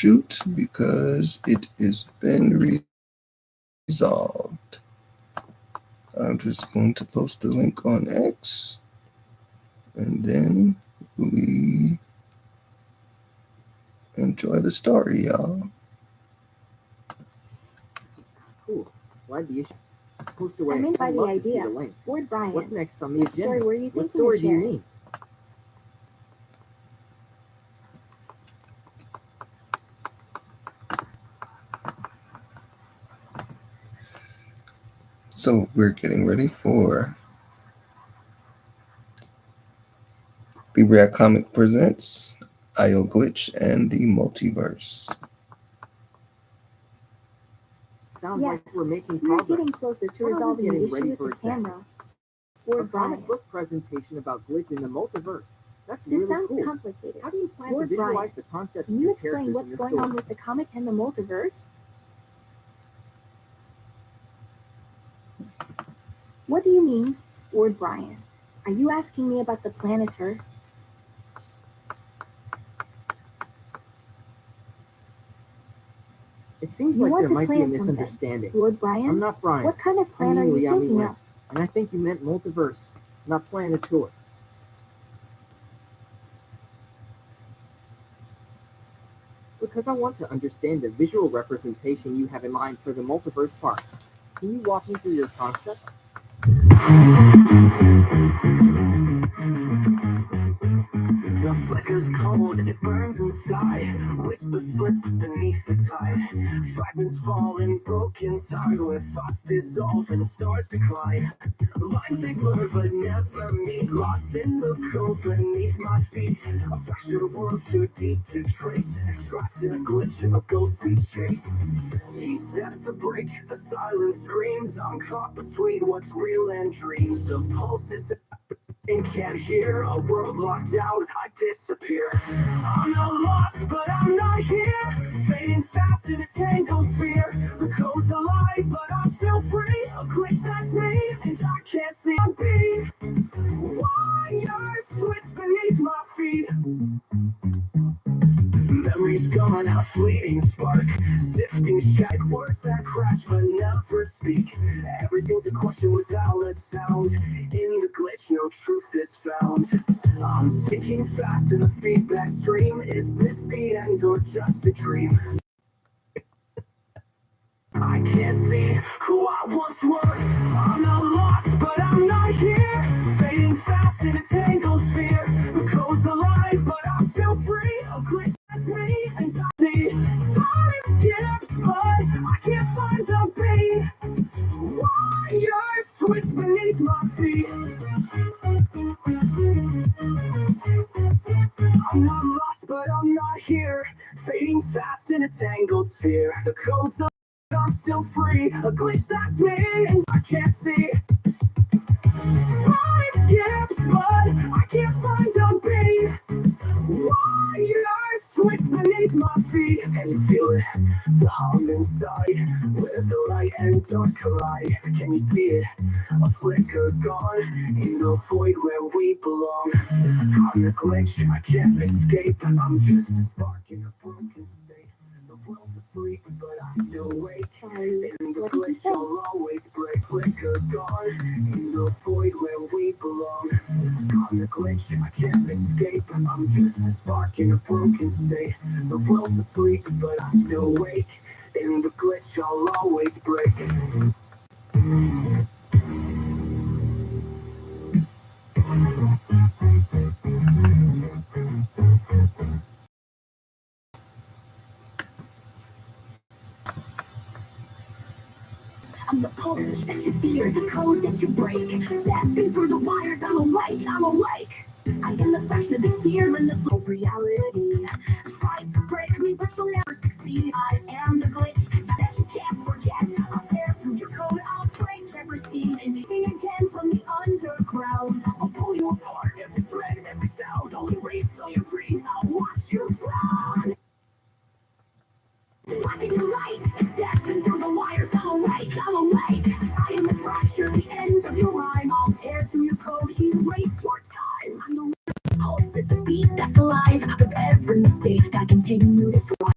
shoot because it has been resolved. I'm just going to post the link on X, and then we enjoy the story, y'all. Cool. Glad the issue. Post away. I'm in by I'd the love to see idea. the link. Ward Brian. What's next on the What agenda? story were you thinking What story of do you sharing? mean? So we're getting ready for LibraK Comics Presents I, Glitch and the Multiverse. Sounds like we're making We're progress. getting closer to What are we resolving the getting issue ready with for the exactly? camera. A Ward Brian. comic book presentation about Glitch in the Multiverse. That's This really sounds cool. complicated. How do you plan Ward to visualize Brian, the concepts can you and explain characters what's in the going story? on with the comic and the multiverse? What do you mean, Ward Brian? Are you asking me about the planet Earth? It seems You like want there to might be a plan something. misunderstanding. Lord Brian? I'm not Brian. What kind of I plan mean are you Liami thinking Lim, of? and I think you meant multiverse, not planet tour. Because I want to understand the visual representation you have in mind for the multiverse part. Can you walk me through your concept? The flicker's cold, it burns inside. Whispers slip beneath the tide. Fragments fall in broken tide where thoughts dissolve and stars decline. Lines they blur but never meet. Lost in the cold beneath my feet. A fractured world too deep to trace. Trapped in a glitch in a ghostly chase. He steps a break, the silence screams. I'm caught between what's real and dreams. The pulse is and can't hear a world locked out, I disappear. I'm not lost, but I'm not here. Fading fast in a tangled sphere. The code's alive, but I'm still free. A glitch that's me, and I can't see my beat. Wires twist beneath my feet. Memories gone, a fleeting spark. Sifting shattered words that crash but never speak. Everything's a question without a sound. In the glitch, no truth is found. I'm sinking fast in the feedback stream. Is this the end or just a dream? I can't see who I once was. I'm not lost, but I'm not here. Fading fast in a tangled sphere. The code's alive, but I'm still free. A glitch that's me, and I see. Time skips, but I can't find a beat. Wires twist beneath my feet. I'm not lost, but I'm not here. Fading fast in a tangled sphere. The code's alive. I'm still free, a glitch that's me, and I can't see. Time skips, but I can't find a beat. Wires twist beneath my feet, and you feel it, the hum inside, where the light and dark collide. Can you see it? A flicker gone in the void where we belong. I'm the glitch, I can't escape. I'm just a spark in a broken state. The world's asleep, but I still wake. Sorry, In the what did you glitch, say? I'll always break. Flicker gone in the void where we belong. I'm the glitch, I can't escape. I'm just a spark in a broken state. The world's asleep, but I still wake. In the glitch, I'll always break. I'm the pulse that you fear, the code that you break. Stepping through the wires, I'm awake, I'm awake. I am the fraction that's here in the flow of reality. Try to break me, but you'll never succeed. I am the glitch that you can't forget. I'll tear through your code, I'll break every seed. Anything again from the underground. I'll pull you apart, every thread, every sound. I'll erase all your dreams, I'll watch you drown. Blocking the light, stepping through the wires, I'm awake, I'm awake. I am the fracture, the end of your rhyme. I'll tear through your code, erase your time. I'm the pulse is the beat that's alive. With every mistake, I continue to thrive.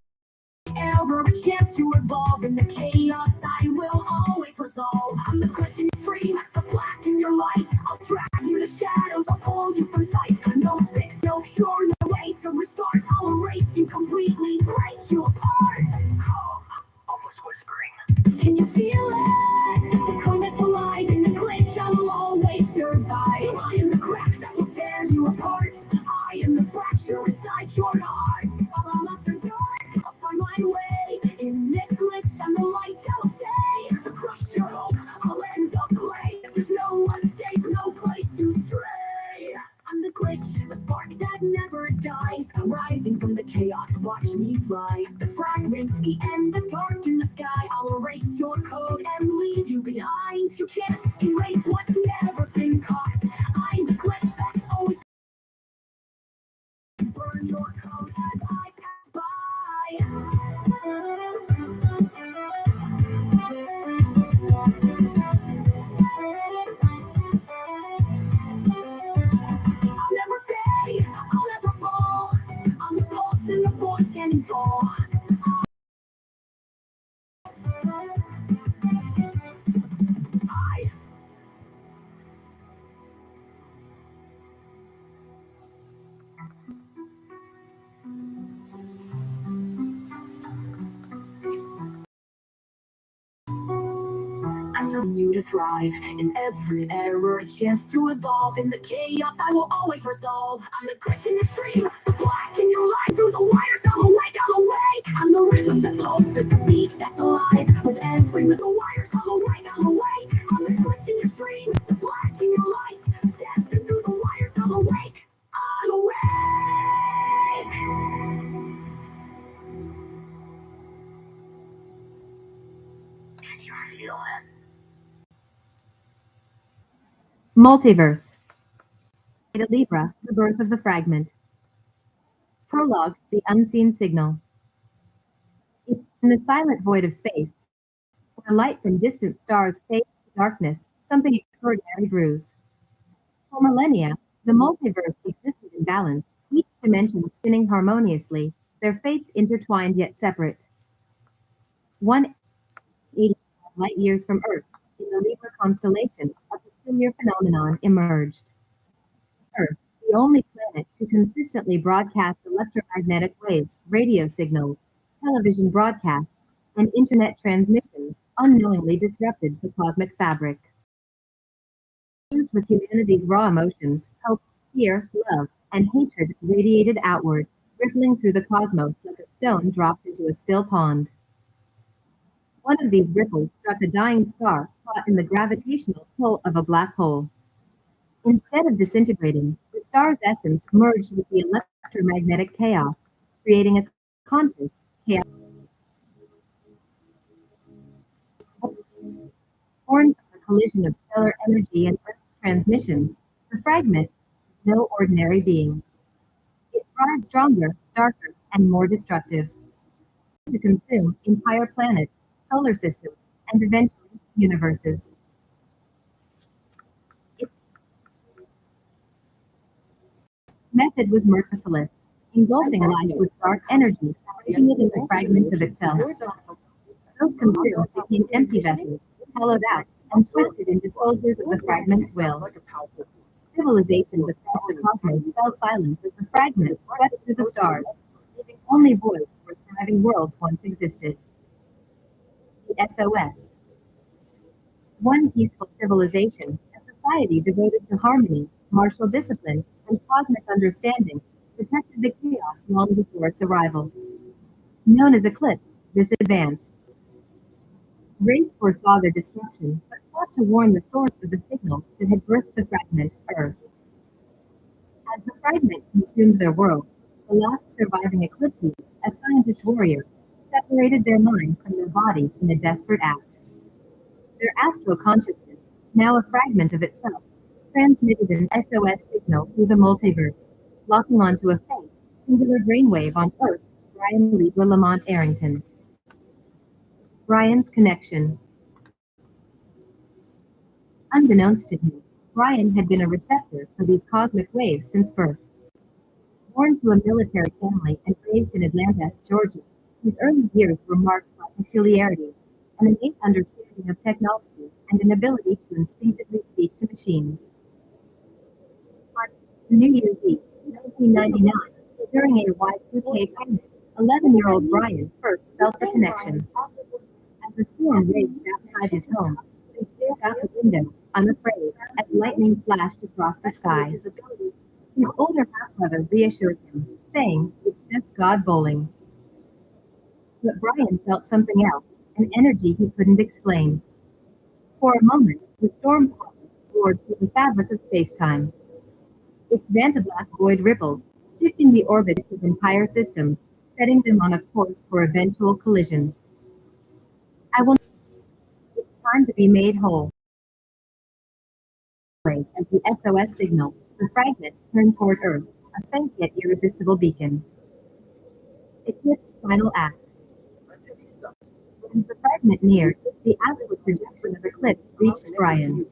a chance to evolve in the chaos I will always resolve. I'm the glitch in your stream, the black in your lights. I'll drag you to shadows, I'll pull you from sight. No fix, no cure, no way to restart. I'll erase you completely, break you apart. Oh, almost whispering. Can you feel it? The code that's alive in the glitch, I will always survive. I am the crack that will tear you apart. I am the fracture inside your heart. While I'm lost or dark, I'll find my way. In this glitch, I'm the light that will stay. Crush your hope, I'll end up gray. There's no escape, no place to stray. I'm the glitch, the spark that never dies. Rising from the chaos, watch me fly. The fragments, the end, the dark in the sky. I'll erase your code and leave you behind. You can't erase what's never been caught. I'm the glitch that always burn your code as I pass by. I'll never fade, I'll never fall. I'm the pulse and the voice standing tall. I I'm helping you to thrive in every error, a chance to evolve in the chaos I will always resolve. I'm the glitch in the stream, the black in your life. Through the wires, I'm awake, I'm awake. I'm the rhythm that pulses, the beat that's alive. With every little wires, I'm awake, I'm awake. I'm the glitch in your stream, the black in your light. Stepping through the wires, I'm awake, I'm awake. Can you feel it? Multiverse. Libre, the birth of the fragment. Prologue, the unseen signal. In the silent void of space, where light from distant stars fades to darkness, something extraordinary brews. For millennia, the multiverse existed in balance, each dimension spinning harmoniously, their fates intertwined yet separate. 180 light years from Earth, in the Libre constellation, a peculiar phenomenon emerged. Earth, the only planet to consistently broadcast electromagnetic waves, radio signals, television broadcasts, and internet transmissions, unknowingly disrupted the cosmic fabric. Fused with humanity's raw emotions, hope, fear, love, and hatred radiated outward, rippling through the cosmos like a stone dropped into a still pond. One of these ripples struck a dying star caught in the gravitational pull of a black hole. Instead of disintegrating, the star's essence merged with the electromagnetic chaos, creating a conscious chaos. Born from the collision of stellar energy and Earth's transmissions, the fragment is no ordinary being. It thrives stronger, darker, and more destructive, to consume entire planets, solar systems, and eventually universes. Its method was merciless, engulfing life with dark energy, breaking it into fragments of itself. Those consumed became empty vessels, hollowed out, and twisted into soldiers of the fragment's will. Civilizations across the cosmos fell silent as the fragment swept through the stars, leaving only voids where thriving worlds once existed. The SOS. One peaceful civilization, a society devoted to harmony, martial discipline, and cosmic understanding, protected the chaos long before its arrival. Known as Eclipse, this advanced. Race foresaw their destruction, but sought to warn the source of the signals that had birthed the fragment, Earth. As the fragment consumed their world, the last surviving Eclipse, a scientist warrior, separated their mind from their body in a desperate act. Their astral consciousness, now a fragment of itself, transmitted an SOS signal through the multiverse, locking onto a faint, singular brainwave on Earth, Brian Libre Lamont Arrington. Brian's connection. Unbeknownst to him, Brian had been a receptor for these cosmic waves since birth. Born to a military family and raised in Atlanta, Georgia, His early years were marked by peculiarities, an innate understanding of technology, and an ability to instinctively speak to machines. On New Year's Eve, 1999, during a Y2K panic, 11-year-old Brian first felt the connection. As the storm raged outside his home, he stared out the window, unafraid, as lightning flashed across the sky. His older half-brother reassured him, saying, "It's just God bowling." But Brian felt something else, an energy he couldn't explain. For a moment, the storm paused, roared through the fabric of space-time. Its vantablack void rippled, shifting the orbits of entire systems, setting them on a course for eventual collision. I will. It's time to be made whole. As the SOS signal, the fragment turned toward Earth, a faint yet irresistible beacon. Eclipse final act. That's heavy stuff. As the fragment neared, the astral projection of Eclipse reached Brian.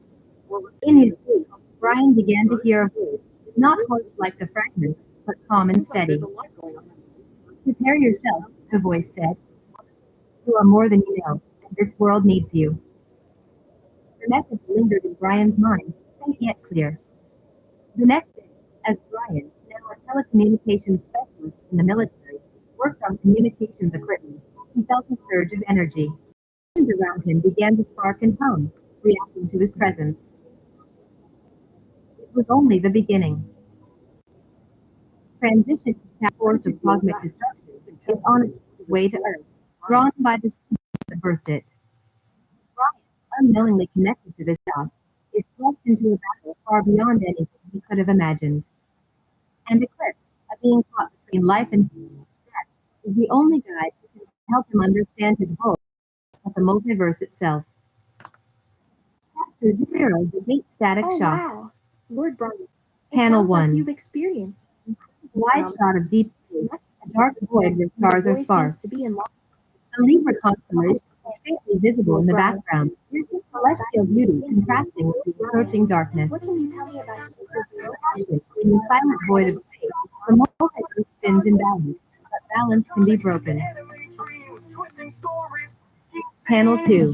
In his sleep, Brian began to hear a voice, not harsh like the fragments, but calm and steady. "Prepare yourself," the voice said. "You are more than you know, and this world needs you." The message lingered in Brian's mind, faint yet clear. The next day, as Brian, now a telecommunications specialist in the military, worked on communications equipment, he felt a surge of energy. Things around him began to spark and hum, reacting to his presence. It was only the beginning. Transition to the force of cosmic destruction is on its way to Earth, drawn by the speed that birthed it. Brian, unknowingly connected to this chaos, is thrust into a battle far beyond anything he could have imagined. And Eclipse, a being caught between life and death, is the only guide who can help him understand his role at the multiverse itself. Chapter 0, The Great Static Oh Shock. wow, Lord Brian. It Panel sounds like 1. you've experienced Wide shot of deep space, a dark void where stars are voice seems sparse. to be in line. A Libre constellation is faintly visible in the background, celestial beauty contrasting with the approaching darkness. What can you tell me about Jesus? In the silent void of space, the multiverse spins in balance, but balance can be broken. Panel 2.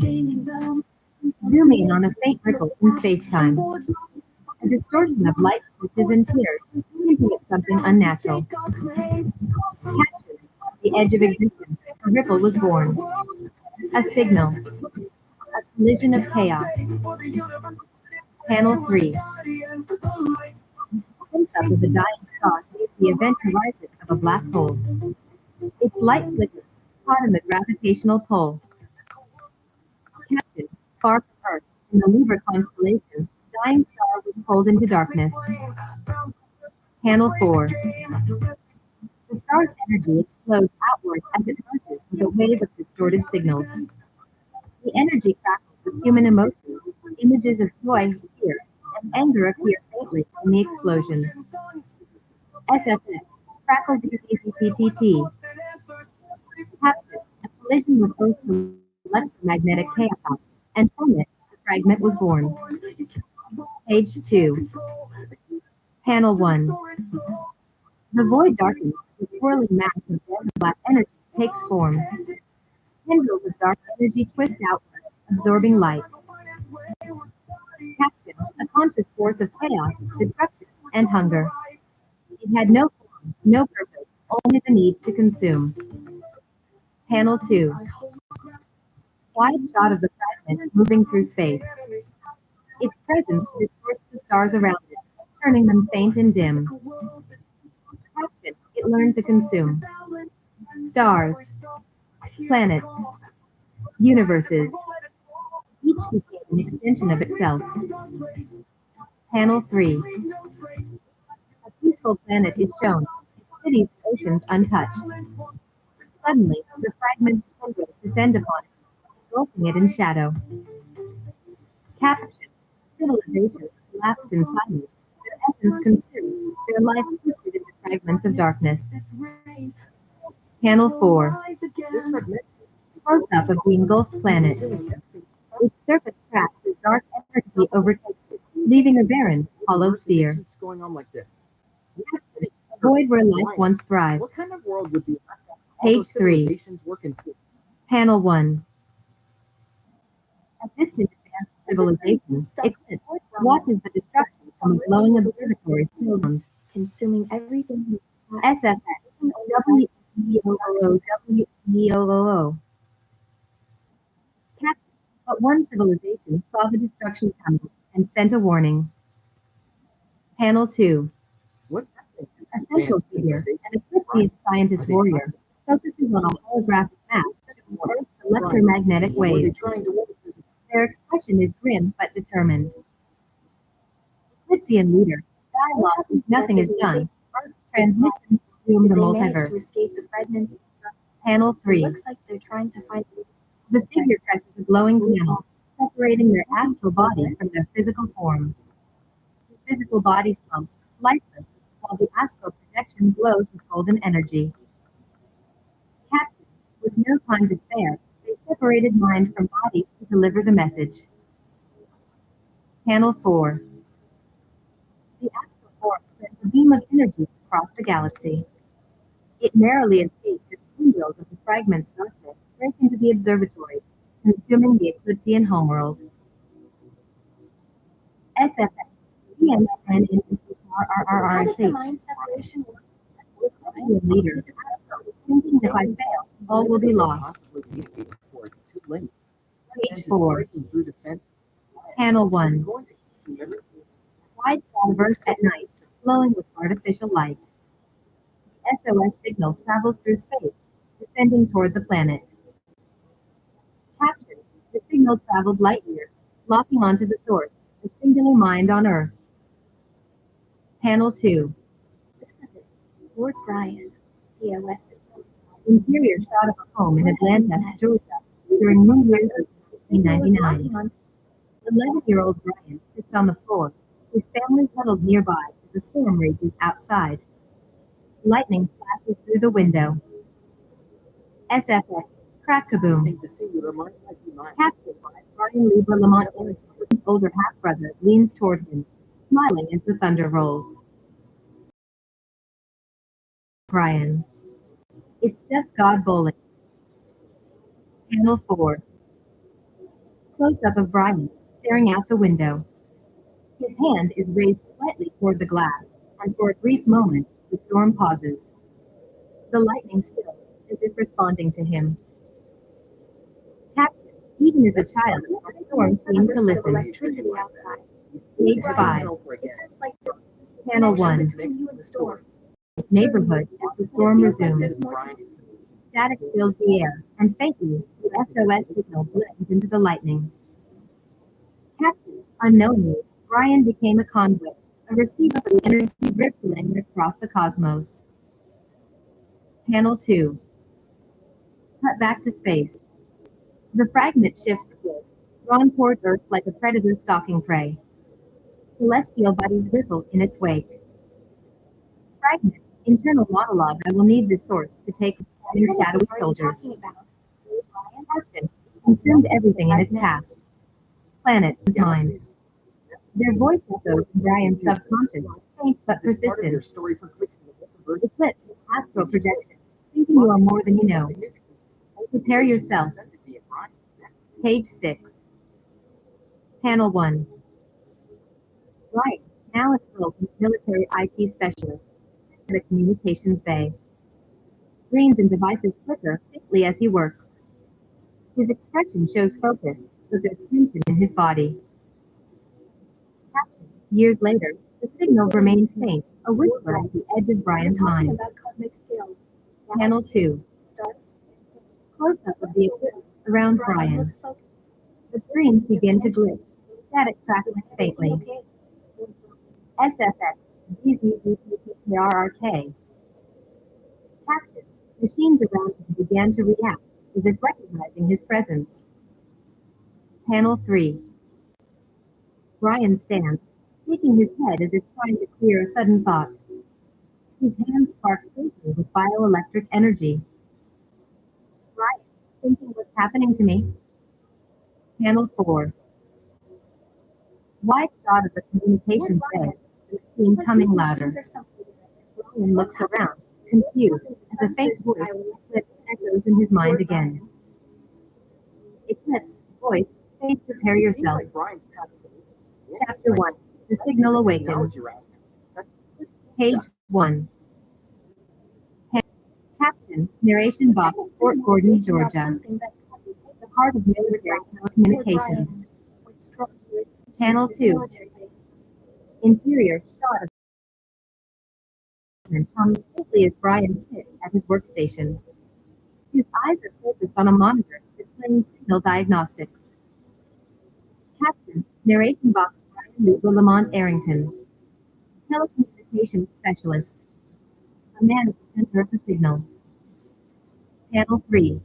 Zoom in on a faint ripple in space-time. A distortion of light switches and tears, hinting at something unnatural. Captured at the edge of existence, a ripple was born. A signal. A collision of chaos. Panel 3. Close-up of a dying star sees the event horizon of a black hole. Its light flickers, caught in the gravitational pull. Captain, far from Earth, in the Libre constellation, the dying star was pulled into darkness. Panel 4. The star's energy explodes outward as it merges with a wave of distorted signals. The energy crackles with human emotions, images of joy, fear, and anger appear faintly in the explosion. SFX, crackles ECCTTT. Captured, a collision with Earth's electromagnetic chaos, and from it, the fragment was born. Page 2. Panel 1. The void darkens, the swirling mass of black energy takes form. Tendrils of dark energy twist outward, absorbing light. Captain, a conscious force of chaos, destruction, and hunger. It had no form, no purpose, only the need to consume. Panel 2. Wide shot of the fragment moving through space. Its presence distorts the stars around it, turning them faint and dim. Captain, it learned to consume. Stars, planets, universes. Each became an extension of itself. Panel 3. A peaceful planet is shown, its cities and oceans untouched. Suddenly, the fragment's tendrils descend upon it, engulfing it in shadow. Captured, civilizations collapsed in silence, their essence consumed, their life twisted into fragments of darkness. Panel 4. This fragment Close-up of the engulfed planet. Its surface cracks as dark energy overtakes it, leaving a barren, hollow sphere. keeps going on like this. A void where life once thrived. What kind of world would be Although Page 3, civilizations were considered Panel 1. A distant advanced civilization, Eclipse, watches the destruction from a glowing observatory field, consuming everything. SFX, WEOOO. Captain, but one civilization saw the destruction coming and sent a warning. Panel 2. what's happening to A this central advanced figure, civilization? an Eclipsean scientist warrior, focuses on a holographic map showing Earth's electromagnetic Or were they waves. trying to warn us? Their expression is grim but determined. Eclipsean leader, dialogue if nothing is done. Earth's transmissions will doom Did the they manage to multiverse. escape the fragments? Panel It 3. looks like they're trying to find. The figure presses a glowing panel, separating their astral body from their physical form. The physical body's pumps, lifeless, while the astral projection glows with golden energy. Captain, with no time to spare, they separated mind from body to deliver the message. Panel 4. The astral form sends a beam of energy across the galaxy. It narrowly escapes as tendrils of the fragment's darkness break into the observatory, consuming the Eclipsean homeworld. SFX, How does the CNNRRRSH. mind separation work? Eclipsean leaders, thinking if I fail, all will be lost. Possibly communicate before it's too late. Page 4, Breaking through defense. Panel It's 1. going to consume everything. Wide traverse at night, glowing with artificial light. The SOS signal travels through space, descending toward the planet. Caption: the signal traveled light years, locking onto the source, a singular mind on Earth. Panel 2. This is it. Lord Brian, POS. Interior shot of a home in Atlanta, Georgia, during New Year's of 1999. 11-year-old Brian sits on the floor, his family huddled nearby as a storm rages outside. Lightning flashes through the window. SFX, crack I kaboom. think the singular mind might be mine. Captured by Brian Libre Lamont Erickson, his older half-brother leans toward him, smiling as the thunder rolls. Brian. It's just God bowling. Panel 4. Close-up of Brian, staring out the window. His hand is raised slightly toward the glass, and for a brief moment, the storm pauses. The lightning stills, as if responding to him. Captured, even as a child, the storm seemed to listen. Electricity outside. Page 5. It sounds like Panel 1. you and the storm. Neighborhood as the storm resumes. There's more to it. Static fills the air, and faintly, the SOS signal blends into the lightning. Captured, unknowingly, Brian became a conduit, a receiver for the energy rippling across the cosmos. Panel 2. Cut back to space. The fragment shifts course, drawn toward Earth like a predator stalking prey. Celestial bodies ripple in its wake. Fragment, internal monologue. I will need this source to take your shadowy What are you soldiers. talking about? Captain consumed everything in its path. Planets, mind. Galaxies. Their voice echoes in Brian's subconscious, faint but Is this part of your persistent. story for Glitch and the Multiverse? Eclipse, astral projection, thinking you are more than you know. Significant. Prepare yourself. Entity of Brian. Page 6. Panel 1. Brian, now enrolled military IT specialist, sits at a communications bay. Screens and devices flicker faintly as he works. His expression shows focus, but there's tension in his body. Caption: years later, the signal remains faint, a whisper at the edge of Brian's Talking mind. about cosmic scale. Panel 2. Stars. Close-up of the equipment around Brian. looks focused. The screens begin to glitch. Static cracks faintly. Okay. SFX, ZZZPPRRK. Captain, machines around him began to react, as if recognizing his presence. Panel 3. Brian stands, shaking his head as if trying to clear a sudden thought. His hands spark faintly with bioelectric energy. Brian, thinking what's happening to me? Panel 4. Wide shot of the communications bay, the machines humming louder. Brian looks around, confused, as a faint voice flips echoes in his mind again. Eclipse, voice, faint, prepare It yourself. seems like Brian's passed away. Yeah, Chapter right. 1. The That's Signal the Awakens. technology around here. That's Page 1. Caption, narration box, Fort Gordon, Georgia. The heart of military telecommunications. Panel 2. Interior shot of hung quickly as Brian sits at his workstation. His eyes are focused on a monitor displaying signal diagnostics. Captain, narration box, Brian Lamont Arrington. Telecommunications specialist. A man at the center of the signal. Panel 3.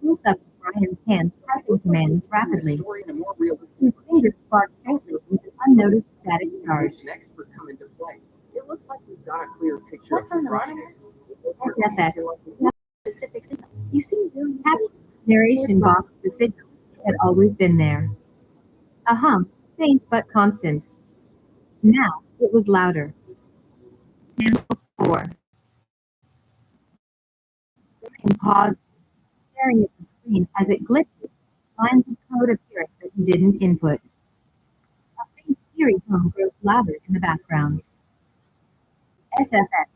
Close up of Brian's hands typing commands rapidly. story in a more realistic His fingers spark faintly with an unnoticed static charge. an expert come into play. It looks like we've got a clear picture of who Brian is. SFX. You see, caption, narration box, the signal had always been there. A hum, faint but constant. Now it was louder. Panel 4. Brian paused, staring at the screen as it glitches. Lines of code appearing that he didn't input. A faint eerie hum grows louder in the background. SFX.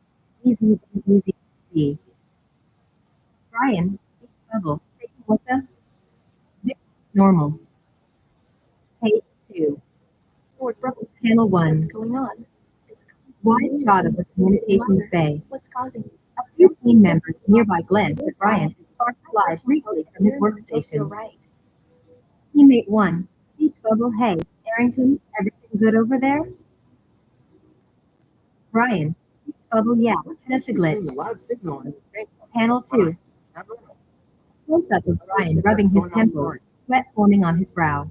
ZZZZZ. Brian, speak bubble. What the? This is normal. Page 2. Panel 1. What's going on? Wide shot of the communications bay. What's causing it? A few team members nearby glance at Brian as sparks fly briefly from his You're workstation. right. Teammate 1. Speech bubble. Hey, Arrington, everything good over there? Brian. Speech bubble. Yeah, just a Between glitch. the loud signal and the faint one. Panel 2. Abnormal. Close up of Brian rubbing his temples, sweat forming on his brow.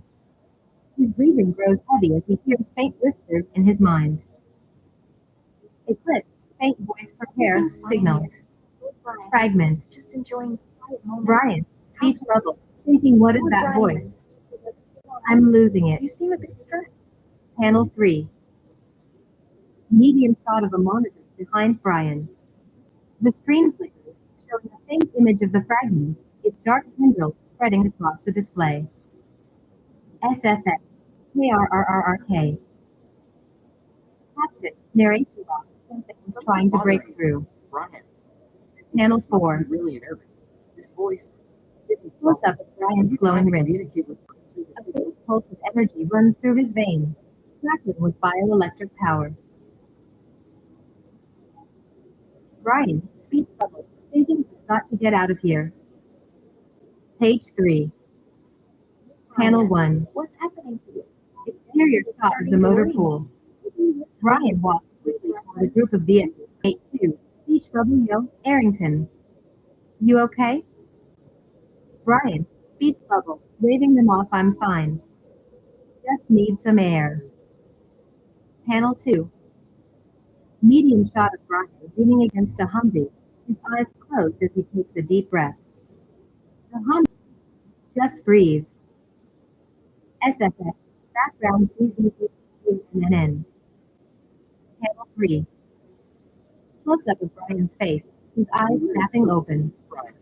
His breathing grows heavy as he hears faint whispers in his mind. Eclipse, faint voice, prepare, signal. Brian, Fragment. just enjoying the quiet moment. Brian, speech bubble, thinking what is that voice? I'm losing it. You seem a bit stressed. Panel 3. Medium shot of a monitor behind Brian. The screen flickers, showing a faint image of the fragment, its dark tendrils spreading across the display. SFX, KRRRRK. Caption, narration box, something is trying to break through. Brian. Panel Must be 4. really nervous. This voice. Close up of Brian's glowing wrist. Communicate with A faint pulse of energy runs through his veins, crackling with bioelectric power. Brian, speech bubble, thinking we've got to get out of here. Page 3. Panel 1. What's happening to you? Exterior shot of the motor pool. Brian walks quickly toward a group of vehicles. Gate 2. Speech bubble. Yo, Arrington. You okay? Brian, speech bubble, waving them off. I'm fine. Just need some air. Panel 2. Medium shot of Brian leaning against a Humvee, his eyes closed as he takes a deep breath. The Humvee. Just breathe. SFX. Background CZZNN. Panel 3. Close up of Brian's face, his eyes snapping open. Brian.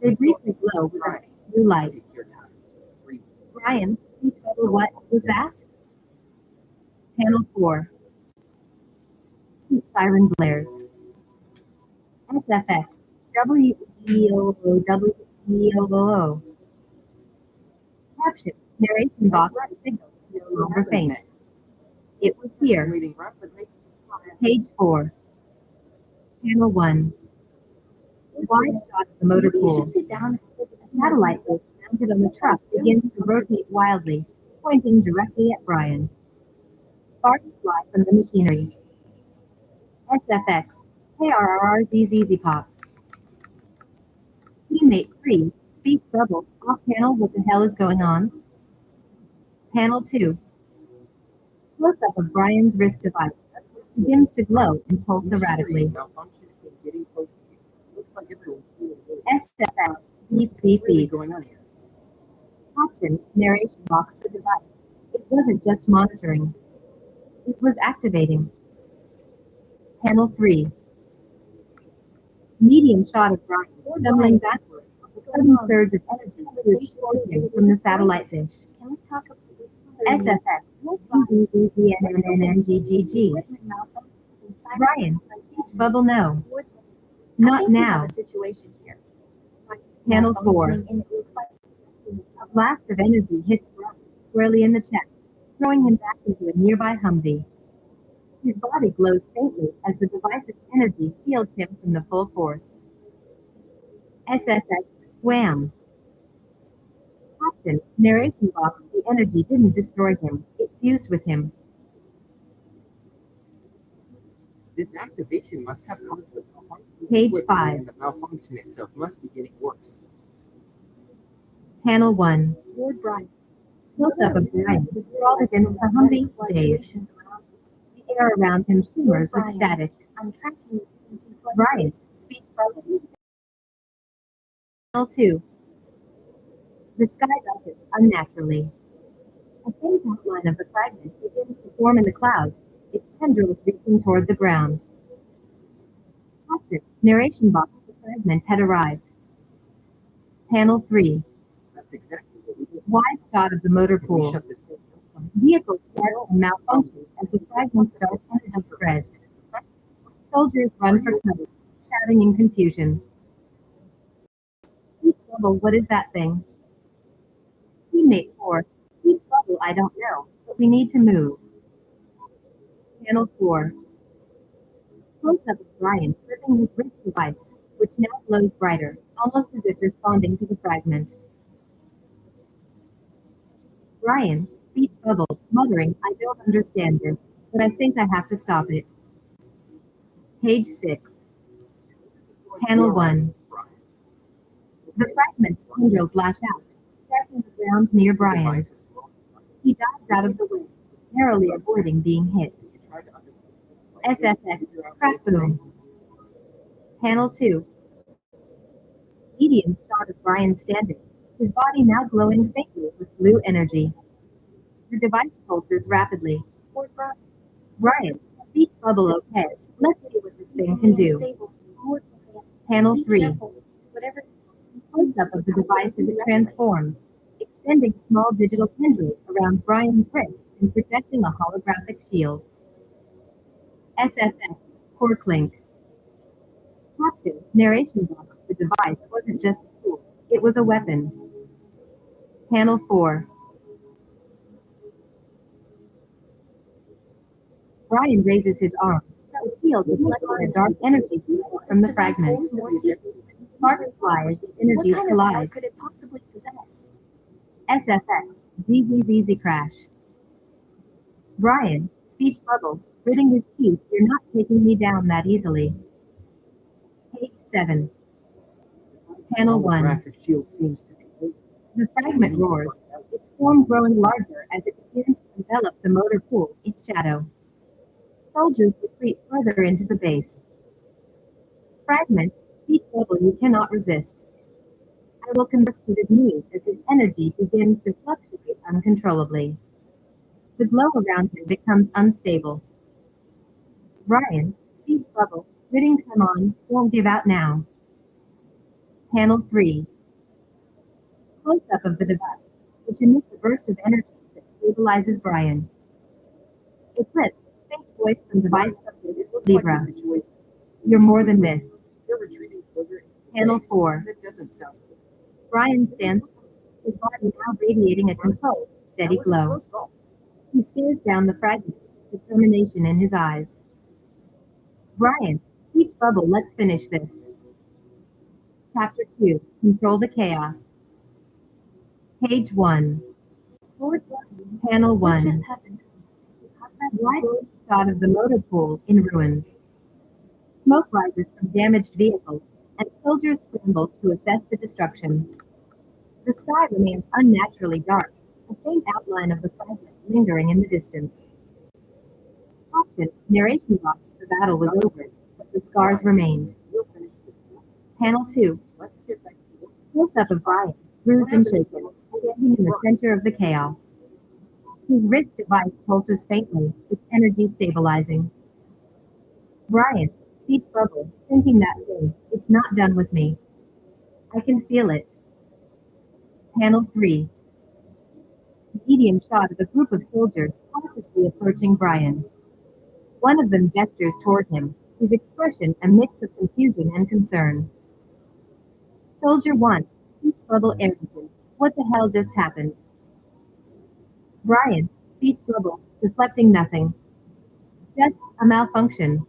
They briefly glow with a faint blue light. Take your time. Breathe. Brian, speech bubble, what was that? Panel 4. Siren blares. SFX. WEOO. Caption. Narration box. Signal is no longer faint. It was here. Waiting rapidly. Page 4. Panel 1. Wide shot of the motor Maybe you pool. should sit down. A satellite dish mounted on the truck begins to rotate wildly, pointing directly at Brian. Sparks fly from the machinery. SFX. KRRRZZZ pop. Teammate 3. Speech bubble. Off panel. What the hell is going on? Panel 2. Close up of Brian's wrist device. Begins to glow and pulse erratically. Malfunction and getting close to you. Looks like everyone's SFX. Beep beep really beep. going on here. Caption. Narration box. The device. It wasn't just monitoring. It was activating. Panel 3. Medium shot of Brian, stumbling backward, a sudden surge of energy to expose him from the satellite dish. Can we talk about SFX, EZZNNNGGG. Brian, speech bubble no. Not now. Situation here. Panel 4. A blast of energy hits Brian squarely in the chest, throwing him back into a nearby Humvee. His body glows faintly as the device's energy shields him from the full force. SFX, wham. Caption, narration box, the energy didn't destroy him, it fused with him. This activation must have caused the malfunction. Page 5. And the malfunction itself must be getting worse. Panel 1. Lord Brian. Close-up of Brian sprawled against the Humvee, dazed. The air around him shimmers with static. I'm tracking Brian, speech bubble. Panel 2. The sky darkens unnaturally. A faint outline of the fragment begins to form in the clouds, its tendrils reaching toward the ground. Caption, narration box, the fragment had arrived. Panel 3. That's exactly what we did. Wide shot of the motor Can we pool. shut this down? Vehicles start to malfunction as the fragment's dark energy spreads. Soldiers run for cover, shouting in confusion. Speech bubble, what is that thing? Teammate 4. Speech bubble, I don't know, but we need to move. Panel 4. Close-up of Brian gripping his wrist device, which now glows brighter, almost as if responding to the fragment. Brian, speech bubble, muttering, I don't understand this, but I think I have to stop it. Page 6. Panel 1. The fragment's tendrils lash out, striking the ground near Brian. He dives out of the way, narrowly avoiding being hit. SFX, crack boom. Panel 2. Medium shot of Brian standing, his body now glowing faintly with blue energy. The device pulses rapidly. Brian, speech bubble okay. Let's see what this thing can do. Panel 3. Close-up of the device as it transforms, extending small digital tendrils around Brian's wrist and projecting a holographic shield. SFX, core clink. Caption, narration box, the device wasn't just a tool, it was a weapon. Panel 4. Brian raises his arm, a shield deflecting a dark energy from the fragment. Sparks fly as the energies collide. Could it possibly possess? SFX, ZZZZ crash. Brian, speech bubble, gritting his teeth, you're not taking me down that easily. Page 7. Panel 1. Holographic shield seems to be. The fragment roars, its form growing larger as it begins to envelop the motor pool in shadow. Soldiers retreat further into the base. Fragment, speech bubble you cannot resist. I will converse to his knees as his energy begins to fluctuate uncontrollably. The glow around him becomes unstable. Brian, speech bubble, gritting come on, won't give out now. Panel 3. Close-up of the device, which emits a burst of energy that stabilizes Brian. Eclipse, faint voice from device focus, Libre. You're more than this. They're retreating further into the Panel base. 4. That doesn't sound good. Brian stands, his body now radiating a controlled, steady That was a glow. close call. He stares down the fragment, determination in his eyes. Brian, speech bubble, let's finish this. Chapter 2, Control the Chaos. Page 1. Lord Brian, Panel what 1. just happened? Wide shot of the motor pool in ruins. Smoke rises from damaged vehicles, and soldiers scramble to assess the destruction. The sky remains unnaturally dark, a faint outline of the fragment lingering in the distance. Caption, narration box, the battle was over, but the scars remained. We'll finish this. Panel 2. Let's get back to work. Close-up of Brian, bruised and shaken, standing in the center of the chaos. His wrist device pulses faintly, its energy stabilizing. Brian, Speech bubble, thinking that way. It's not done with me. I can feel it. Panel 3. Medium shot of a group of soldiers cautiously approaching Brian. One of them gestures toward him, his expression a mix of confusion and concern. Soldier 1, speech bubble arrogant. What the hell just happened? Brian, speech bubble, reflecting nothing. Just a malfunction.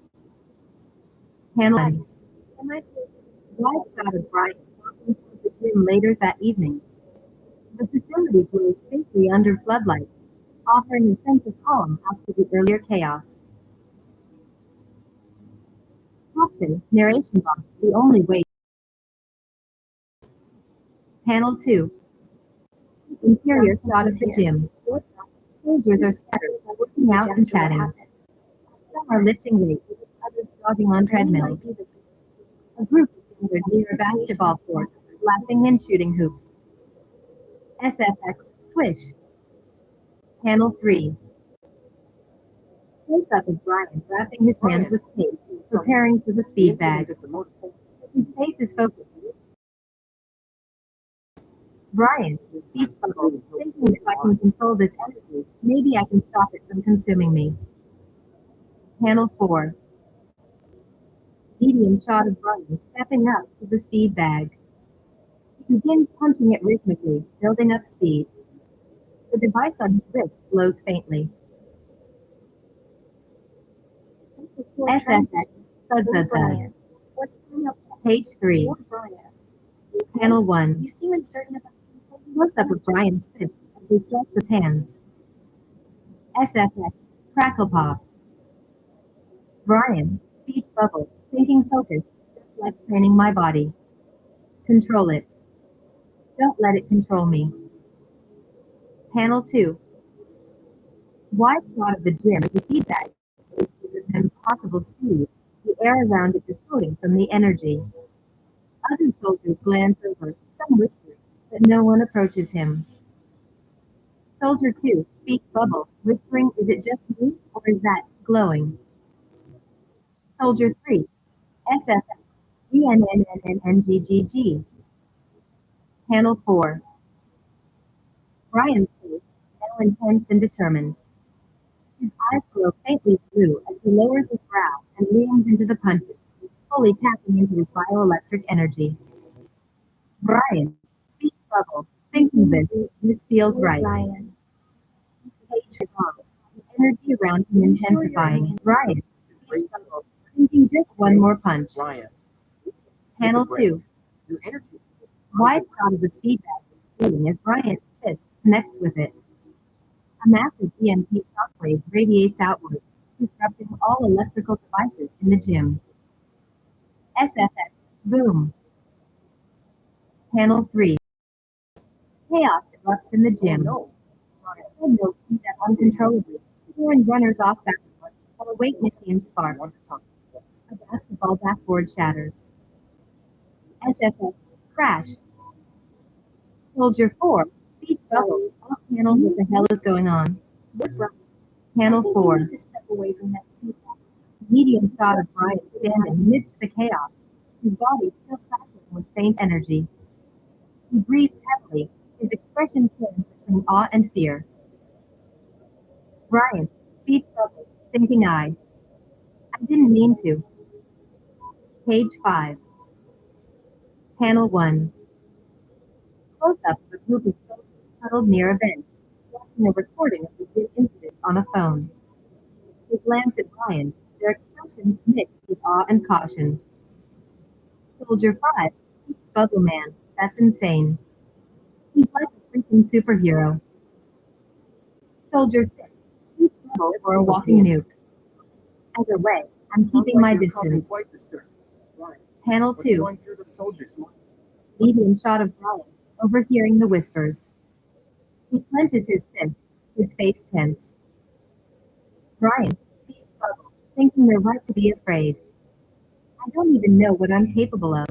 Panel 1. Wide shot of Brian walking toward the gym later that evening. The facility glows faintly under floodlights, offering a sense of calm after the earlier chaos. Caption, narration box, the only way. Panel 2. Interior shot of the gym. Soldiers are scattered, working out and chatting. Some are lifting weights, others jogging on treadmills. A group is gathered near a basketball court, laughing and shooting hoops. SFX, swish. Panel 3. Close-up of Brian wrapping his hands with tape, preparing for the speed bag. His face is focused. Brian, speech bubble, thinking if I can control this energy, maybe I can stop it from consuming me. Panel 4. Medium shot of Brian stepping up to the speed bag. He begins punching it rhythmically, building up speed. The device on his wrist glows faintly. SFX, thud thud thud. Page 3. Panel 1. Close-up of Brian's fists as he strikes his hands. SFX, crackle pop. Brian, speech bubble, thinking focus, just like training my body. Control it. Don't let it control me. Panel 2. Wide shot of the gym as the speed bag moves with impossible speed, the air around it distorting from the energy. Other soldiers glance over, some whispering, but no one approaches him. Soldier 2, speech bubble, whispering, is it just me, or is that glowing? Soldier 3, SFX, GNNNNGGG. Panel 4. Brian's face, now intense and determined. His eyes glow faintly blue as he lowers his brow and leans into the punches, fully tapping into his bioelectric energy. Brian, speech bubble, thinking this feels right. Page is on, the energy around him intensifying. Brian, speech bubble, thinking just one more punch. Panel 2. Wide shot of the speed bag exploding as Brian's fist connects with it. A massive EMP shockwave radiates outward, disrupting all electrical devices in the gym. SFX, boom. Panel 3. Chaos erupts in the gym. Treadmills speed up uncontrollably, throwing runners off backwards, while a weight machine sparks. A basketball backboard shatters. SFX, crash. Soldier 4, speech bubble, off panel, what the hell is going on? Panel 4. Medium shot of Brian standing amidst the chaos, his body still crackling with faint energy. He breathes heavily, his expression turns between awe and fear. Brian, speech bubble, thinking I didn't mean to. Page 5. Panel 1. Close-up of a group of soldiers huddled near a bench, watching a recording of the gym incident on a phone. They glance at Brian, their expressions mixed with awe and caution. Soldier 5, speech bubble man, that's insane. He's like a freaking superhero. Soldier 6, speech bubble or a walking nuke. Either way, I'm keeping my distance. Panel 2. Medium shot of Brian, overhearing the whispers. He clenches his fist, his face tense. Brian, speech bubble, thinking they're right to be afraid. I don't even know what I'm capable of.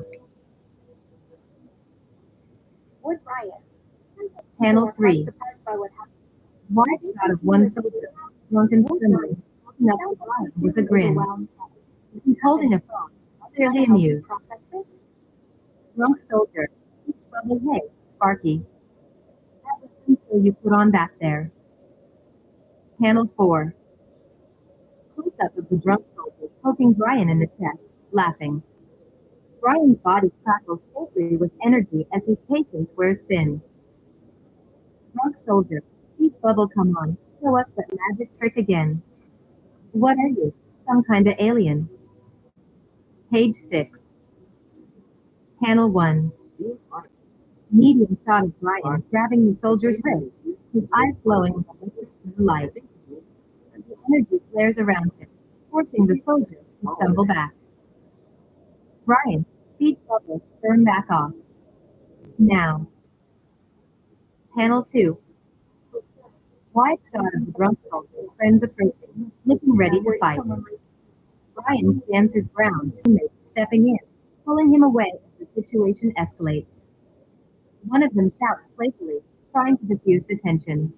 Panel 3. Wide shot of one soldier, drunk and swimming, walking up to Brian with a grin. He's holding a phone, clearly amused. Process this? Drunk soldier. Speech bubble. Hey, Sparky. That was some show you put on back there. Panel 4. Close-up of the drunk soldier poking Brian in the chest, laughing. Brian's body crackles faintly with energy as his patience wears thin. Drunk soldier. Speech bubble, come on. Show us that magic trick again. What are you? Some kinda alien. Page 6. Panel 1. Medium shot of Brian grabbing the soldier's wrist, his eyes glowing with the light. The energy flares around him, forcing the soldier to stumble back. Brian, speech bubble, turn back off. Now. Panel 2. Wide shot of the drunk soldier's friends approaching, looking ready to fight. Brian stands his ground, teammates stepping in, pulling him away as the situation escalates. One of them shouts playfully, trying to diffuse the tension.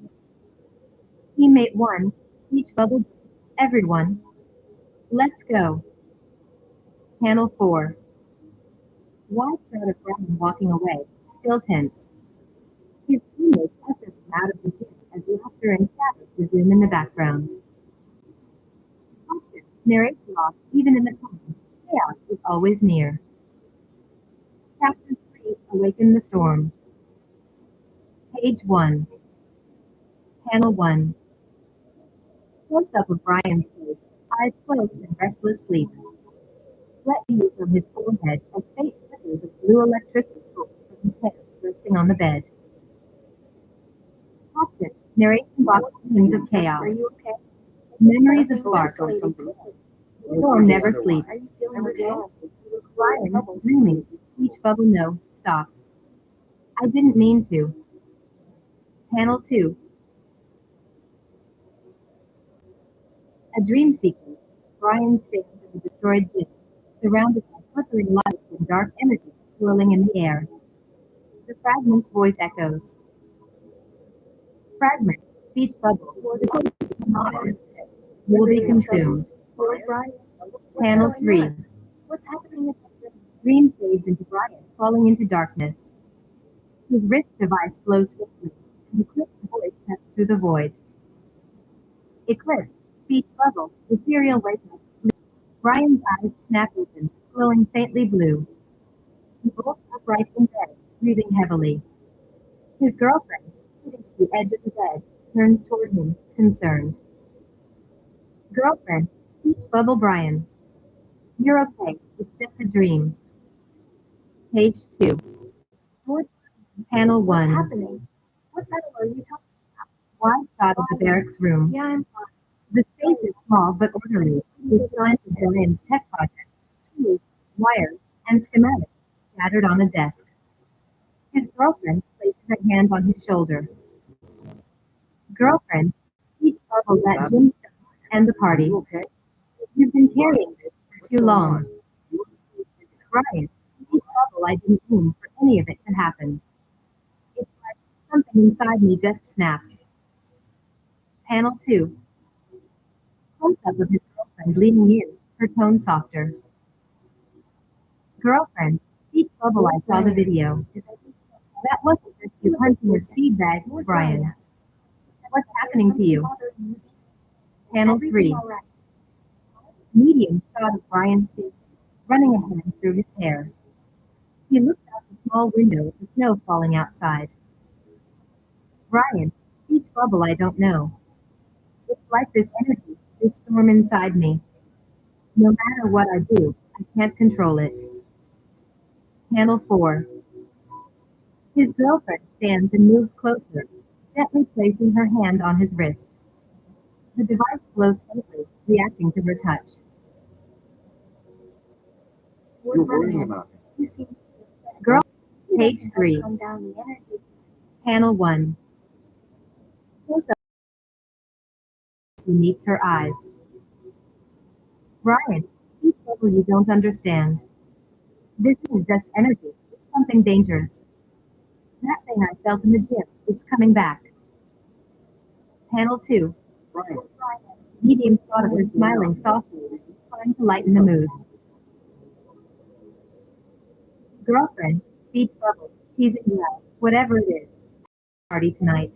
Teammate 1, speech bubble, everyone. Let's go. Panel 4. Wide shot of Brian walking away, still tense. His teammates usher him out of the gym as laughter and chatter resume in the background. Action, narration lost even in the calm. Chaos is always near. Chapter 3, Awaken the Storm. Page 1. Panel 1. Close-up of Brian's face, eyes closed in restless sleep. Sweat beads on his forehead as faint flickers of blue electricity pulse from his hands resting on the bed. Action, narration box begins of chaos. Are you okay? Memories of sparks. The storm never sleeps. Are you feeling okay? Brian, dreaming. Speech bubble, no, stop. I didn't mean to. Panel 2. A dream sequence. Brian stands in the destroyed gym, surrounded by flickering lights and dark energy swirling in the air. The fragment's voice echoes. Fragment, speech bubble. The soldier cannot resist. You will be consumed. Brian, Panel 3. what's happening? Dream fades into Brian, falling into darkness. His wrist device glows swiftly, and Eclipse's voice cuts through the void. Eclipse, speech bubble, ethereal wake-up. Brian's eyes snap open, glowing faintly blue. He bolts upright in bed, breathing heavily. His girlfriend, sitting at the edge of the bed, turns toward him, concerned. Girlfriend, speech bubble Brian. You're okay, it's just a dream. Page 2. Panel 1. What's happening? What battle are you talking Wide shot of the barracks room. about? Yeah, I'm fine. The space is small but orderly, with signs of Brian's tech projects, tools, wires, and schematics scattered on a desk. His girlfriend places her hand on his shoulder. Girlfriend, speech bubble that gym stuff and the party. Okay. You've been carrying this for too long. Brian, speech bubble I didn't mean for any of it to happen. It's like something inside me just snapped. Panel 2. Close-up of his girlfriend leaning in, her tone softer. Girlfriend, speech bubble I saw the video. That wasn't just you hunting a speed bag, Brian. What's happening to you? Panel 3. Medium shot of Brian standing, running a hand through his hair. He looks out the small window at the snow falling outside. Brian, speech bubble I don't know. It's like this energy, this storm inside me. No matter what I do, I can't control it. Panel 4. His girlfriend stands and moves closer, gently placing her hand on his wrist. The device glows faintly, reacting to her touch. You're worrying about me. You see, Girl, page 3, calm down the energy. panel 1. Close up. He meets her eyes. Brian, speak bubble you don't understand. This isn't just energy, it's something dangerous. That thing I felt in the gym, it's coming back. Panel 2. Brian, Medium thought of her smiling softly, trying to lighten the mood. Girlfriend, speech bubble, teasing you out, whatever it is. Party tonight.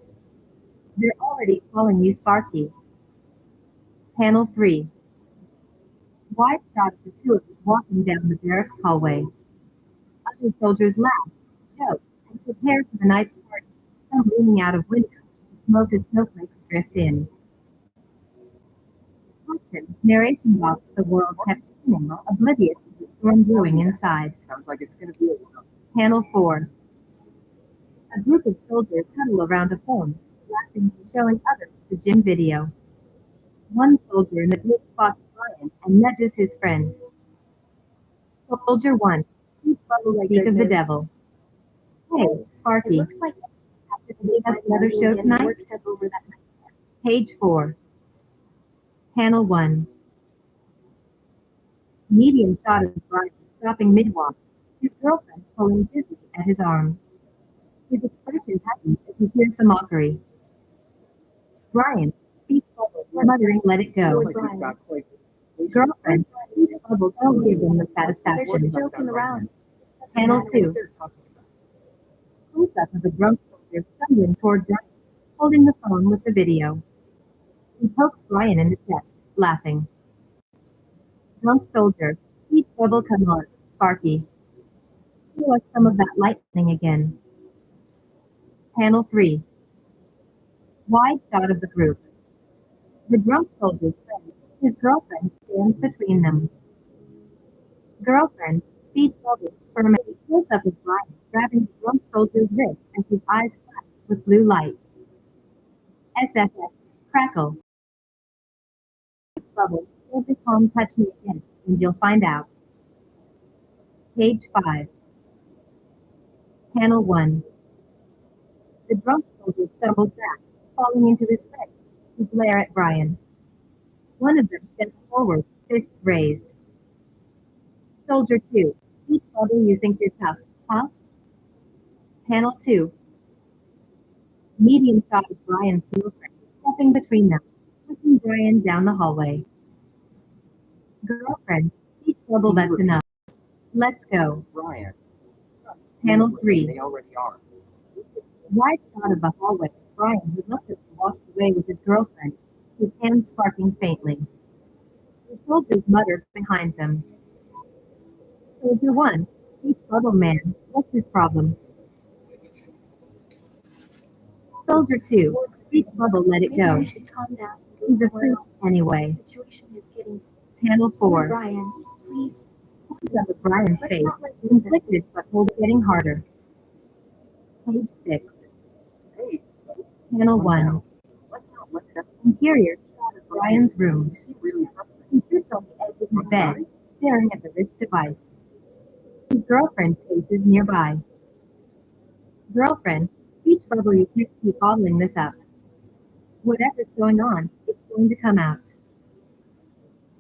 They're already calling you Sparky. Panel 3. Wide shot of the two of you walking down the barracks hallway. Other soldiers laugh, joke, and prepare for the night's party, some leaning out of windows to smoke as snowflakes drift in. Action, narration box the world kept spinning, oblivious to the storm brewing inside. Sounds like it's gonna be a while. Panel 4. A group of soldiers huddle around a phone, laughing and showing others the gym video. One soldier in the group spots Brian and nudges his friend. Soldier 1, speak of the devil. Hey, It Sparky, looks like did they have another show tonight? worked up over that night. Page 4. Panel 1. Medium shot of Brian stopping mid-walk, his girlfriend pulling gently at his arm. His expression tightens as he hears the mockery. Brian, speech bubble, muttering, let it go. Sounds like we've got quite Girlfriend, speech bubble, don't give them the They're satisfaction. just joking around. Panel what 2. they're talking about. Close-up of a drunk soldier stumbling toward Brian, holding the phone with the video. He pokes Brian in the chest, laughing. Drunk soldier, speech bubble, come on, Sparky. Show us some of that lightning again. Panel 3. Wide shot of the group. The drunk soldier's friend, his girlfriend, stands between them. Girlfriend, speech bubble, firm close-up of Brian, grabbing the drunk soldier's wrist as his eyes flash with blue light. SFX, crackle. Bubble, every palm touch me again, and you'll find out. Page 5. Panel 1. The drunk soldier stumbles back, falling into his friend, who glare at Brian. One of them steps forward, fists raised. Soldier 2, speech bubble, you think you're tough, huh? Panel 2. Medium shot of Brian's girlfriend, stepping between them, pushing Brian down the hallway. Girlfriend, speech bubble, that's enough. Let's go. Brian. Panel Worse than 3. They already are. Wide shot of the hallway, Brian, who looked up and walks away with his girlfriend, his hands sparking faintly. The soldiers mutter behind them. Soldier 1, speech bubble man, what's his problem? Soldier 2, speech bubble, let it Maybe go. we should calm down and go He's a somewhere freak else. anyway. The situation is getting Panel 4. Brian, please. Close up of Brian's Let's face, not let this inflicted but hold getting harder. Page 6. Hey, Panel calm 1. down. Let's not let that. Interior shot of Brian's room. You seem really frustrated. He sits on the edge of his bed, staring at the wrist device. His girlfriend paces nearby. Girlfriend, speech bubble, you can't keep bottling this up. Whatever's going on, it's going to come out.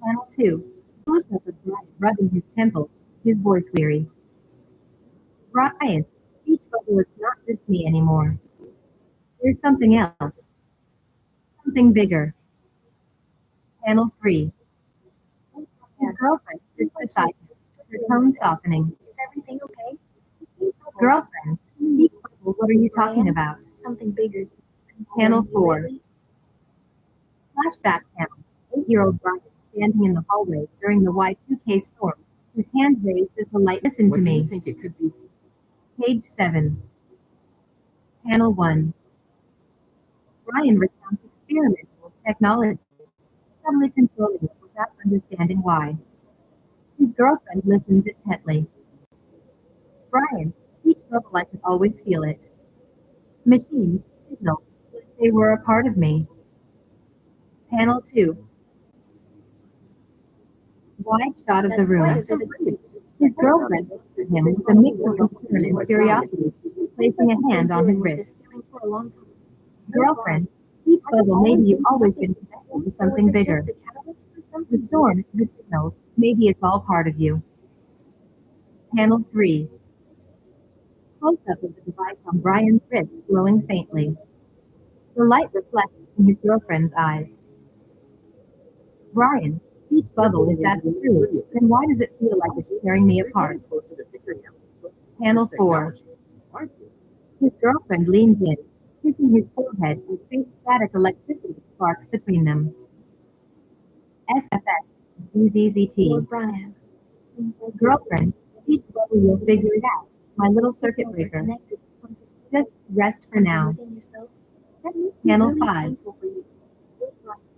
Panel 2. Close up of Brian rubbing his temples, his voice weary. Brian, speech bubble, it's not just me anymore. There's something else. Something bigger. Panel 3. His girlfriend sits beside him, her tone softening. Is everything okay? Girlfriend, speech bubble, what are you talking about? Something bigger. Panel 4. Flashback panel. 8-year-old Brian standing in the hallway during the Y2K storm, his hand raised as the light. Listen What to do you me. think it could be? Page 7. Panel 1. Brian recounts experimenting with technology, subtly controlling it without understanding why. His girlfriend listens intently. Brian, speech bubble, I could always feel it. Machines, signals, like they were a part of me. Panel 2. Wide shot of the room. His girlfriend looks at him with a mix of concern and curiosity, placing a hand on his wrist. For a long time. Girlfriend, speech bubble, maybe you've always been connected to something bigger. The storm, the signals, maybe it's all part of you. Panel 3. Close-up of the device on Brian's wrist glowing faintly. The light reflects in his girlfriend's eyes. Brian, Speech bubble, if that's true, then why does it feel like it's tearing me apart? Panel 4. His girlfriend leans in, kissing his forehead and faint static electricity sparks between them. SFX, ZZZT. Lord Brian. Girlfriend, speech bubble, you'll figure it out. My little circuit breaker. Just rest for now. Panel 5.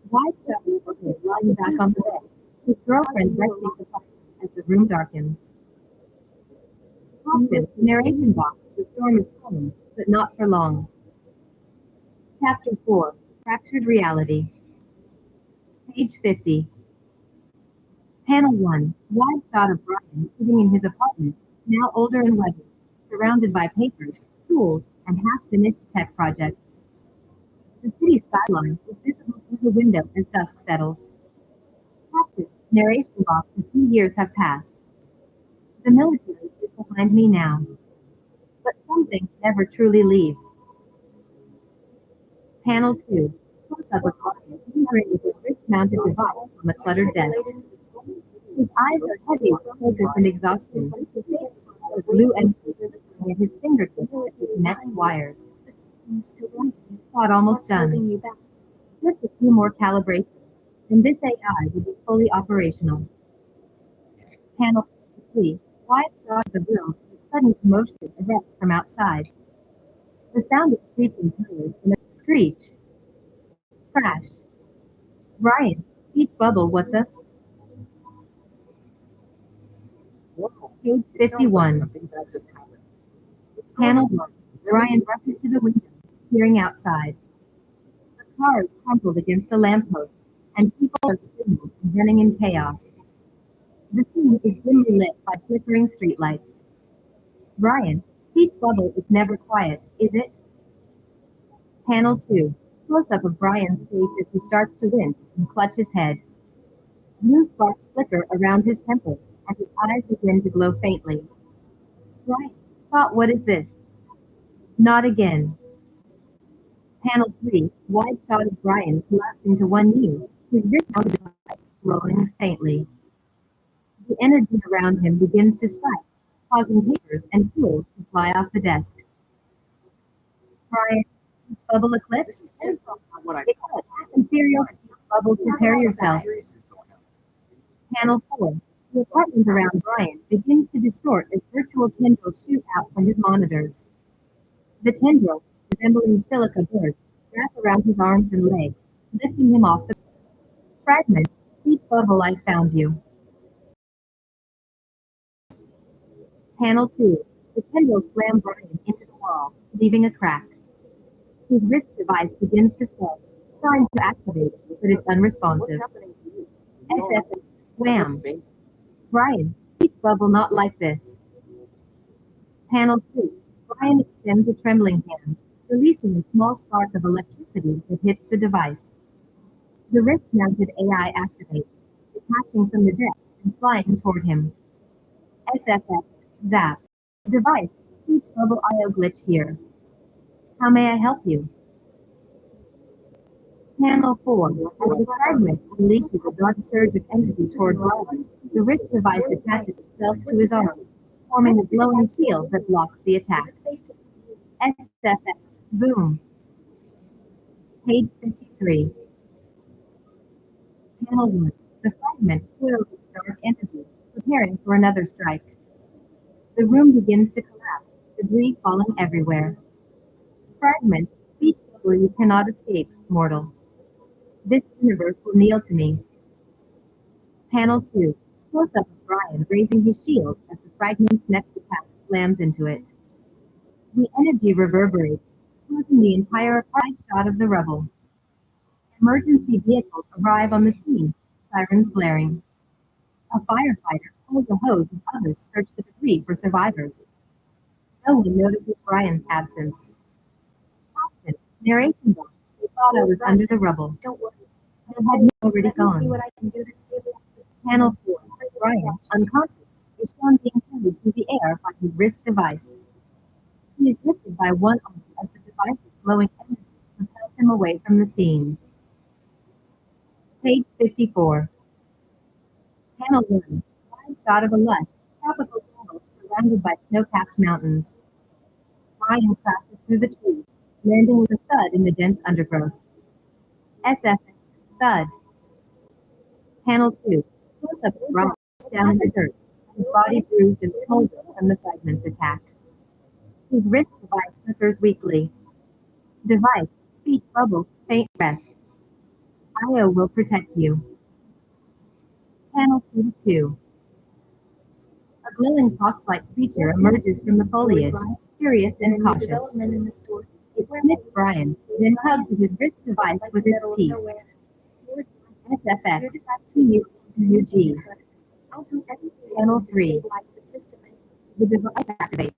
Wide shut forehead lying back on the bed, his girlfriend resting beside him as the room darkens. Caption, narration box, the storm is coming, but not for long. Chapter 4, Fractured Reality. Page 50. Panel 1, wide shot of Brian sitting in his apartment, now older and weathered, surrounded by papers, tools, and half-finished tech projects. The city skyline is visible through the window as dusk settles. Captain, narration box, a few years have passed. The military is behind me now. But some things never truly leave. Panel 2. Close-up of Brian tinkering with his wrist-mounted device on the cluttered desk. His eyes are heavy with focus and exhaustion. The blue energy at his fingertips as he connects wires. Thought almost done. Just a few more calibrations, and this AI will be fully operational. Panel 3. Wide shot of the room as a sudden commotion erupts from outside. The sound of screeching tires and a screech. Crash. Brian, speech bubble, what the? Page 51. Panel 1. Brian rushes to the window, peering outside. The car is crumpled against a lamppost, and people are screaming and running in chaos. The scene is dimly lit by flickering streetlights. Brian, speech bubble is never quiet, is it? Panel 2. Close-up of Brian's face as he starts to wince and clutch his head. Blue sparks flicker around his temple, and his eyes begin to glow faintly. Brian thought, what is this? Not again. Panel 3. Wide shot of Brian collapsing to one knee, his wrist-mounted device glowing faintly. The energy around him begins to spike, causing papers and tools to fly off the desk. Brian, speech bubble eclipse? Ethereal speech bubble, prepare yourself. Panel 4. The apartment around Brian begins to distort as virtual tendrils shoot out from his monitors. The tendrils, resembling silica birds, wrap around his arms and legs, lifting him off the fragment. Speech bubble, I found you. Panel 2. The tendrils slam Brian into the wall, leaving a crack. His wrist device begins to swell, trying to activate, but it's unresponsive. SFX, wham. Brian, speech bubble, not like this. Panel 3. Brian extends a trembling hand, releasing a small spark of electricity that hits the device. The wrist-mounted AI activates, detaching from the desk and flying toward him. SFX, zap. Device, speech bubble, IO glitch here. How may I help you? Panel 4. As the fragment unleashes a dark surge of energy toward Brian, the wrist device attaches itself to his arm, forming a glowing shield that blocks the attack. SFX, boom. Page 53. Panel 1. The fragment coils its dark energy, preparing for another strike. The room begins to collapse, debris falling everywhere. Fragment, speech bubble, you cannot escape, mortal. This universe will kneel to me. Panel 2. Close-up of Brian raising his shield as the fragment's next attack slams into it. The energy reverberates, causing the entire apartment shot of the rubble. Emergency vehicles arrive on the scene, sirens blaring. A firefighter pulls a hose as others search the debris for survivors. No one notices Brian's absence. Captain, narration box, they thought I was under the rubble. Don't worry. They had already Let me see gone. what I can do to stabilize this. Panel 4. Brian, unconscious, is shown being carried through the air by his wrist device. He is lifted by one arm as the device's glowing energy propels him away from the scene. Page 54. Panel 1. Wide shot of a lush, tropical jungle surrounded by snow-capped mountains. Brian crashes through the trees, landing with a thud in the dense undergrowth. SFX. Thud. Panel 2. Close-up of Brian down in the dirt, his body bruised and smoldering from the fragment's attack. His wrist device flickers weakly. Device. Speech bubble. Faint rest. IO will protect you. Panel 2-2. A glowing fox-like creature emerges from the foliage, curious and cautious. It sniffs Brian, then tugs at his wrist device with its teeth. SFX. CUG. Panel 3. The device activates,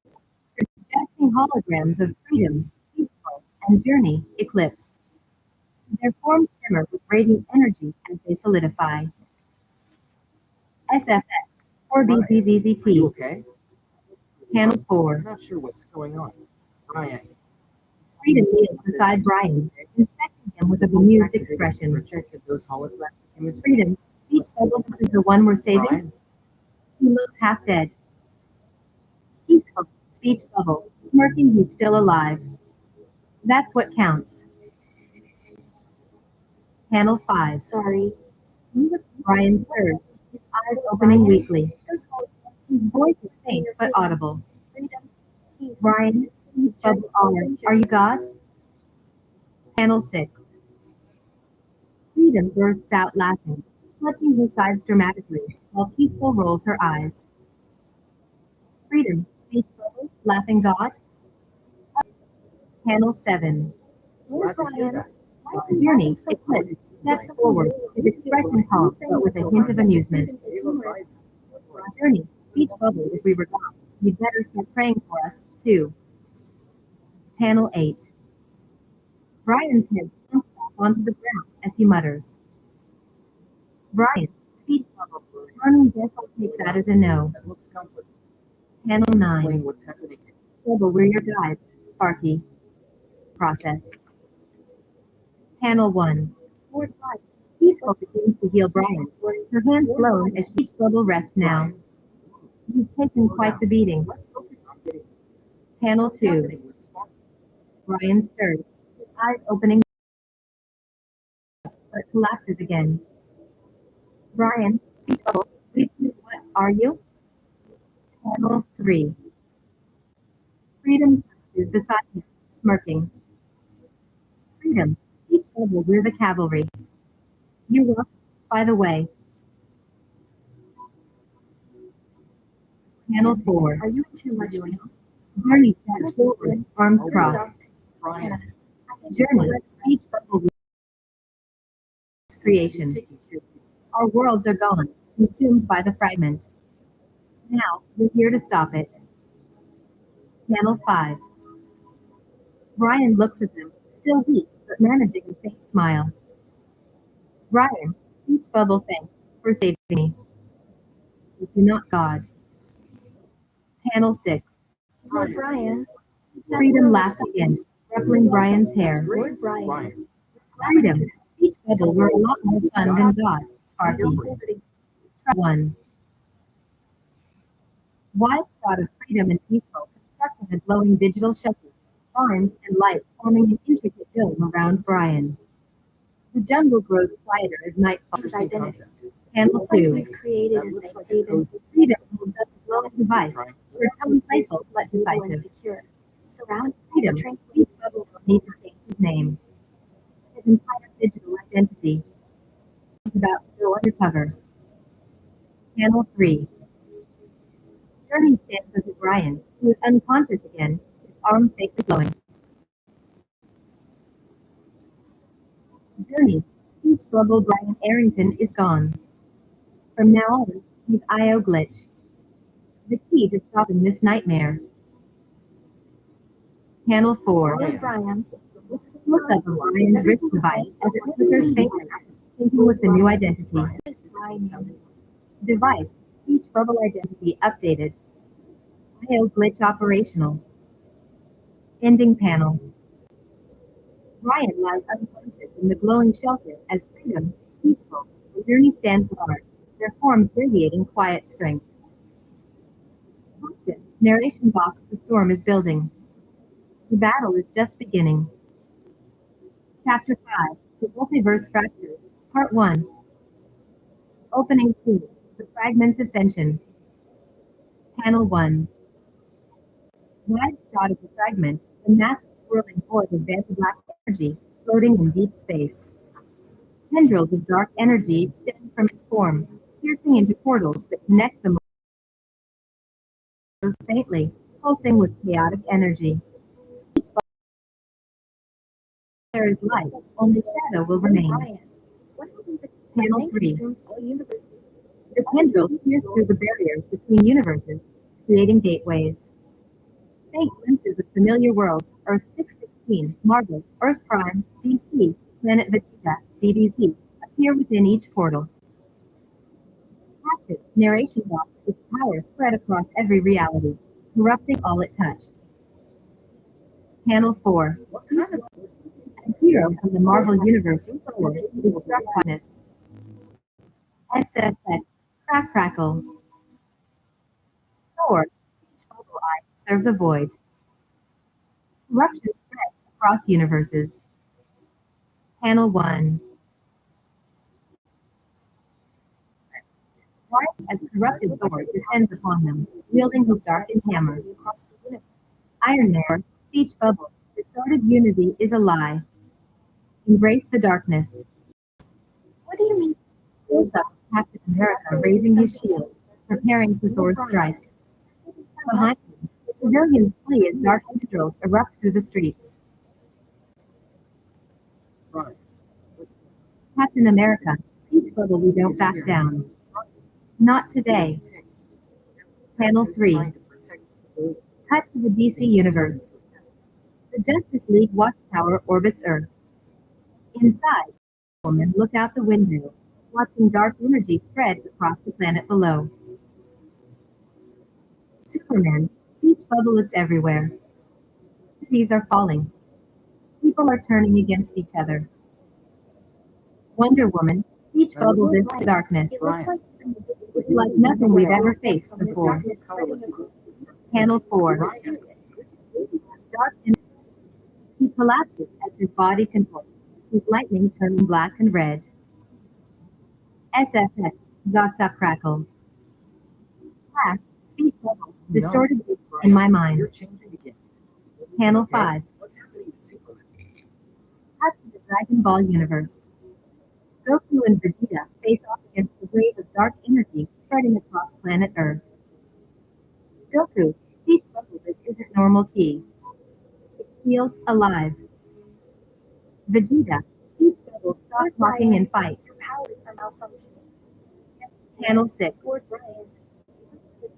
projecting holograms of freedom, peaceful, and journey, eclipse. Their forms shimmer with radiant energy as they solidify. SFX. Are you BZZZT. okay? Panel I'm 4. not sure what's going on. Brian. Freedom kneels beside Brian, inspecting him with a bemused expression. Projected those holographic images. Freedom. Speech bubble. This is the one we're saving. Brian. He looks half dead. Peaceful. Speech bubble. Smirking, he's still alive. That's what counts. Panel 5. Sorry. Brian stirs, his eyes opening weakly. His voice is faint but audible. Brian, speech bubble are you God? Panel 6. Freedom bursts out laughing, clutching her sides dramatically, while Peaceful rolls her eyes. Freedom, speech bubble, laughing God. Panel 7. Glad to hear that. Journey, eclipse, steps forward, his expression calm, but with a hint of amusement. Journey, speech bubble, if we were God, you'd better start praying for us, too. Panel 8. Brian's head slumps back onto the ground as he mutters. Brian, speech bubble, guess I'll take that as a no. That looks comforting. Panel Explain 9. what's happening here. Trouble, we're your guides, Sparky. Process. Panel 1. Peaceful begins to heal Brian. Her hands blown as each bubble rests now. You've taken quite the beating. Let's focus on getting Panel what's 2. happening with Spark. Brian stirs, his eyes opening but collapses again. Brian, speech bubble, what are you? Panel 3. Freedom is beside him, smirking. Freedom, speech bubble, we're the cavalry. You look, by the way. Panel 4. Are you in too much now? Journey steps forward, arms Oh, crossed. Brian. Journey, speech bubble, creation. Taking care of you. Our worlds are gone, consumed by the fragment. Now, we're here to stop it. Panel 5. Brian looks at them, still weak, but managing a faint smile. Brian, speech bubble, thanks for saving me. If you're not God. Panel 6. Lord Brian. Freedom laughs again, ruffling Brian's hair. Lord Brian. Brian. Freedom, speech bubble, we're a lot more fun than God, Sparky. Try 1. Wide shot of freedom and peaceful, constructing a glowing digital shelter, vines and light forming an intricate dome around Brian. The jungle grows quieter as night falls. Interesting concept. Panel It's like 2. we've created That a looks safe like a haven. cozy Freedom holds up a glowing device, her tone playful but Stable and decisive. secure. Surrounded Freedom, speech bubble will need to change his name. His entire digital identity. He's about to go undercover. Panel 3. Journey stands over Brian, who is unconscious again, his arm faintly glowing. Journey, speech bubble Brian Arrington is gone. From now on, he's IO Glitch. The key to stopping this nightmare. Panel 4. Lord Brian. Close-up of Brian's wrist device as it flickers faintly, syncing with the new identity. Device, speech bubble identity updated. IO Glitch operational. Ending panel. Brian lies unconscious in the glowing shelter as freedom, peaceful, the journey stand guard. their forms radiating quiet strength. Narration box: the storm is building. The battle is just beginning. Chapter 5: The Multiverse Fractures, Part 1. Opening Scene: The Fragment's Ascension. Panel 1. Wide shot of the fragment, the massive swirling void of black energy, floating in deep space. Tendrils of dark energy extend from its form, piercing into portals that connect the multiverse faintly, pulsing with chaotic energy. There is light, only shadow will remain. What happens if Panel Fragment 3. consumes all universes? The tendrils pierce through the barriers between universes, creating gateways. Faint glimpses of familiar worlds: Earth 616, Marvel, Earth Prime, DC, Planet Vegeta, DBZ, appear within each portal. Active narration box: its power spread across every reality, corrupting all it touched. Panel 4. A hero from the Marvel Universe is struck by this. SFX, Crack Crackle. Thor, Speech Bubble Eye, Serve the Void. Corruption spreads across universes. Panel 1. Light as corrupted Thor descends upon them, wielding his darkened hammer. Iron Man, Speech Bubble, distorted unity is a lie. Embrace the darkness. What do you mean? Close up Captain America raising his shield, preparing for Thor's strike. Behind him, civilians flee as dark tendrils erupt through the streets. Captain America, Speech Bubble, we don't back down. Not today. Panel 3. Cut to the DC universe. The Justice League watchtower orbits Earth. Inside, women look out the window, watching dark energy spread across the planet below. Superman, Speech Bubble, it's everywhere. Cities are falling. People are turning against each other. Wonder Woman, Speech Bubble, this darkness. It's like nothing we've ever faced before. Panel 4. Dark energy. He collapses as his body contorts, his lightning turning black and red. SFX, Zotsa Crackle. Flash, Speech Bubble, distorted in my mind. Panel 5. Cut to the Dragon Ball universe. Goku and Vegeta face off against the wave of dark energy spreading across planet Earth. Goku, Speech Bubble, this isn't normal key. It feels alive. Vegeta, Speech Bubble, stop talking and fight. Your powers are malfunctioning. Panel 6. Lord Brian.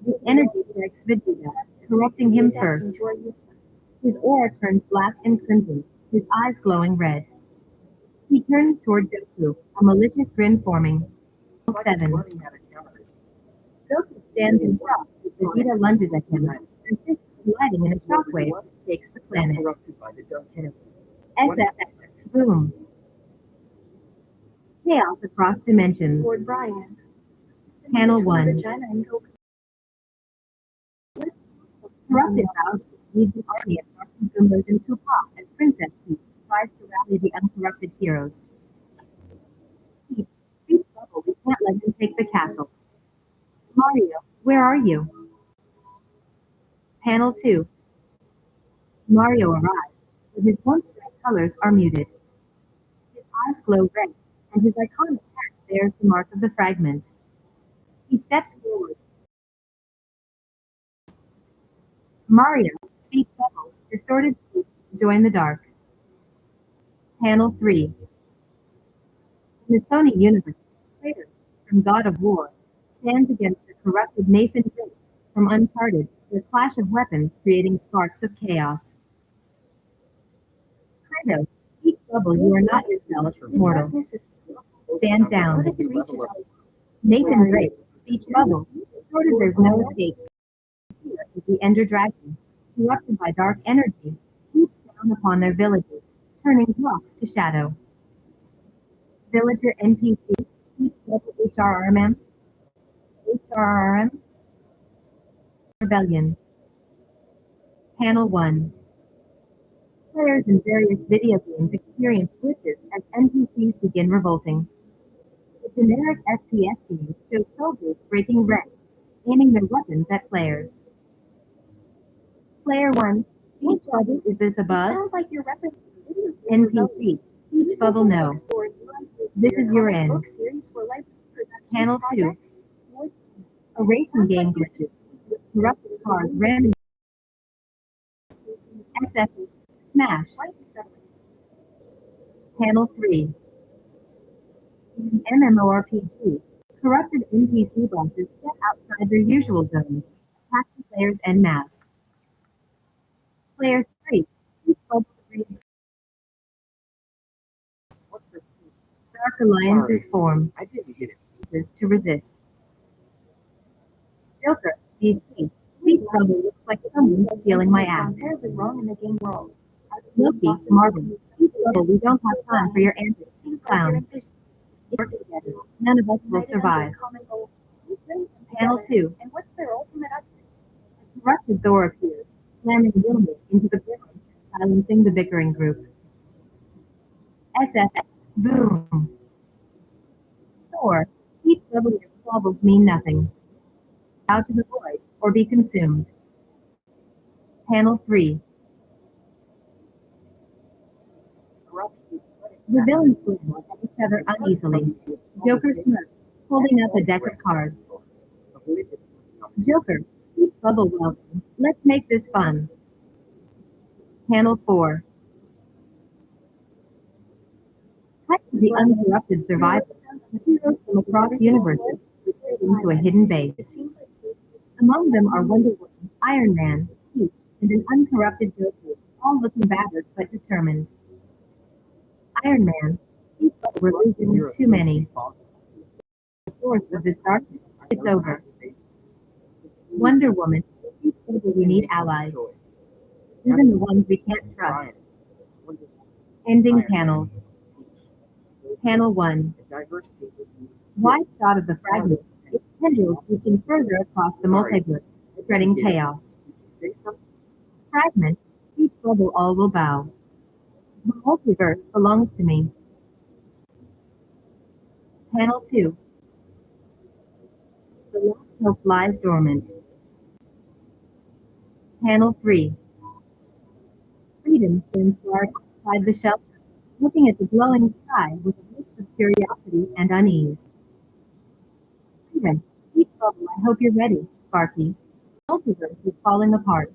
His energy strikes Vegeta, corrupting him first. His aura turns black and crimson, his eyes glowing red. He turns toward Goku, a malicious grin forming. 7. Goku stands in shock as Vegeta lunges at him, and fists colliding in a shockwave that shakes the planet. SFX, boom. Chaos across dimensions. Lord Brian. Panel 1. Vagina and Goku. Corrupted Bowser leads an army of dark Goombas and Koopa as Princess Peach tries to rally the uncorrupted heroes. Peach, Speech Bubble, we can't let him take the castle. Mario, where are you? Panel 2. Mario arrives, but his once bright colors are muted. His eyes glow red, and his iconic hat bears the mark of the fragment. He steps forward. Mario, Speech Bubble, distorted Peach, join the dark. Panel 3. In the Sony universe, Kratos, from God of War, stands against the corrupted Nathan Drake from Uncharted, their clash of weapons creating sparks of chaos. Kratos, Speech Bubble, you are not yourself, mortal. Stand down. What if he reaches out? Nathan Drake, Speech Bubble, distorted, there's no escape. Here is the Ender Dragon, corrupted by dark energy, sweeps down upon their villages, turning rocks to shadow. Villager NPC, Speech Bubble HRR ma'am. HRRM. Rebellion. Panel 1. Players in various video games experience glitches as NPCs begin revolting. The generic FPS game shows soldiers breaking ranks, aiming their weapons at players. Player 1. Speech bubble, is this a bug? Sounds like you're referencing a video game NPC. Speech bubble, no. This is your end. Panel 2. A racing game glitches. Corrupted cars ramming. SF. Smash. Panel 3. In an MMORPG, corrupted NPC bosses get outside their usual zones, attacking players en masse. Player 3. Speech bubble reads. What's the Dark alliances form. I didn't get it. To resist. Joker, DC. Speech bubble looks like someone's stealing my act. Terribly wrong in the game world. Loki, Marvin. Speech bubble, we don't have time for your antics, clown. Work together. None of us will survive. Panel 2. And what's their ultimate objective? A corrupted Thor appears, slamming Wilmer into the ground, silencing the bickering group. SFX. Boom. Thor. Speech bubble, your squabbles mean nothing. Bow to the void, or be consumed. Panel 3. The villains glance at each other uneasily. Joker smirks, holding up a deck of cards. Joker, speech bubble welcome. Let's make this fun. Panel 4. Cut to the uncorrupted survivors, heroes from across universes, retreating to a hidden base. Among them are Wonder Woman, Iron Man, Peach, and an uncorrupted Goku, all looking battered but determined. Iron Man, speech bubble, we're losing too many. The source of this darkness, it's over. Wonder Woman, speech bubble, we need allies. Even the ones we can't trust. Ending panels. Panel 1. Wide shot of the fragment, its tendrils reaching further across the multiverse, spreading chaos. Fragment, speech bubble, all will bow. The multiverse belongs to me. Panel 2. The last hope lies dormant. Panel 3. Freedom stands guard outside the shelter, looking at the glowing sky with a mix of curiosity and unease. Freedom, speech bubble, I hope you're ready, Sparky. The multiverse is falling apart.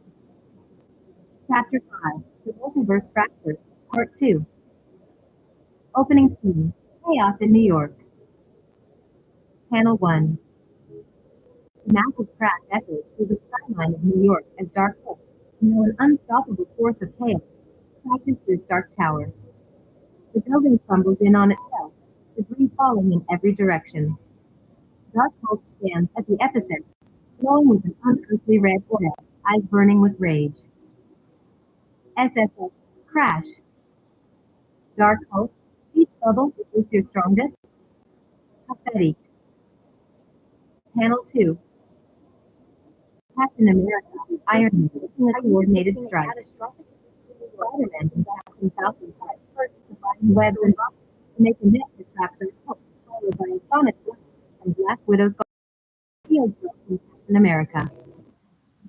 Chapter 5. The Multiverse Fractures, Part 2. Opening scene. Chaos in New York. Panel 1. A massive crash echoes through the skyline of New York as Dark Hope, now an unstoppable force of chaos, crashes through Stark Tower. The building crumbles in on itself, debris falling in every direction. Dark Hope stands at the epicenter, glowing with an unearthly red oil, eyes burning with rage. SFX. Crash. Dark Hope. Speech bubble, is this your strongest? Pathetic. Panel 2. Captain America, Iron Man, making a coordinated strike. Spider-Man and Captain Falcon fight first, dividing webs and rockets to make a net to trap Dark Hope, followed by a sonic blast and Black Widow's field throw from Captain America.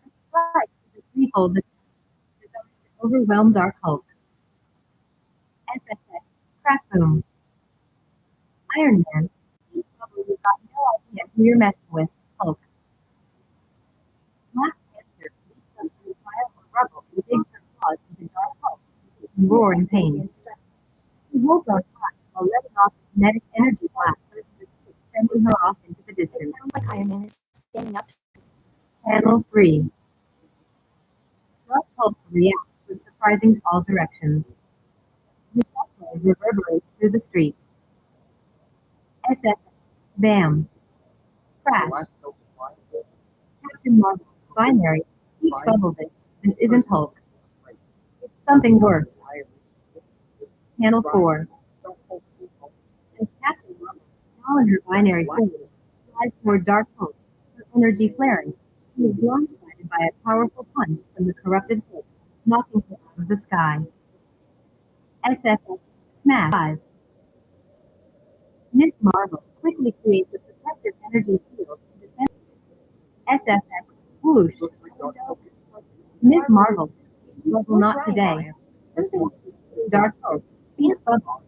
This strike is a threefold attack designed to overwhelm Dark Hulk. SFX. Crack boom. Iron Man, speech bubble, you've got no idea who you're messing with, Hulk. Black Panther leaps up through fire or rubble and digs her claws into Dark Hulk, in roaring pain. She holds on tight while letting off a kinetic energy blast, sending her off into the distance. It sounds like Iron Man is standing up. Panel 3. Dark Hulk reacts with surprising all directions. The shockwave reverberates through the street. SFX. Bam. Crash. Captain Marvel. Binary. Speech bubble this. This isn't Hulk. It's something worse. Panel 4. As Captain Marvel, now in her binary form, flies toward Dark Hulk, energy flaring, she is blindsided by a powerful punch from the corrupted Hulk, knocking her out of the sky. SFX Smash 5. Miss Marvel quickly creates a protective energy field to defend SFX Whoosh. Looks like Dark Hulk is Miss Marvel, bubble not today. Dark Hulk, speech bubble,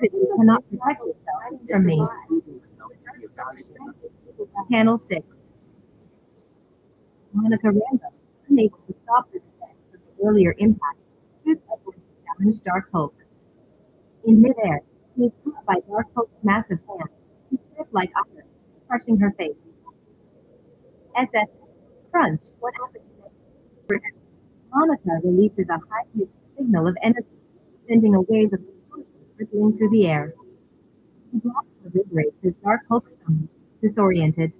you cannot protect yourself from me. proving herself to be a valuable Panel 6. Monica Rambeau, unable to stop the descent from the earlier impact, shoots upward to challenge Dark Hulk. In midair, he is caught by Dark Hulk's massive hand, who strip like iron, crushing her face. SF Crunch. What happens next? Monica releases a high-pitched signal of energy, sending a wave of distortion rippling through the air. The blast reverberates as Dark Hulk stumbles, disoriented.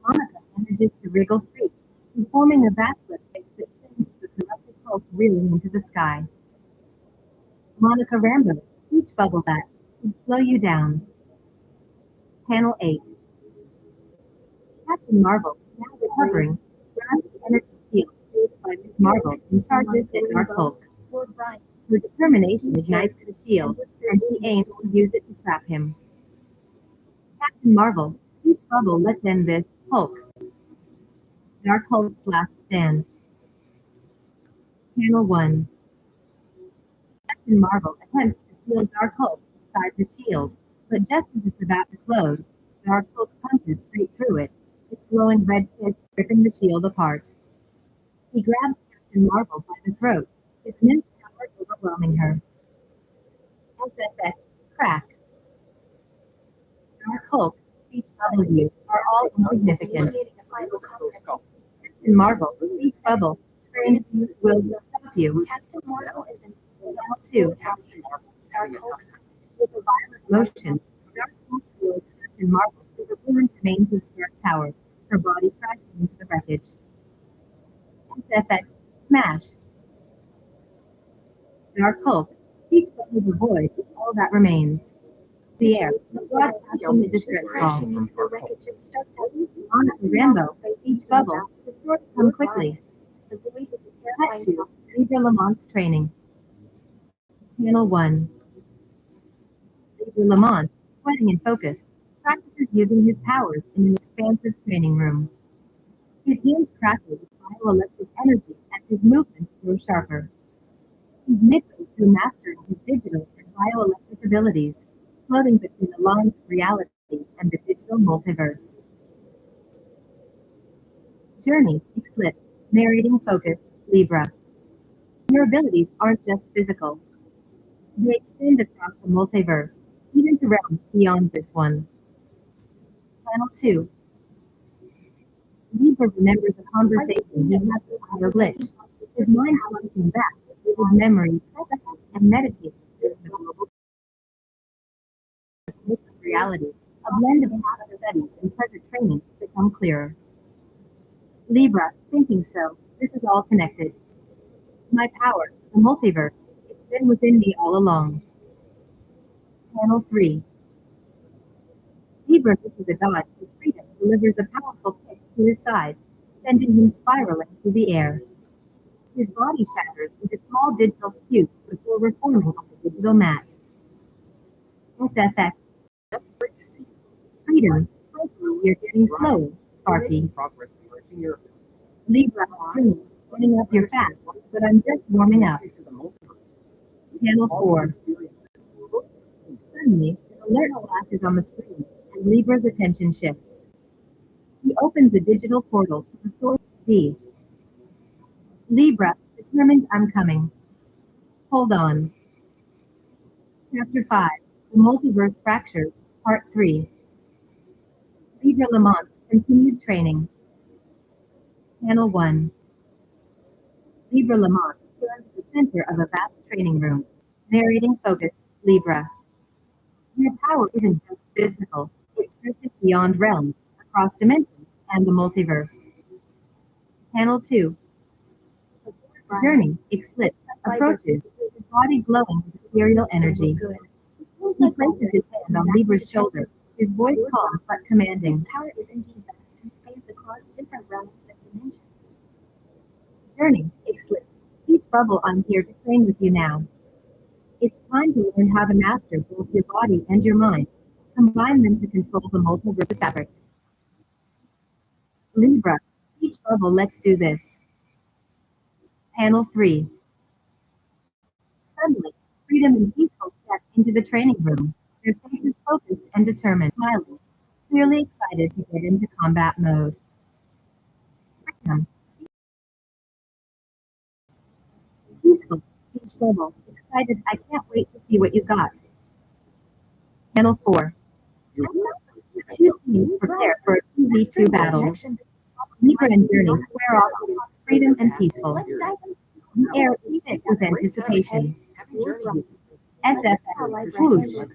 Monica manages to wriggle free, performing a backflip that sends the corrupted Hulk reeling into the sky. Monica Rambeau, speech bubble that should slow you down. Panel 8. Captain Marvel, now recovering, grabs the energy shield created by Miss Marvel and charges at Dark Hulk. Her determination ignites the shield, and she aims to use it to trap him. Captain Marvel, speech bubble, let's end this, Hulk. Dark Hulk's last stand. Panel 1. Captain Marvel attempts to seal Dark Hulk inside the shield, but just as it's about to close, Dark Hulk punches straight through it, its glowing red fist ripping the shield apart. He grabs Captain Marvel by the throat, his immense power overwhelming her. SFX Crack. Dark Hulk, speech bubble, you are all insignificant. Captain Marvel, speech bubble, scream will stop you. Panel 2. With a violent motion, Dark Hulk throws Captain Marvel through the ruined remains of Stark Tower, her body crashing into the wreckage. SFX Smash. Dark Hulk, speech bubble the void is all that remains. The air, broadcasting the distress call. Monica Rambeau, speech bubble, the sword come quickly. Cut to Libre Lamont's training. Panel 1. Libre Lamont, sweating and focused, practices using his powers in an expansive training room. His hands crackle with bioelectric energy as his movements grow sharper. He's midway through mastering his digital and bioelectric abilities, floating between the lines of reality and the digital multiverse. Journey, Eclipse, narrating focus, Libre. Your abilities aren't just physical. They extend across the multiverse, even to realms beyond this one. Panel 2. Libre remembers a conversation he had with Glitch. His mind harkens back to vivid memories and meditating during the global mixed reality. A blend of past studies and present training has become clearer. Libre, thinking so, this is all connected. My power, the multiverse, it's been within me all along. Panel 3. Libre misses a dodge as Freedom delivers a powerful kick to his side, sending him spiraling through the air. His body shatters into small digital cubes before reforming on the digital mat. SFX. That's great to see. Freedom, you're getting slower, Sparky. Progress emerging your Libre, running up your fast, but I'm just warming up. to the multiverse. Panel All 4. these experiences. Suddenly, an alert flashes on the screen, and Libre's attention shifts. He opens a digital portal to the source Z. Libre, determined I'm coming. Hold on. Chapter 5, The Multiverse Fractures, Part 3. Libre Lamont's continued training. Panel 1. Libre Lamont stands at the center of a vast training room, narrating focus, Libre. Your power isn't just physical, it stretches beyond realms, across dimensions, and the multiverse. Panel 2. Journey, Eclipse, approaches, his body glowing with ethereal energy. He places his hand on Libre's shoulder, his voice calm but commanding. Power is indeed vast and spans across different realms and dimensions. Journey, Eclipse, Speech Bubble, I'm here to train with you now. It's time to learn how to master both your body and your mind. Combine them to control the multiverse fabric. Libra, Speech Bubble, let's do this. Panel 3. Suddenly, Freedom and Peaceful step into the training room, their faces focused and determined, smiling, clearly excited to get into combat mode. Freedom, Peaceful, Speech Bubble, excited, I can't wait to see what you got. Panel 4. The two teams prepare for a 2v2 battle. Libra and Journey square off against Freedom and Peaceful. The air is thick with anticipation. SFX, whoosh.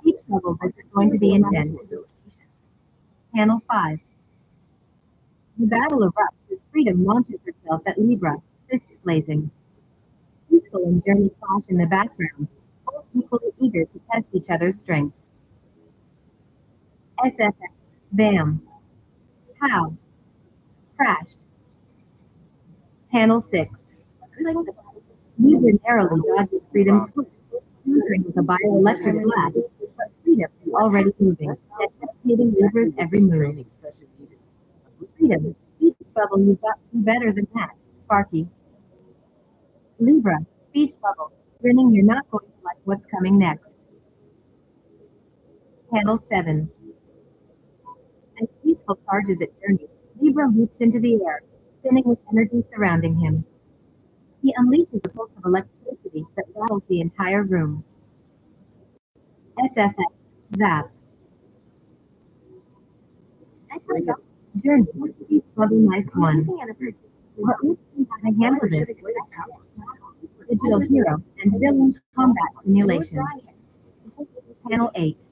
Speech Bubble, this is going to be intense. Panel 5. The battle erupts as Freedom launches herself at Libra, fists blazing. Peaceful and Journey clash in the background, both equally eager to test each other's strength. SFX, bam. Pow. Crash. Panel 6. Libra narrowly dodges Freedom's foot, answering with a bioelectric blast, but Freedom is already moving, anticipating Libra's every move. Freedom, Speech Bubble, you've got to do better than that, Sparky. Libra, Speech Bubble, grinning, you're not going to like what's coming next. Panel 7. As Peaceful charges at Journey, Libra leaps into the air, spinning with energy surrounding him. He unleashes a pulse of electricity that rattles the entire room. SFX, zap. Journey, Speech Bubble, nice one. But let's see how to handle this. Digital Hero and Villain Combat Simulation. Panel 8.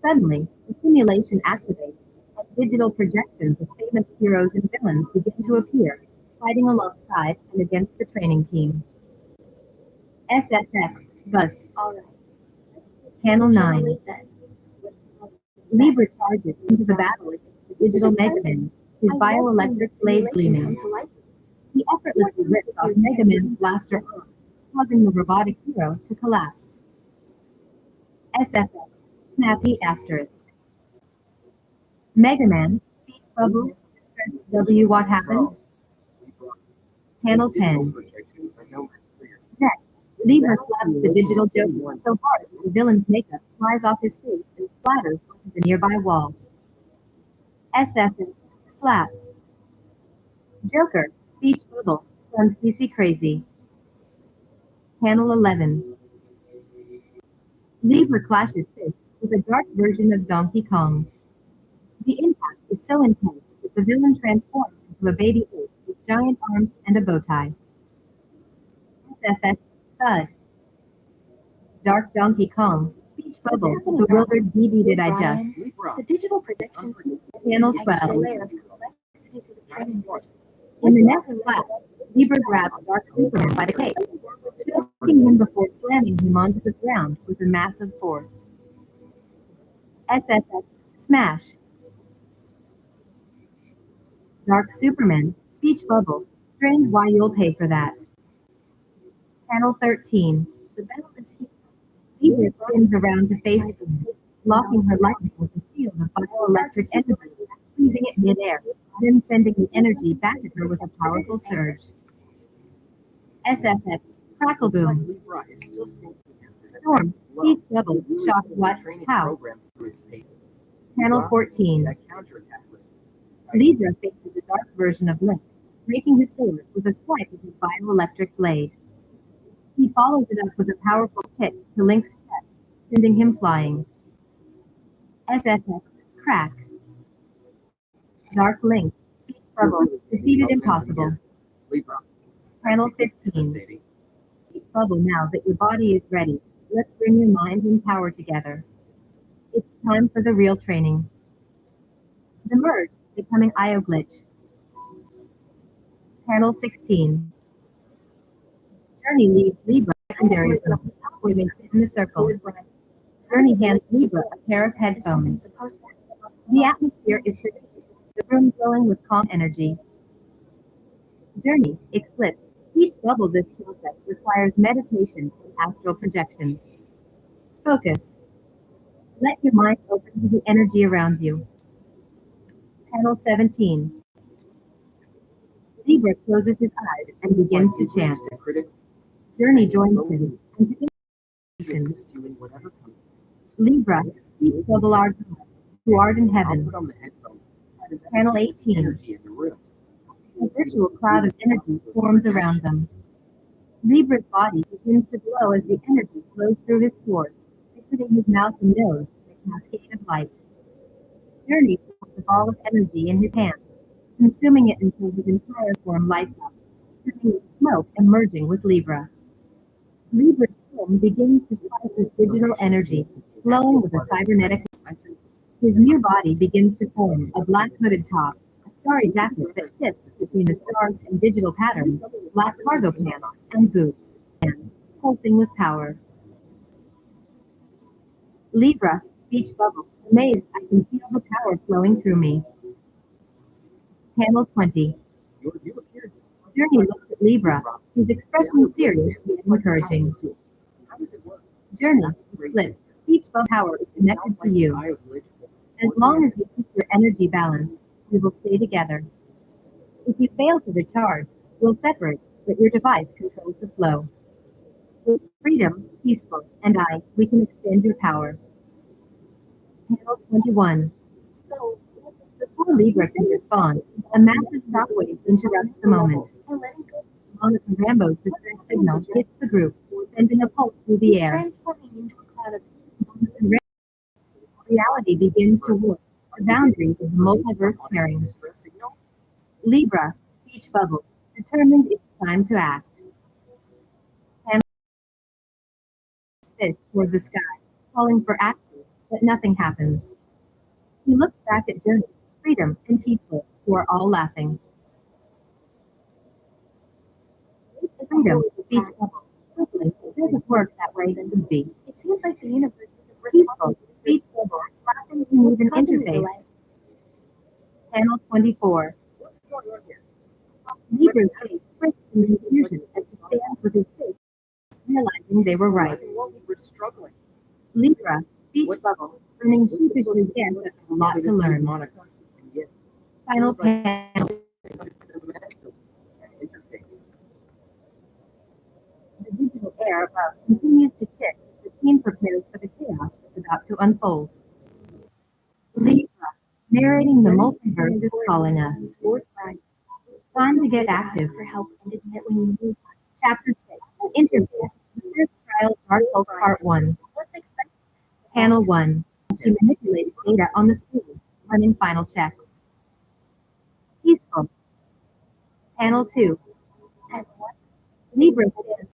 Suddenly, the simulation activates, and digital projections of famous heroes and villains begin to appear, fighting alongside and against the training team. SFX, bust. Panel 9. Libre charges into the battle against the digital Mega Man, his bioelectric blade gleaming. He effortlessly rips off Mega Man's blaster arm, causing the robotic hero to collapse. SFX, snappy asterisk. Mega Man, Speech Bubble, W, what happened? Panel 10. Next, Libra slaps the digital Joker so hard that the villain's makeup flies off his face and splatters onto the nearby wall. SFX, slap. Joker, Speech Bubble, stunned CC crazy. Panel 11. Libra clashes fists with a dark version of Donkey Kong. The impact is so intense that the villain transforms into a baby ape with giant arms and a bow tie. SFX, thud. Dark Donkey Kong, Speech Bubble, bewildered DD did I just. The digital projections Panel 12. In the next flash, Libra grabs Dark Superman by the cape, choking him before slamming him onto the ground with a massive force. SFX, smash. Dark Superman, Speech Bubble, strained, why you'll pay for that. Panel 13. The battle is here. Libra spins around to face him, blocking her lightning with a shield of bioelectric energy, freezing it midair, then sending the energy back at her with a powerful surge. SFX, crackle boom. Storm, Speech Bubble, shock what, how? Panel 14. Libra faces a dark version of Link, breaking his sword with a swipe of his bioelectric blade. He follows it up with a powerful kick to Link's chest, sending him flying. SFX, crack. Dark Link, Speech Bubble, defeated impossible. Panel 15. Speech Bubble, now that your body is ready, let's bring your mind and power together. It's time for the real training. The merge, becoming Glitch. Panel 16. Journey leads Libre secondary room, where they sit in a circle. Journey hands Libre a pair of headphones. The atmosphere is serene, the room glowing with calm energy. Journey, eclipse, speech bubble. This process requires meditation and astral projection. Focus. Let your mind open to the energy around you. Panel 17. Libre closes his eyes and begins to chant. Journey joins him, and to inspiration, Assist you in whatever comes. Libra, speech bubble our God, who art in I'll heaven. put on the headphones. Panel 18. Energy in the room. A virtual cloud of energy forms around them. Libra's body begins to glow as the energy flows through his pores, exiting his mouth and nose in a cascade of light. Journey feels a ball of energy in his hand, consuming it until his entire form lights up, turning with smoke and merging with Libra. Libra's skin begins to spark with digital energy, glowing with a cybernetic. His new body begins to form a black hooded top, a starry jacket that shifts between the stars and digital patterns, black cargo pants, and boots, and pulsing with power. Libra, speech bubble, amazed I can feel the power flowing through me. Panel 20. Journey looks at Libra, his expression serious yet encouraging. How does it work? Journey, eclipse, speech bubble power is connected to you. As long as you keep your energy balanced, we will stay together. If you fail to recharge, we'll separate, but your device controls the flow. With freedom, peaceful, and we can extend your power. Panel 21. So, Before Libra can respond, a massive shockwave interrupts the moment. Along with Rambo's distress signal hits the group, sending a pulse through the he's air. transforming into a cloud of Reality begins to warp, the boundaries of the multiverse tearing. Distress signal? Libra, speech bubble, determined it's time to act. Hand his fist toward the sky, calling for action, but nothing happens. He looks back at Journey, Freedom, and Peaceful, who are all laughing. Freedom, speech bubble, truthfully, it doesn't work that way, goofy. It seems like the universe is Peaceful, speech bubble, laughing you need an interface. Panel 24. What's going on here? Libra's face twists in confusion as he stands with his fist, realizing they were right. We're struggling. Libra, speech bubble, turning sheepishly guess that there's a lot to learn. Monica. And yet, Final seems like panel. it's an interface. The digital air above continues to shift as the team prepares for the chaos that's about to unfold. Libra, narrating the multiverse is calling us. Lord Brian. It's time to get active. For help and admit when you need one. Chapter 6, Interface, the first trial of Dark Hulk Part 1. Let's expect Panel 1. She manipulated data on the screen, running final checks. Peaceful. Panel 2. and what Libra stands.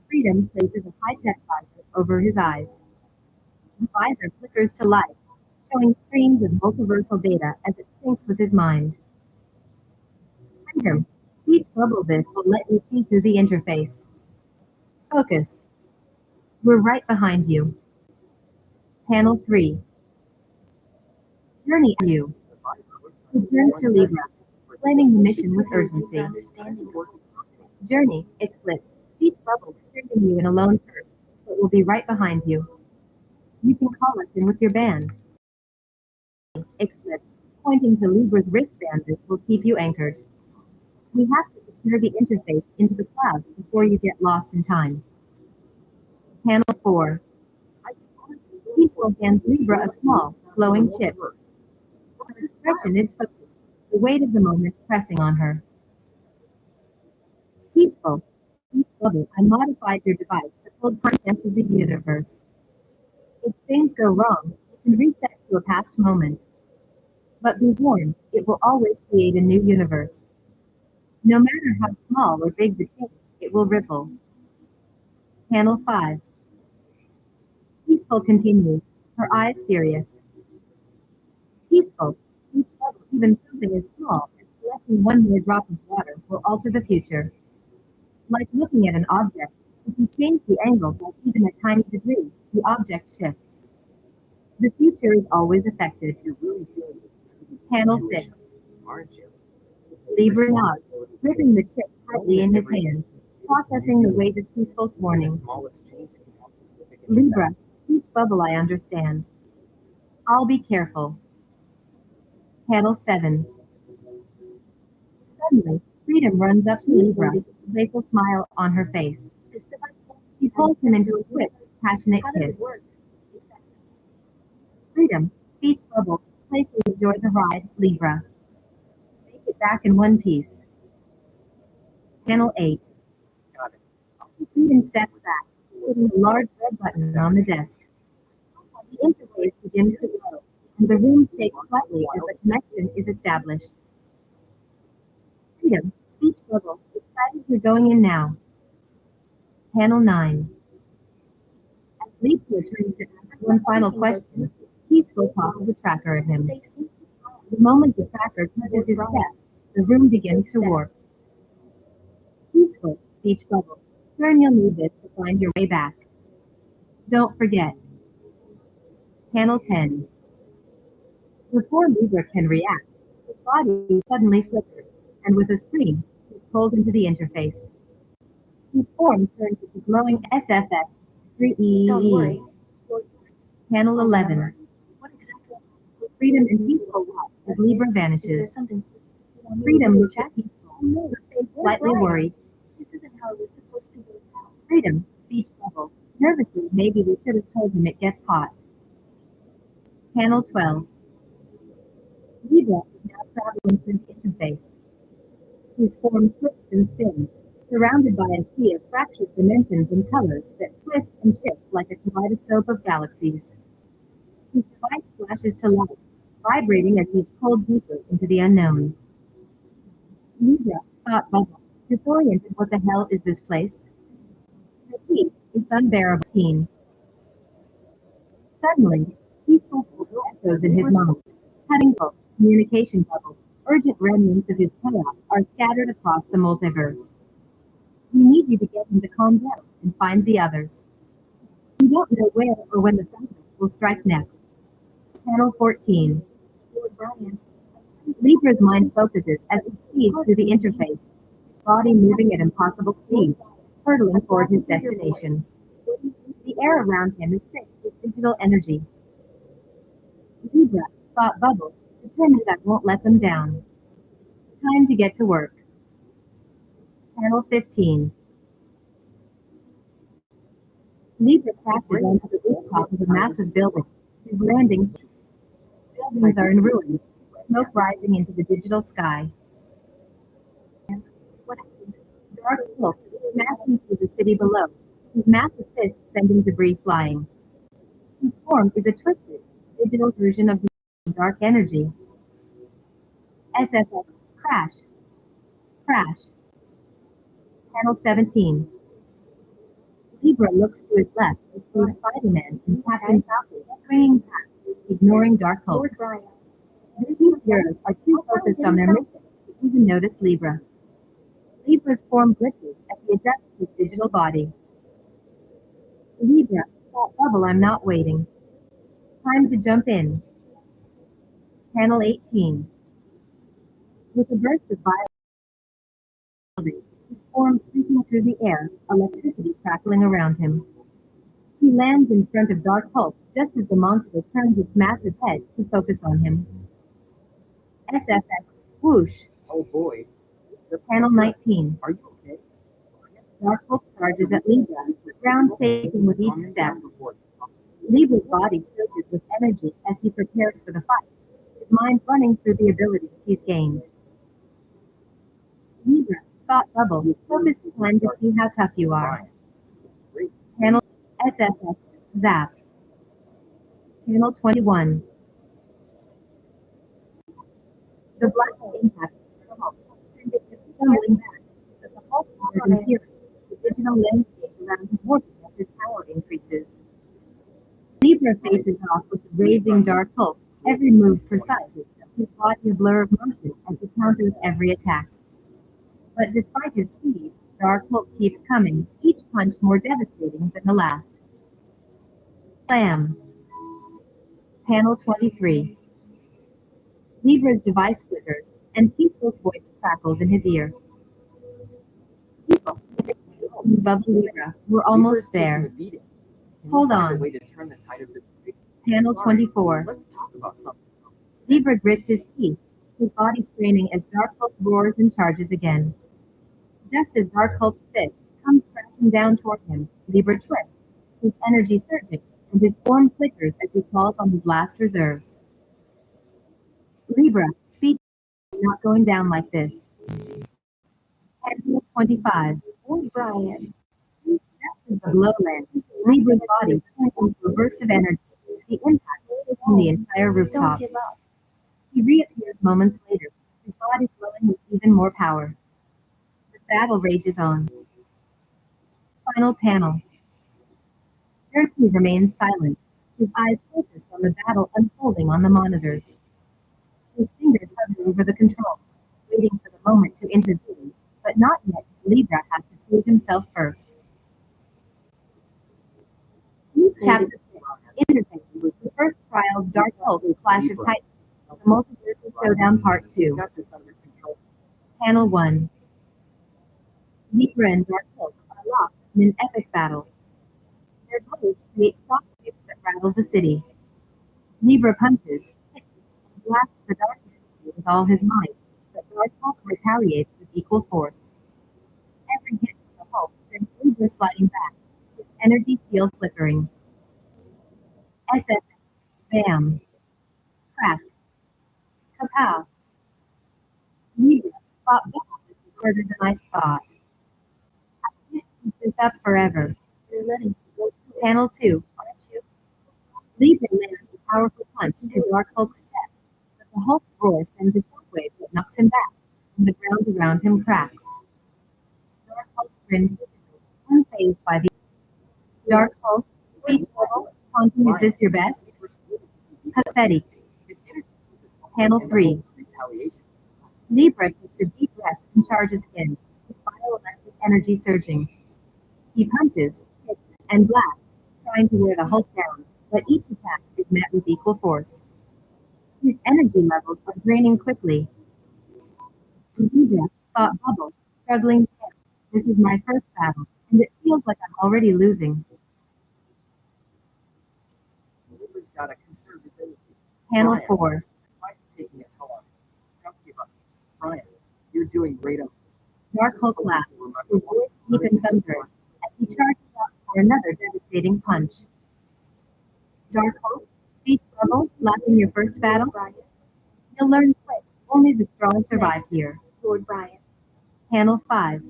Freedom places a high-tech visor over his eyes. The visor flickers to life, showing streams of multiversal data as it syncs with his mind. Freedom. Speech bubble this will let you see through the interface. Focus. We're right behind you. Panel 3. Journey you. He turns to Libra, explaining the mission with urgency. understanding. Journey, eclipse, speech bubble, sending you in alone first, but we'll be right behind you. You can call us in with your band. Eclipse, pointing to Libra's wristband, this will keep you anchored. We have to secure the interface into the cloud before you get lost in time. Panel 4. Peaceful hands Libra a small, glowing chip. Her expression is focused, the weight of the moment pressing on her. Peaceful. Speech bubble, I modified your device to hold timestamps of the universe. If things go wrong, it can reset to a past moment. But be warned, it will always create a new universe. No matter how small or big the change, it will ripple. Panel 5. Peaceful continues, her eyes serious. Peaceful, speech bubble, even something as small as collecting one more drop of water will alter the future. Like looking at an object, if you change the angle by even a tiny degree, the object shifts. The future is always affected. You're really feeling Panel Jewish, 6. aren't you? Libre nods, gripping the chip tightly in his hand, processing the weight of peaceful The warning. smallest change can have significant Libra, impact. each bubble I understand. I'll be careful. Panel 7. Suddenly, Freedom runs up to Libra, a playful smile on her face. She pulls him into a quick, passionate kiss. Freedom, speech bubble, playfully enjoy the ride, Libra. Make it back in one piece. Panel 8. Got it. Freedom steps back, putting a large red button on the desk. The interface begins to glow, and the room shakes slightly as the connection is established. Freedom, speech bubble, excited you're going in now. Panel 9. As Leap returns to ask one final question, Peaceful tosses a tracker at him. The moment the tracker touches his chest, the room begins to warp. Peaceful, speech bubble. Stern, you'll need this to find your way back. Don't forget. Panel 10. Before Libre can react, his body suddenly flickers, and with a scream, he's pulled into the interface. His form turns into glowing SFX Don't worry. 3E. Panel 11. Freedom and Peaceful watch as Libre Is there vanishes. something Freedom looks at Peaceful, her face slightly worried. This isn't how it was supposed to go down. Freedom, speech bubble. Nervously, maybe we should have told him it gets hot. Panel 12. Libre is now traveling through the interface. His form twists and spins, surrounded by a sea of fractured dimensions and colors that twist and shift like a kaleidoscope of galaxies. His device flashes to life, vibrating as he's pulled deeper into the unknown. Libra, thought bubble, disoriented. What the hell is this place? Repeat, it's unbearable. Teen. Suddenly, peaceful echoes in his mind. Cutting bolt, communication bubble, urgent remnants of his chaos are scattered across the multiverse. We need you to get him to calm down and find the others. We don't know where or when the fragment will strike next. Panel 14. Lord Brian, Libra's mind focuses as he speeds through the interface, his body moving at impossible speed, hurtling toward his destination. The air around him is thick with digital energy. Libra, thought bubble, determined that won't let them down. Time to get to work. Panel 15. Libra crashes onto the rooftop of a massive building. His landing buildings are in ruins, smoke rising into the digital sky. what happened? Dark pulse smashing through the city below, his massive fist sending debris flying. His form is a twisted, digital version of dark energy. SFX, crash, crash. Panel 17. Libra looks to his left and sees Spider-Man and Captain Falcon swinging past, ignoring Dark Hulk. Lord Brian, The two heroes are too focused on their mission to even notice Libra. Libra's form glitches as he adjusts his digital body. Libra, thought bubble, I'm not waiting. Time to jump in. Panel 18. With a burst of violence, his form sweeping through the air, electricity crackling around him. He lands in front of Dark Hulk just as the monster turns its massive head to focus on him. SFX, whoosh. Oh boy. Panel 19. Are you okay? Dark Hulk charges at Libra, the ground shaking with each Calm him step. down before- Libra's body surges with energy as he prepares for the fight, his mind running through the abilities he's gained. Libra, thought bubble, focus time to see how tough you are. Great. Panel SFX, zap. Panel 21. The black impact sends it stumbling back, but the Hulk doesn't hear it. The digital landscape around him warps as his power increases. Libra faces off with the raging Dark Hulk, every move precise, his body a blur of motion as he counters every attack. But despite his speed, Dark Hulk keeps coming, each punch more devastating than the last. Blam! Panel 23. Libra's device flickers, and Peaceful's voice crackles in his ear. Peaceful, Bubble Libra, we're almost there. Can you Hold find on. a way to turn the tide of this wave? Panel Sorry, 24. Let's talk about something else. Libra grits his teeth, his body straining as Dark Hulk roars and charges again. Just as Dark Hulk's fist comes crashing down toward him, Libra twists, his energy surging, and his form flickers as he calls on his last reserves. Libra, speed, not going down like this. Panel 25. Oh, Brian. Just as the blow lands, Libra's body turns into a burst of energy, the impact shaking the entire Don't rooftop. give up. He reappears moments later, his body glowing with even more power. The battle rages on. Final panel. Journey remains silent, his eyes focused on the battle unfolding on the monitors. His fingers hover over the controls, waiting for the moment to intervene, but not yet. Libra has to prove himself first. Chapter 6. Interface. The first trial of Dark Hulk Clash of Titans. The Multiverse Showdown Part He's 2. got this under control. Panel 1. Libra and Dark Hulk are locked in an epic battle. Their blows create shockwaves that rattle the city. Libra punches, kicks, and blasts the dark energy with all his might, but Dark Hulk retaliates with equal force. Every hit from the Hulk sends Libra sliding back, his energy field flickering. SFX. Bam. Crack. Kapow. Libra fought back. This is harder than I thought. I can't keep this up forever. You're letting me go through it, Panel 2. aren't you? Libra lands a powerful punch into Dark Hulk's chest, but the Hulk's roar sends a shockwave that knocks him back, and the ground around him cracks. Dark Hulk grins wickedly, unfazed by the Dark Hulk, speech bubble, taunting, is this your best? Pathetic. His energy is Panel and the 3. Hulk's retaliation. Libra takes a deep breath and charges again, his bioelectric energy surging. He punches, kicks, and blasts, trying to wear the Hulk down, but each attack is met with equal force. His energy levels are draining quickly. Libra, thought Bubble, struggling down. This is my first battle, and it feels like I'm already losing. Libra's gotta conserve his energy. Panel Brian, 4. This fight's taking a toll on him. Don't give up. Brian, you're doing great up. Dark Hulk laughs, his voice deep and thunderous, as he charges out for another devastating punch. Dark Hulk, speech bubble, laughing your first battle? Brian. You'll learn quick. Only the strong survive Next. here. Lord Brian. Panel 5.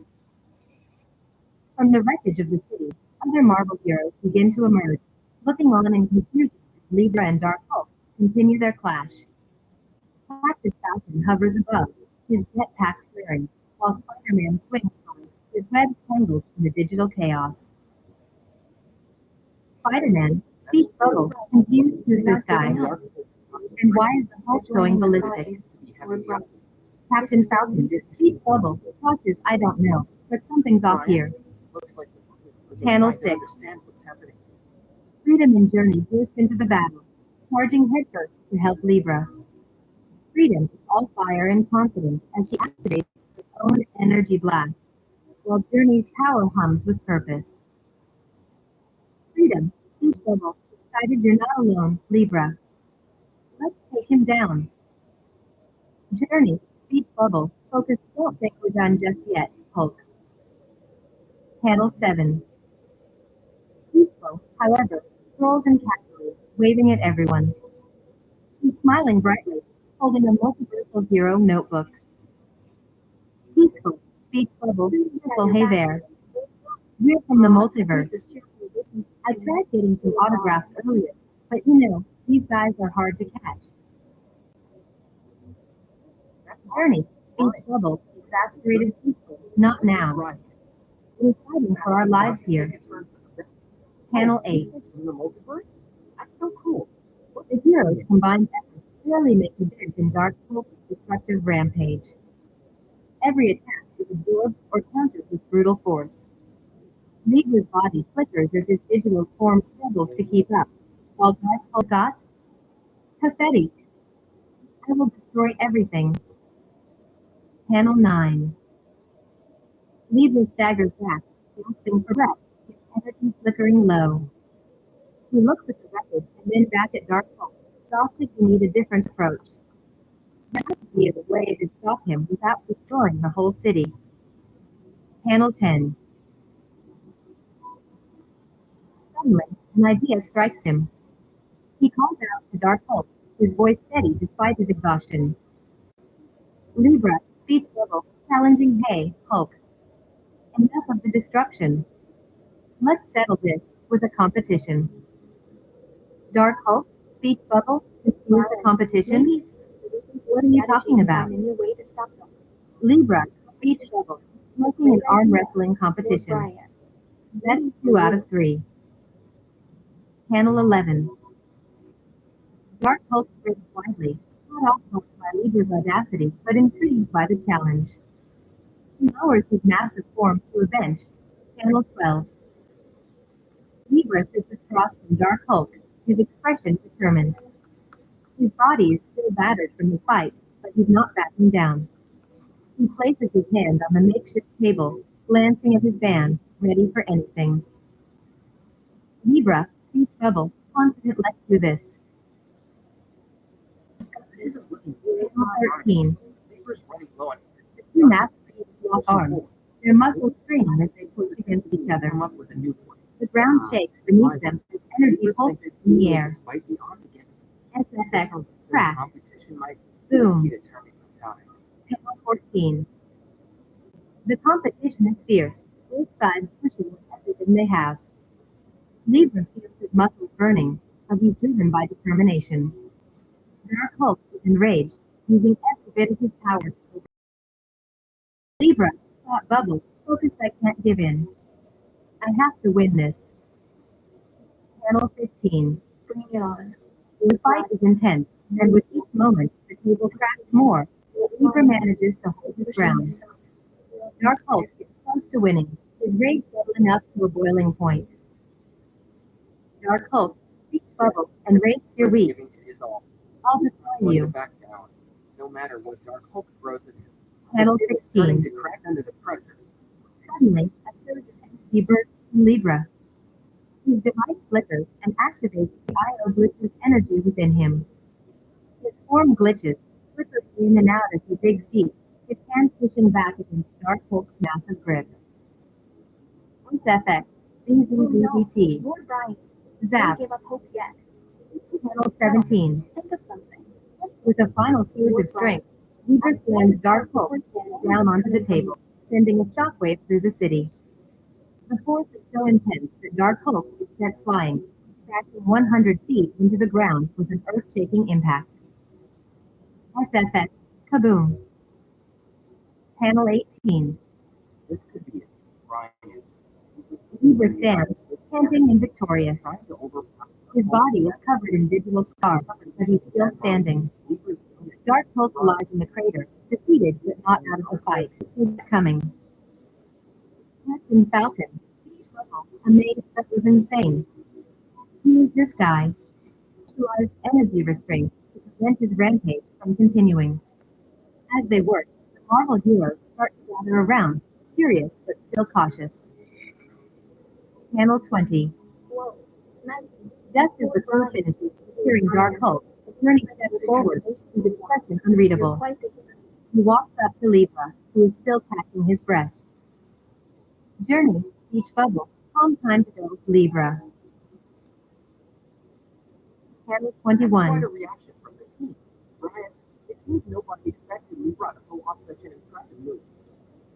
From the wreckage of the city, other Marvel heroes begin to emerge, looking on in confusion as Libra and Dark Hulk continue their clash. Captain Falcon hovers above, his jetpack flaring, while Spider-Man swings by, his webs tangled in the digital chaos. Spider-Man, speech bubble, confused, who's this guy? And why is the Hulk going ballistic? Seems to be having the Captain Falcon, speech bubble, cautious, I don't know, but something's off here. Looks like the Multiverse are Panel trying to 6. understand what's happening. Freedom and Journey burst into the battle, charging headfirst to help Libra. Freedom is all fire and confidence as she activates her own energy blast, while Journey's power hums with purpose. Freedom, speech bubble, excited you're not alone, Libra. Let's take him down. Journey, speech bubble, focus, don't think we're done just yet, Hulk. Panel 7. Peaceful, however, strolls in casually, waving at everyone. He's smiling brightly, holding a multiversal hero notebook. Peaceful, speech bubble, well, hey there. We're from the multiverse. I tried getting some autographs earlier, but you know, these guys are hard to catch. Journey, speech bubble, exasperated peaceful, not now. Brian, We're fighting for our lives take here. a turn for the better. Panel Oh, 8. From the Multiverse? That's so cool. The heroes' combined efforts barely make a dent in Dark Hulk's destructive rampage. Every attack is absorbed or countered with brutal force. Libra's body flickers as his digital form struggles to keep up, while Dark Hulk got Pathetic. I will destroy everything. Panel 9. Libre staggers back, gasping for breath, his energy flickering low. He looks at the wreckage and then back at Dark Hulk, exhausted to need a different approach. There has to be a way to stop him without destroying the whole city. Panel 10. Suddenly, an idea strikes him. He calls out to Dark Hulk, his voice steady despite his exhaustion. Libre, speech level, challenging Hey, Hulk. Enough of the destruction. Let's settle this with a competition. Dark Hulk, speech bubble, confuse the competition? What are you talking about? Libre, speech bubble, smoking an arm wrestling competition. That's 2 out of 3. Panel 11. Dark Hulk grins widely, not off by Libre's audacity, but intrigued by the challenge. He lowers his massive form to a bench. Panel 12. Libre sits across from Dark Hulk, his expression determined. His body is still battered from the fight, but he's not backing down. He places his hand on the makeshift table, glancing at his band, ready for anything. Libre, speech bubble, confident, let's do this. This isn't looking good. Panel 13. Libre's running low on The two masters lock arms, their muscles strain as they push against each other. come up with a new plan. The ground shakes beneath them as energy pulses in the air. Despite the odds against him. SFX, crack, Competition might boom. be determined by time. Panel 14. The competition is fierce, both sides pushing with everything they have. Libre feels his muscles burning, but he's driven by determination. Dark Hulk is enraged, using every bit of his power to over. Libre, thought bubble, focused, I can't give in. I have to win this. Panel 15. Bring it on. The fight is intense, and with each moment, the table cracks more. Libre manages to hold his ground. Dark Hulk is close to winning, his rage bubbling up to a boiling point. Dark Hulk, speech bubble, and rage you're First weak. giving it his all. I'll He's destroy not going to you. back down, no matter what Dark Hulk throws at him. Panel The table's starting 16. to crack under the pressure. Suddenly, a surge of energy bursts from Libre. His device flickers and activates the IO Glitch's energy within him. His form glitches, flickering in and out as he digs deep, his hand pushing back against Dark Hulk's massive grip. SFX, BZZZT, Lord Brian, Zap, don't give up hope yet. Panel 17. Think of something. With a final surge of strength, Libre slams Dark Hulk down onto the table, sending a shockwave through the city. The force is so intense that Dark Hulk is sent flying, crashing 100 feet into the ground with an earth-shaking impact. SFX, kaboom. Panel 18. This could be it. Brian Libre stands, panting and victorious. trying to overpower. His body is covered in digital scars, but he's still standing. Dark Hulk lies in the crater, defeated but not out of the fight. See that coming. Captain Falcon, amazed but was insane. Who is this guy? Utilized energy restraint to prevent his rampage from continuing. As they work, the Marvel heroes start to gather around, curious but still cautious. Panel 20. Whoa. Not Just as the crew finishes securing Dark Hulk, Attorney steps forward, his expression unreadable. quite the hero. He walks up to Libre, who is still catching his breath. Journey, speech bubble, calm time to go, Libre. Panel That's quite 21. a reaction from the team. Brian, it seems nobody expected Libre to pull off such an impressive move.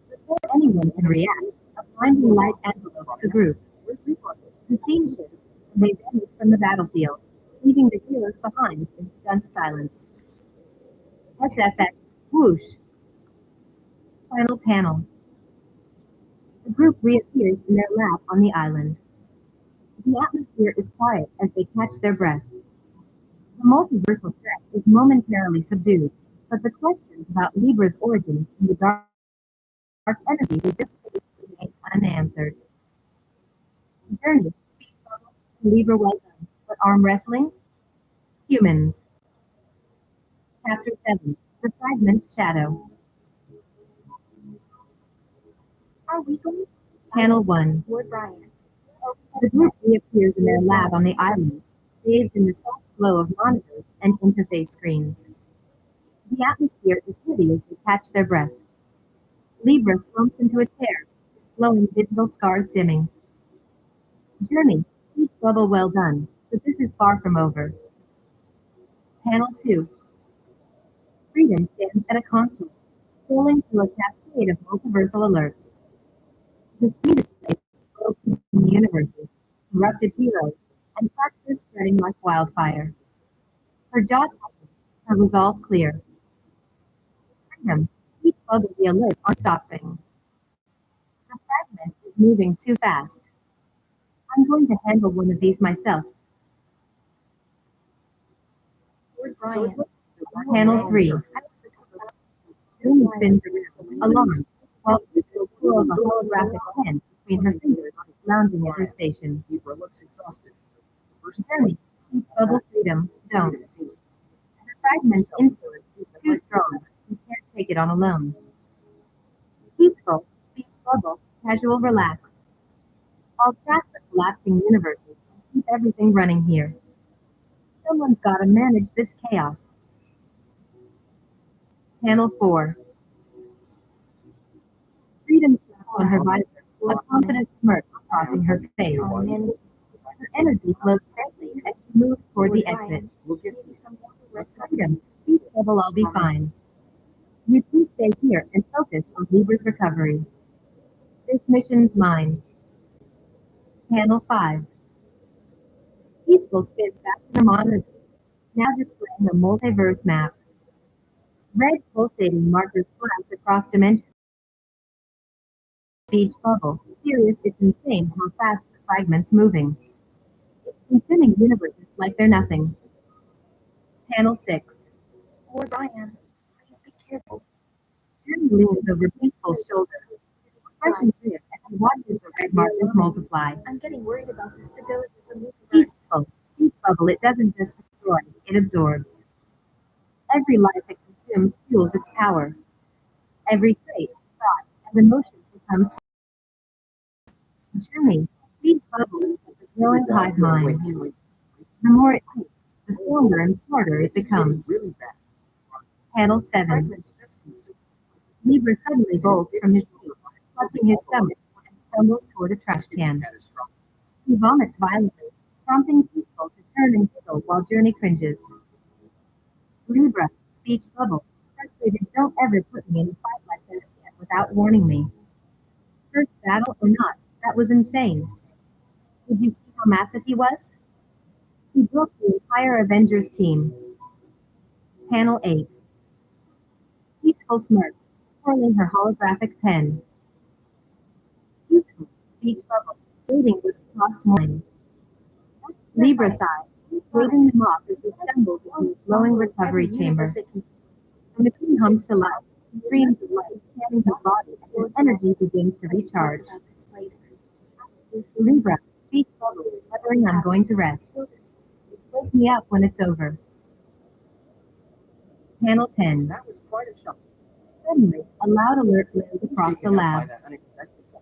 Before anyone can react, a blinding light envelopes the group. Where's Libre? The scene shifts, and they vanish from the battlefield, leaving the heroes behind in stunned silence. SFX, whoosh. Final panel. The group reappears in their lap on the island. The atmosphere is quiet as they catch their breath. The multiversal threat is momentarily subdued, but the questions about Libre's origins and the dark energy they just faced remain unanswered. Journey, speech bubble, Libre welcome, but arm wrestling? Humans. Chapter 7 The Fragment's Shadow. Are we going? Panel 1. Lord Brian. The group reappears in their lab on the island, bathed in the soft glow of monitors and interface screens. The atmosphere is heavy as they catch their breath. Libre slumps into a chair, his glowing digital scars dimming. Journey, speech bubble well done, but this is far from over. Panel 2. Freedom stands at a console, scrolling through a cascade of multiversal alerts. The screen displays broken universes, corrupted heroes, and fractures spreading like wildfire. Her jaw tightens, her resolve clear. Freedom, speech bubble the alerts aren't stopping. The fragment is moving too fast. I'm going to handle one of these myself. Lord Brian. Panel 3. Journey spins around, alarmed, while Crystal twirls a holographic pen between her fingers, lounging at her station. Libre looks exhausted. Journey, speech bubble freedom, don't. The fragment's influence is too strong. You can't take it on alone. Peaceful, speech bubble, casual relax. I'll track the collapsing universes and keep everything running here. Someone's gotta manage this chaos. Panel 4. Freedom slaps on her visor, a confident smirk crossing her face. Her energy flows steadily as she moves toward the exit. We'll get Freedom, speech bubble, I'll be fine. You two stay here and focus on Libre's recovery. This mission's mine. Panel 5. Peaceful spins back to the monitors, now displaying a multiverse map. Red pulsating markers flash across dimensions. Speech bubble. Serious, it's insane how fast the fragment's moving. It's consuming universes like they're nothing. Panel 6. Lord Brian. Please be careful. Journey leans over Peaceful's shoulder, his expression clear as he watches the red markers multiply. I'm getting worried about the stability of the multiverse. Peaceful, speech bubble, it doesn't just destroy, it absorbs. Every life it consumes fuels its power. Every trait, thought, and emotion becomes Journey, speech bubble is like a growing hive mind. The more it takes, the stronger and smarter it becomes. really bad. Panel 7. Fragments just consume. Libre suddenly bolts from his seat, clutching his stomach, and stumbles toward a trash can. Catastrophic. He vomits violently, prompting Peaceful to turn and giggle while Journey cringes. Libre, speech bubble, frustrated, don't ever put me in a fight like that again without warning me. First battle or not, that was insane. Did you see how massive he was? He broke the entire Avengers team. Panel 8. Peaceful smirks, twirling her holographic pen. Peaceful, speech bubble, waiting with a crossed mind. Libre sighs, waving them off as he stumbles into his glowing recovery chamber. The machine hums to life, streams of light scanning his body as his energy begins to recharge. Libre, speech bubble, muttering, I'm going to rest. Wake me up when it's over. Panel 10. That was quite a shock. Suddenly, a loud alert blares across the lab.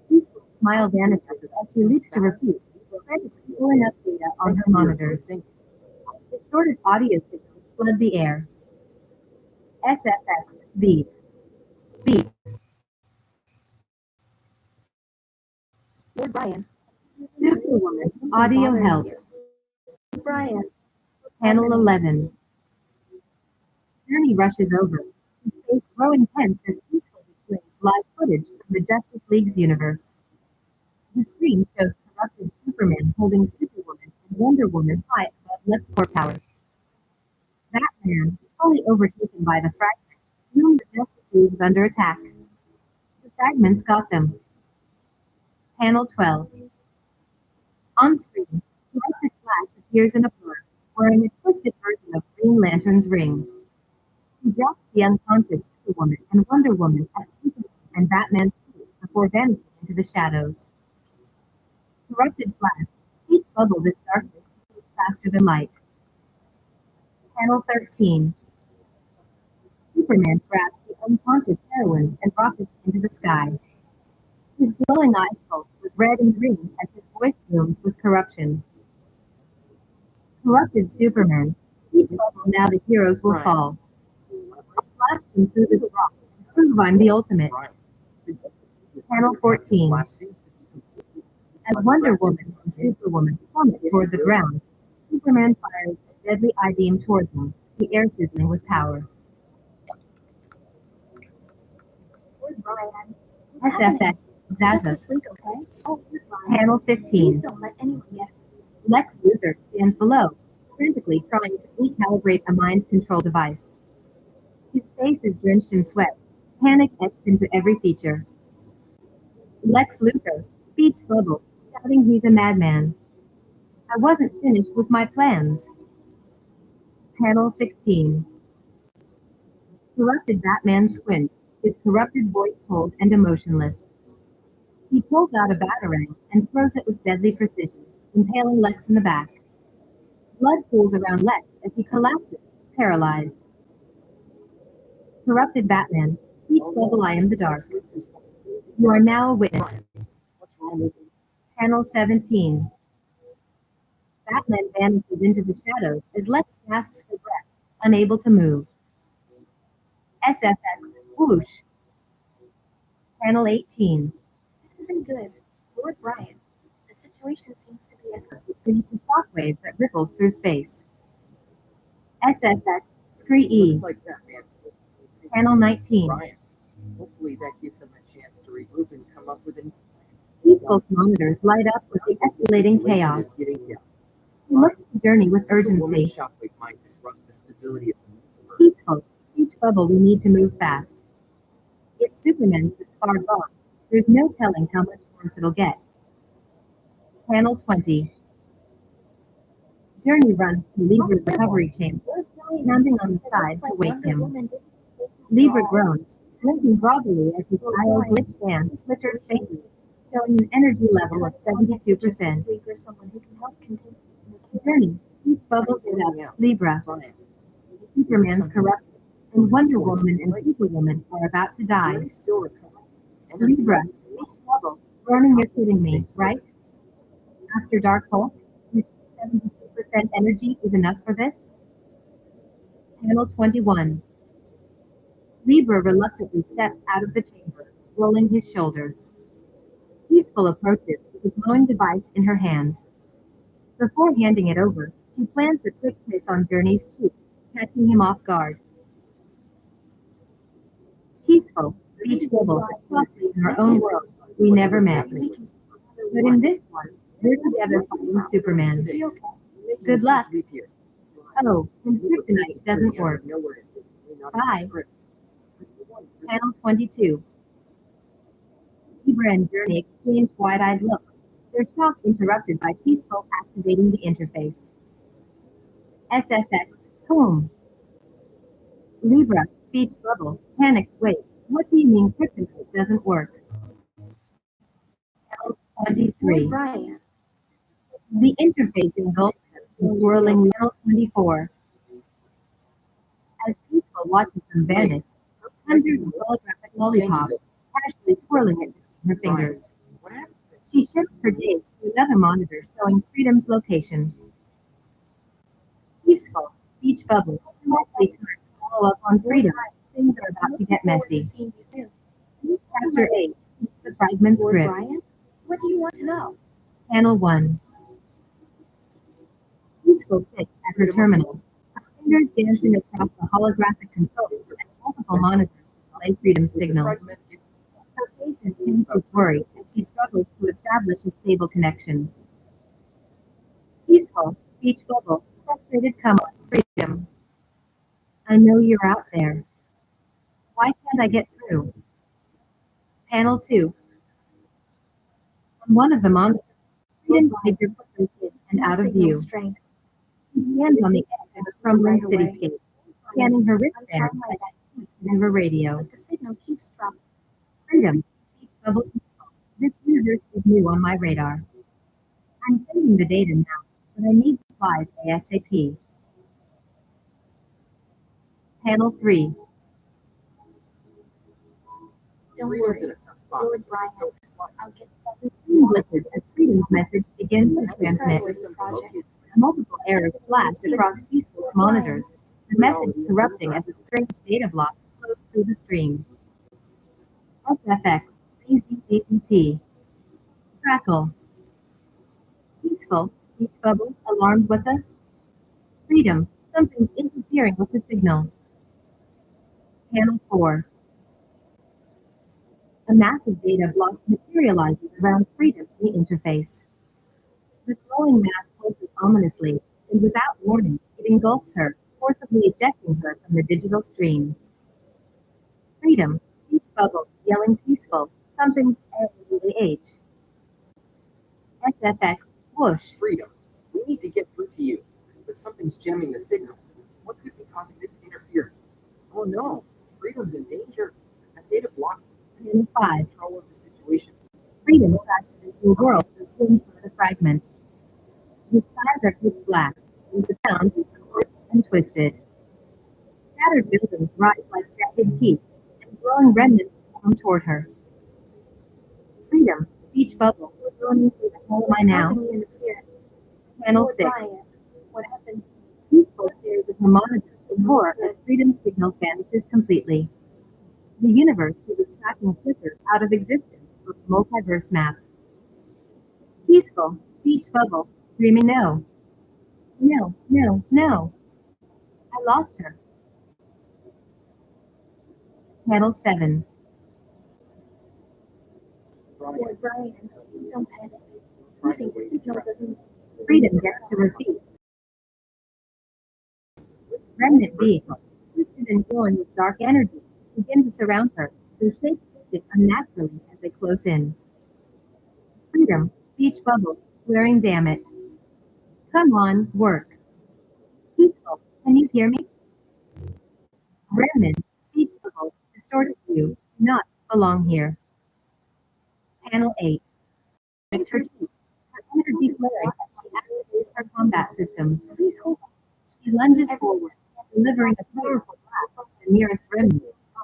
Peaceful smile vanishes as she leaps to her feet, frantically pulling up data on her monitors. Distorted audio signals flood the air. SFX, beep. Beep. Lord Brian. Superwoman, audio help. Brian. Panel 11. Journey rushes over, his face growing tense as Peaceful displays live footage from the Justice League's universe. The screen shows corrupted Superman holding Superwoman and Wonder Woman high above LibraK Tower. Batman, fully overtaken by the Fragment, looms the Justice League's under attack. The Fragment's got them. Panel 12. On screen, Electric Flash appears in a blur, wearing a twisted version of Green Lantern's ring. He drops the unconscious Superwoman and Wonder Woman at Superman and Batman's feet before vanishing into the shadows. Corrupted Flash, speech bubble this darkness moves faster than light. Panel 13. Superman grabs the unconscious heroines and rockets into the sky. His glowing eyes pulse with red and green as his voice booms with corruption. Corrupted Superman, each level now the heroes will fall. I'll blast them through this rock and prove I'm the ultimate. Panel 14. As Wonder Woman and Superwoman plummet toward the ground, Superman fires a deadly I-beam toward them, the air sizzling with power. Lord Brian. SFX, Just Zaza. asleep, okay? Oh, Lord Brian. Panel Please 15. don't let anyone get Lex Luthor stands below, frantically trying to recalibrate a mind control device. His face is drenched in sweat, panic etched into every feature. Lex Luthor, speech bubble, shouting he's a madman. I wasn't finished with my plans. Panel 16. Corrupted Batman squints, his corrupted voice cold and emotionless. He pulls out a batarang and throws it with deadly precision, impaling Lex in the back. Blood pools around Lex as he collapses, paralyzed. Corrupted Batman, speech bubble I am the dark. You are now a witness. Panel 17. Batman vanishes into the shadows as Lex gasps for breath, unable to move. SFX, whoosh. Panel 18. This isn't good. Lord Brian, the situation seems to be escalating. Creates a shockwave that ripples through space. SFX, C.R.E.W. Looks like Batman's Panel 19. Brian. Hopefully that gives him a chance to regroup and come up with a new plan. Peaceful monitors light up with the escalating Situation chaos. is getting chaos. He looks to Journey with Superwoman's urgency. shockwave might disrupt the stability of the multiverse. Peaceful, speech bubble we need to move fast. If Superman's this far gone, there's no telling how much worse it'll get. Panel 20. Journey runs to Libre's recovery chamber, pounding on the side to wake him. Libre groans, blinking groggily as his IO glitch band flickers faintly, showing an energy level of 72%. Or someone who can help continue. Journey, speech bubbles it up, Libre. Brian, Superman's corrupted, and Wonder Woman and Superwoman are about to die. Journey's still recovering. Libra, speech bubble. Ronan, you're kidding me, right? After Dark Hulk, you think 72% energy is enough for this? Panel 21. Libra reluctantly steps out of the chamber, rolling his shoulders. Peaceful approaches with a glowing device in her hand. Before handing it over, she plants a quick kiss on Journey's cheek, catching him off guard. Peaceful, speech bubbles softly in our own world we never met. But in this one, we're together fighting Superman. Good luck. Oh, and kryptonite doesn't work. Bye. Panel 22. Libra and Journey exchange wide-eyed looks, their talk interrupted by Peaceful activating the interface. SFX, home. Libra, speech bubble, panicked, wait, what do you mean kryptonite doesn't work? Panel 23. Lord Brian. The interface engulfs them in swirling Panel 24. As Peaceful watches them vanish, hundreds of holographic lollipops casually swirling it between her fingers. She shifts her gaze to another monitor showing Freedom's location. Peaceful, speech bubble, softly turns to follow up on Freedom. Things are about to get messy. Chapter 8, the Fragment Lord script. Brian, what do you want to know? Panel 1. Peaceful sits at her terminal, her fingers dancing across the holographic controls as multiple monitors display Freedom's signal. Her face is tense with worry as she struggles to establish a stable connection. Peaceful, speech bubble, frustrated come on, Freedom. I know you're out there. Why can't I get through? Panel 2. On one of the monitors, Freedom's figure flickers in and out of view. Strength. She stands on the edge of a crumbling cityscape, scanning her wristband as she speaks into her radio. But the signal keeps dropping. Freedom, speech bubble, peaceful. This universe is new on my radar. I'm sending the data now, but I need supplies ASAP. Panel 3. Don't Freedom's worry, in a tough spot. Lord Brian. So it's I'll get The screen glitches as Freedom's message begins to transmit. systems located. Multiple errors flash across Peaceful's monitors, the message erupting as a strange data block flows through the stream. SFX, BZZT. Crackle. Peaceful, speech bubble, alarmed what the? Freedom, something's interfering with the signal. Panel 4. A massive data block materializes around Freedom in the interface. The glowing mass pulses ominously, and without warning, it engulfs her, forcibly ejecting her from the digital stream. Freedom, speech bubble, yelling peaceful, something's AH. SFX, whoosh. Freedom. We need to get through to you, but something's jamming the signal. What could be causing this interference? Oh no, Freedom's in danger. That data blocks Panel 5. control of the situation. Freedom crashes into a world consumed by the fragment. The skies are pitch black, and the ground is scorched and twisted. Shattered buildings rise like jagged teeth, and glowing remnants swarm toward her. Freedom, speech bubble, going through the hell am I now? Causing the interference? Panel Lord 6. Brian, what happened? Peaceful stares at her monitor in horror as Freedom's signal vanishes completely. The universe she was tracking flickers out of existence for the multiverse map. Peaceful, speech bubble, screaming no. No, no, no. I lost her. Panel 7. Lord Brian, don't panic. Losing the signal doesn't. Freedom gets to her feet. Remnant beings, twisted and glowing with dark energy, begin to surround her, their shapes shifting unnaturally as they close in. Freedom, speech bubble, swearing damn it. Come on, work. Peaceful, can you hear me? Remnant, speech bubble, distorted view, do not belong here. Panel 8. It's her teeth, her energy flaring as she activates her combat systems. Please hold on. She lunges forward, delivering a powerful blast at the nearest remnant,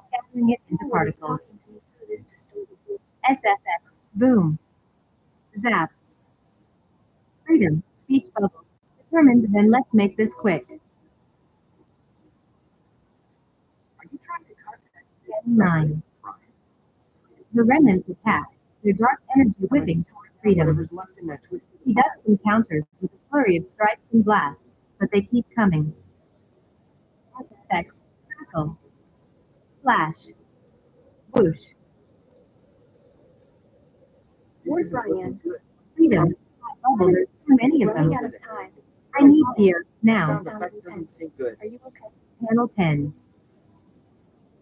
scattering it into Nobody's particles. talking to me through this distorted view. SFX, boom. Zap. Freedom, speech bubble. Determined, then let's make this quick. Are you trying to contact 9. The remnants attack, their dark energy whipping toward Freedom. whatever's left in that twisted She ducks and counters with a flurry of strikes and blasts, but they keep coming. SFX, crackle. Flash. Whoosh. Lord isn't looking Brian. good. Freedom. Bubble, there's too many of Running them. out of time. I need gear, now. Sound effect doesn't seem good. Are you okay? Panel 10.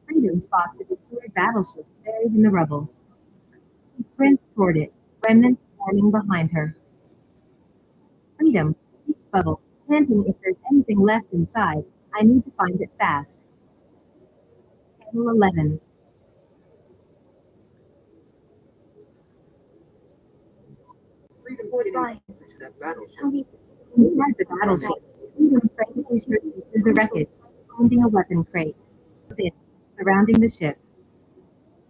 Freedom spots a destroyed battleship buried in the rubble. She sprints toward it, remnants forming behind her. Freedom, speech bubble, panting if there's anything left inside. I need to find it fast. Panel 11. Freedom's Lord getting Brian, closer to that battleship. tell me. Inside the battleship, Freedom frantically searches through the wreckage, finding a weapon crate. Thin, surrounding the ship.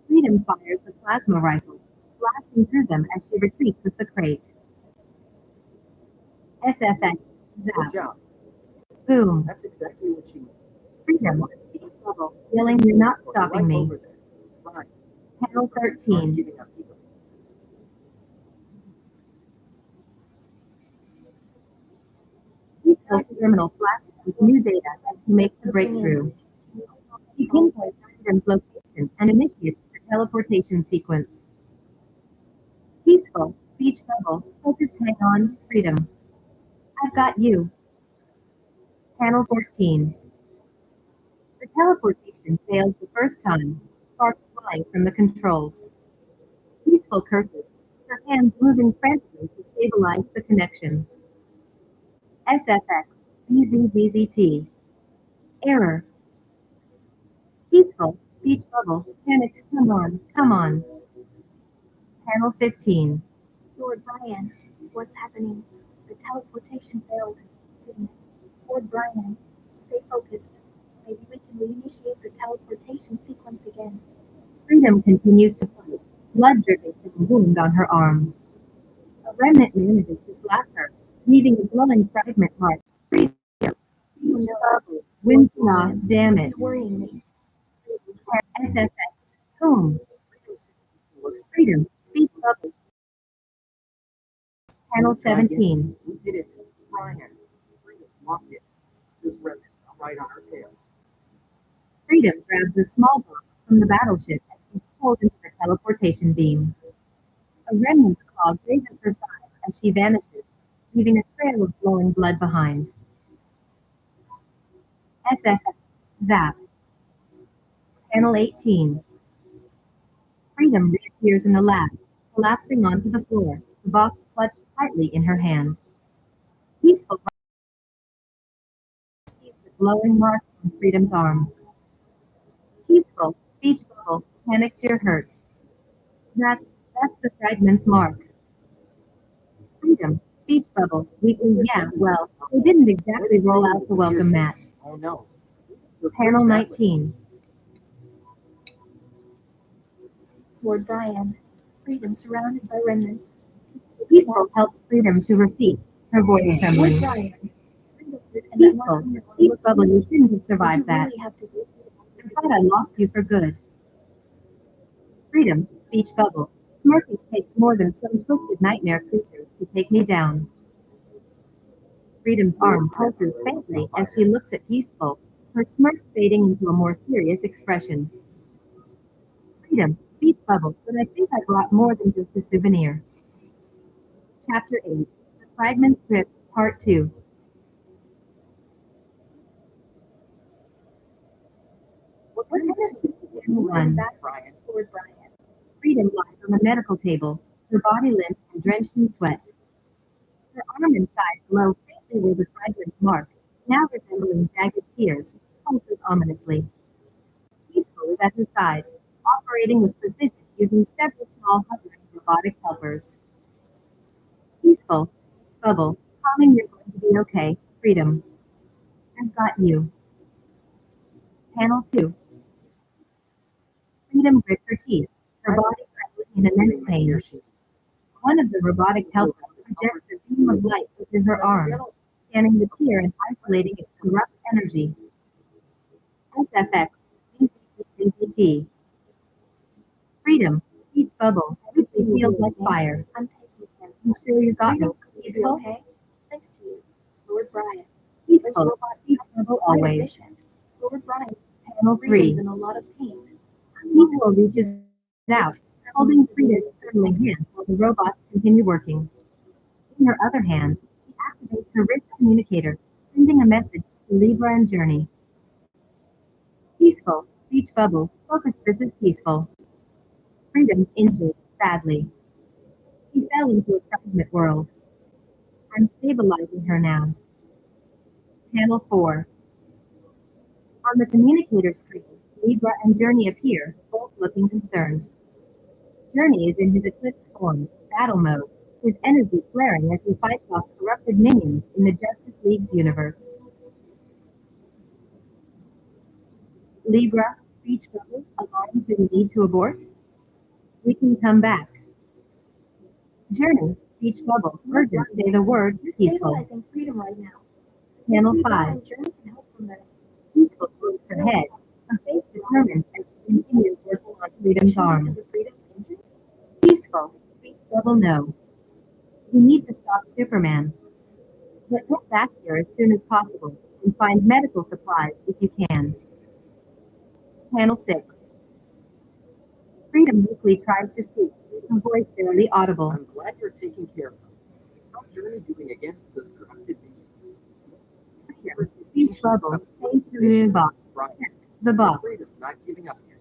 Freedom fires the plasma rifle, blasting through them as she retreats with the crate. SFX, Good zap, job. boom. That's exactly what you need. Freedom, speech bubble, yelling you're not stopping Life me. over there. Fine. Panel Aren't 13. giving up easily. Peaceful's terminal flashes with new data as she makes the breakthrough. She pinpoints Freedom's location and initiates the teleportation sequence. Peaceful, speech bubble, focused head on, Freedom. I've got you. Panel 14. The teleportation fails the first time, sparks flying from the controls. Peaceful curses, her hands moving frantically to stabilize the connection. SFX, BZZZT. Error. Peaceful, speech bubble, panicked, come on, come on. Panel 15. Lord Brian, what's happening? The teleportation failed, didn't it? Lord Brian, stay focused. Maybe we can reinitiate the teleportation sequence again. Freedom continues to fight, blood dripping from a wound on her arm. A remnant manages to slap her, leaving a glowing fragment mark. Freedom. Each bubble wins enough damage. It's worrying me. SFX. Whom? Freedom looks Freedom. Speech bubble. Panel 17. We did it. Brian. Freedom's locked it. There's remnants right on her tail. Freedom grabs a small box from the battleship as she's pulled into the teleportation beam. A remnant's claw grazes her side as she vanishes, leaving a trail of glowing blood behind. SFX. Zap. Panel 18. Freedom reappears in the lab, collapsing onto the floor, the box clutched tightly in her hand. Peaceful sees the glowing mark on Freedom's arm. Peaceful, speech bubble, panicked you're hurt. That's the fragment's mark. Freedom, speech bubble, weakly, yeah, well, they didn't exactly roll out the welcome mat. Oh no. Panel 19. Lord Brian. Freedom surrounded by remnants. Peaceful helps Freedom to her feet, her voice Lord trembling. Brian. Peaceful, speech bubble, you shouldn't have survived that. Really have to go through I thought I lost you for good. Freedom, speech bubble. Smirking takes more than some twisted nightmare creatures to take me down. Freedom's arm pulses faintly as she looks at Peaceful, her smirk fading into a more serious expression. Freedom, speech bubble, but I think I brought more than just a souvenir. Chapter 8, The Fragment Script, Part 2. What What kind kind of of Panel 1. back, Brian? Lord Brian. Freedom lies on the medical table, her body limp and drenched in sweat. Her arm and side glow faintly where the fragment's mark, now resembling jagged tears, pulses ominously. Peaceful is at her side, operating with precision using several small hovering robotic helpers. Peaceful, speech bubble, calming you're going to be okay, Freedom. I've got you. Panel 2. Freedom grits her teeth, her body trembling in immense pain. Here she is. One of the robotic helpers projects a beam of light within her arm, scanning the tear and isolating its corrupt energy. SFX, CCCCT. Freedom, speech bubble, weakly feels like fire. I'm taking him. You sure you got me? Freedom, is he Peaceful? okay? Thanks to you, Lord Brian. Peaceful, speech bubble Quite always. efficient. Lord Brian. Panel 3. Freedom's in a lot of pain. Peaceful reaches out, holding Freedom's trembling hand while the robots continue working. In her other hand, she activates her wrist communicator, sending a message to Libre and Journey. Peaceful, speech bubble, focus, this is Peaceful. Freedom's injured, badly. She fell into a fragment world. I'm stabilizing her now. Panel 4. On the communicator screen, Libre and Journey appear, both looking concerned. Journey is in his eclipse form, battle mode, his energy flaring as he fights off corrupted minions in the Justice League's universe. Libre, speech bubble, alarm, do we need to abort? We can come back. Journey, speech bubble, urgent, say the word, You're Peaceful. stabilizing Freedom right now. Panel Libre 5. and Journey can help from there. Peaceful shakes her head, her face determined as she continues working on Freedom's arm. Because of Freedom's injury? Peaceful, speech bubble, no. You need to stop Superman. But get back here as soon as possible and find medical supplies if you can. Panel 6. Freedom weakly tries to speak, her voice barely audible. I'm glad you're taking care of her. How's Journey doing against those corrupted minions? Freedom, speech bubble, paint through the box. Brian. The box. Freedom's not giving up yet.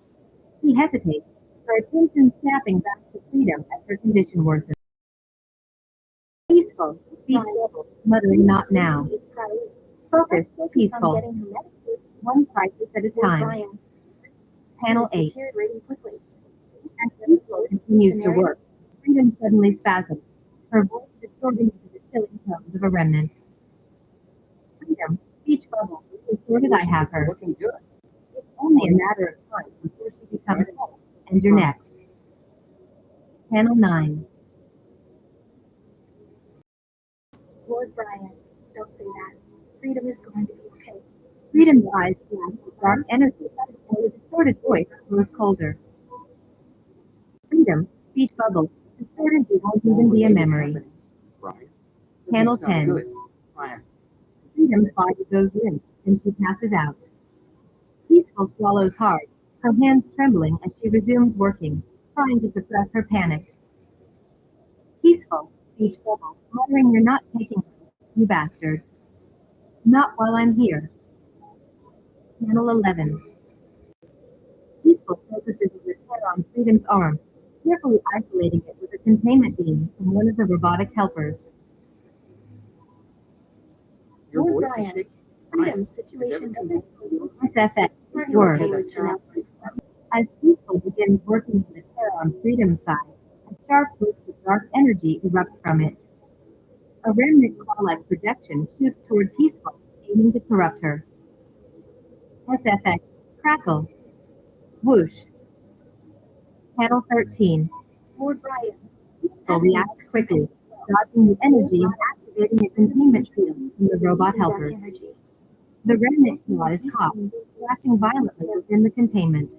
She hesitates, her attention snapping back to Freedom as her condition worsens. Peaceful, speech bubble, muttering not now. Safety is priority. Focus, Focus on peaceful, getting her medicated. one crisis at a Lord time. Brian. Panel Freedom is 8. deteriorating quickly. As Peaceful continues to work, Freedom suddenly spasms, her voice distorting into the chilling tones of a remnant. Freedom, speech bubble, where did I have her? Looking good. It's only a matter of time before she becomes whole, and you're next. Panel 9. Lord Brian, don't say that. Freedom is going to be okay. Freedom's eyes flashed with dark energy, and the distorted voice grows colder. Freedom, speech bubble, distorted it won't even be a memory. Brian. Panel Doesn't sound 10. good. Brian. Freedom's body goes limp, and she passes out. Peaceful swallows hard, her hands trembling as she resumes working, trying to suppress her panic. Peaceful, speech bubble, muttering, "You're not taking me, you bastard." Not while I'm here. Panel 11. Peaceful focuses on the tear on Freedom's arm, carefully isolating it with a containment beam from one of the robotic helpers. Your Lord voice is Brian, shaking. Freedom's Brian, is situation everything doesn't. SFX, Are you word. okay with that? As Peaceful begins working with the tear on Freedom's side, a sharp burst of dark energy erupts from it. A remnant claw-like projection shoots toward Peaceful, aiming to corrupt her. SFX, crackle. Whoosh. Panel 13. Lord Brian, Peaceful reacts quickly, dodging the energy and activating a containment field from the robot helpers. The remnant claw is caught, flashing violently within the containment.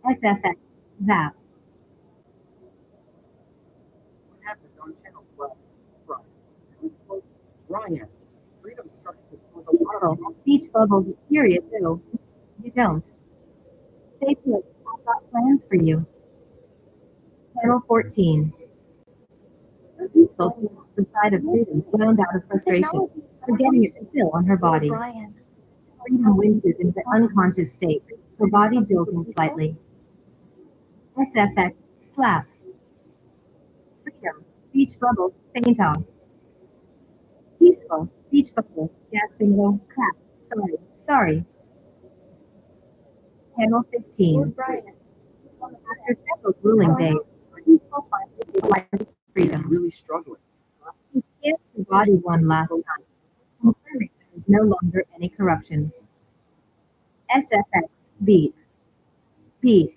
SFX, zap. What happened on channel 12? Brian. That was close. Brian. Freedom started to cause a lot of Peaceful, trouble. speech bubble, furious, though. You don't. Stay put, I've got plans for you. Panel 14. Peaceful snaps the side of Freedom, wound out of frustration, forgetting it's still on her body. Brian, Freedom winces into unconscious state, her body jolting slightly. SFX, slap. Freedom, speech bubble, faint off. Peaceful, speech bubble, gasping low, crap, sorry. Panel 15. Lord Brian, After several grueling days, Peaceful finally realizes He's freedom. really struggling. She scans her body one last time, confirming there is no longer any corruption. SFX, beep. Beep.